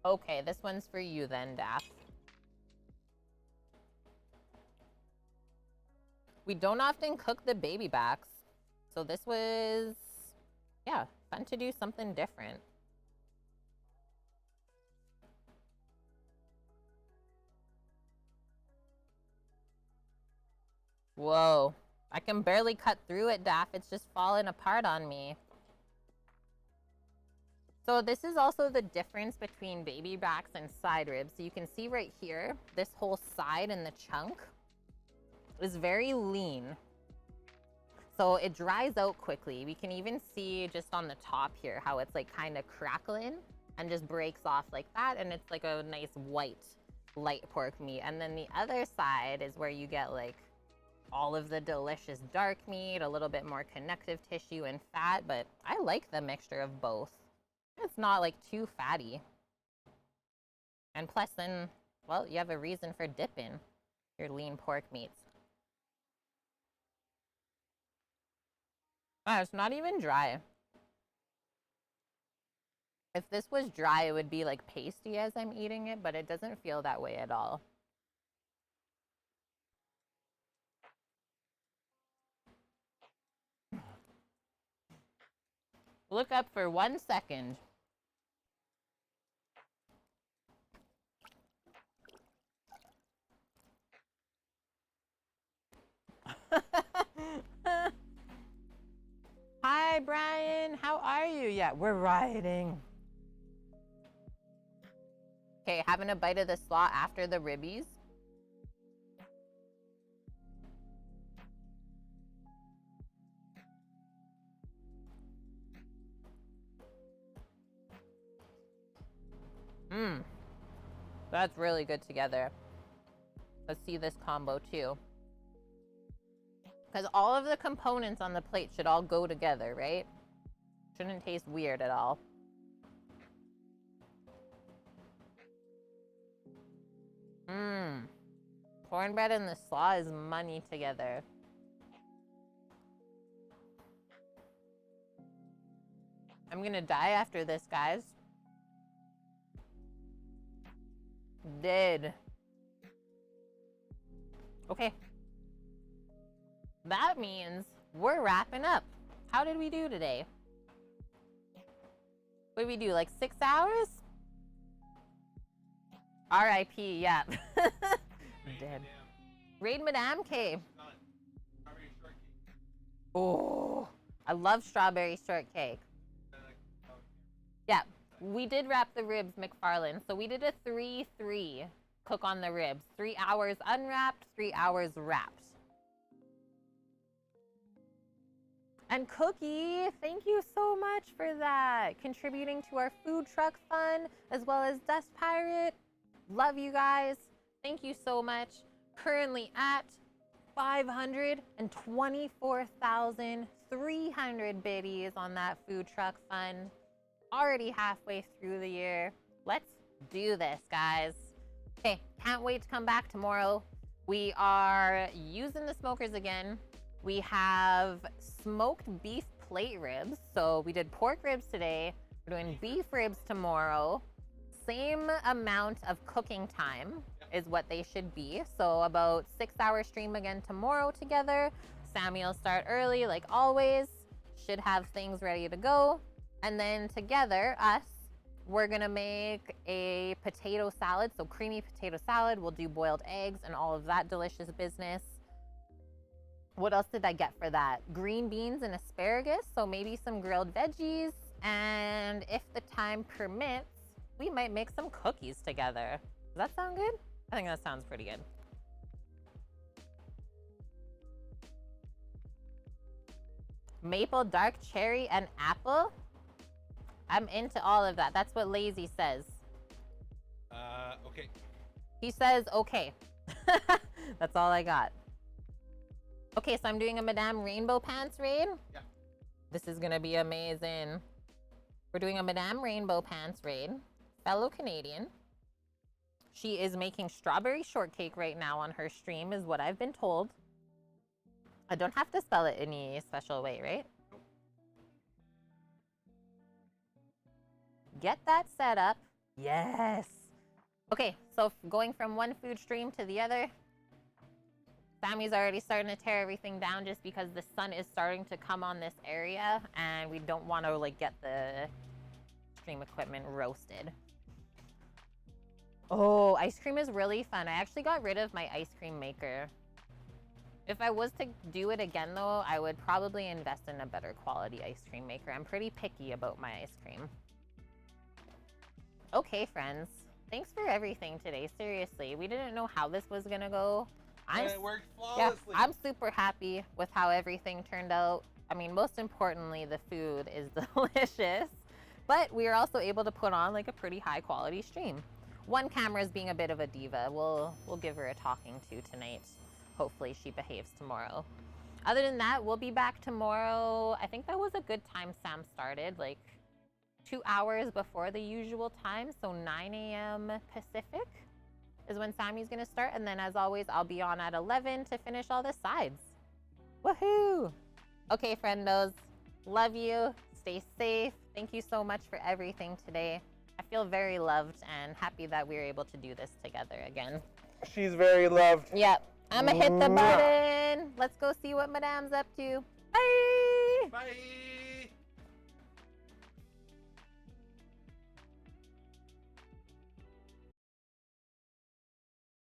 Okay, this one's for you then, Daff. We don't often cook the baby backs, so this was, yeah, fun to do something different. Whoa, I can barely cut through it, Daff. It's just falling apart on me. So this is also the difference between baby backs and side ribs. So you can see right here, this whole side and the chunk is very lean. So it dries out quickly. We can even see just on the top here how it's like kind of crackling and just breaks off like that. And it's like a nice white, light pork meat. And then the other side is where you get like all of the delicious dark meat, a little bit more connective tissue and fat. But I like the mixture of both. It's not like too fatty. And plus then, well, you have a reason for dipping your lean pork meats. Ah, it's not even dry. If this was dry, it would be like pasty as I'm eating it, but it doesn't feel that way at all. Look up for 1 second. Hi, Brian. How are you? Yeah, we're rioting. Okay, having a bite of the slaw after the ribbies. Mmm. That's really good together. Let's see this combo too. Because all of the components on the plate should all go together, right? Shouldn't taste weird at all. Mmm. Cornbread and the slaw is money together. I'm gonna die after this, guys. Dead. Okay. That means we're wrapping up. How did we do today? What did we do, like 6 hours? R.I.P., yeah. Dead. Raid Madame K. Oh, I love strawberry shortcake. Yeah, we did wrap the ribs, McFarlane. So we did a 3-3 cook on the ribs. 3 hours unwrapped, 3 hours wrapped. And Cookie, thank you so much for that. Contributing to our food truck fund, as well as Dust Pirate. Love you guys. Thank you so much. Currently at 524,300 biddies on that food truck fund. Already halfway through the year. Let's do this, guys. Okay, can't wait to come back tomorrow. We are using the smokers again. We have smoked beef plate ribs. So we did pork ribs today. We're doing beef ribs tomorrow. Same amount of cooking time is what they should be. So about 6 hour stream again tomorrow together. Sammy will start early like always. Should have things ready to go. And then together, we're gonna make a potato salad. So creamy potato salad. We'll do boiled eggs and all of that delicious business. What else did I get for that? Green beans and asparagus. So maybe some grilled veggies. And if the time permits, we might make some cookies together. Does that sound good? I think that sounds pretty good. Maple, dark cherry, and apple. I'm into all of that. That's what Lazy says. Okay. He says, okay. That's all I got. Okay, so I'm doing a Madame Rainbow Pants raid. Yeah. This is gonna be amazing. We're doing a Madame Rainbow Pants raid. Fellow Canadian. She is making strawberry shortcake right now on her stream, is what I've been told. I don't have to spell it any special way, right? Nope. Get that set up. Yes. Okay, so going from one food stream to the other. Sammy's already starting to tear everything down just because the sun is starting to come on this area and we don't want to like get the stream equipment roasted. Oh, ice cream is really fun. I actually got rid of my ice cream maker. If I was to do it again, though, I would probably invest in a better quality ice cream maker. I'm pretty picky about my ice cream. Okay, friends. Thanks for everything today. Seriously, we didn't know how this was gonna go. And it worked Yeah, flawlessly. I'm super happy with how everything turned out. I mean, most importantly, the food is delicious, but we were also able to put on like a pretty high quality stream. One camera is being a bit of a diva. We'll give her a talking to tonight. Hopefully she behaves tomorrow. Other than that, we'll be back tomorrow. I think that was a good time Sam started, like 2 hours before the usual time. So 9 a.m. Pacific is when Sammy's gonna start. And then as always, I'll be on at 11 to finish all the sides. Woohoo! Okay, friendos, love you. Stay safe. Thank you so much for everything today. I feel very loved and happy that we were able to do this together again. She's very loved. Yep. I'm gonna hit the button. Let's go see what Madame's up to. Bye! Bye.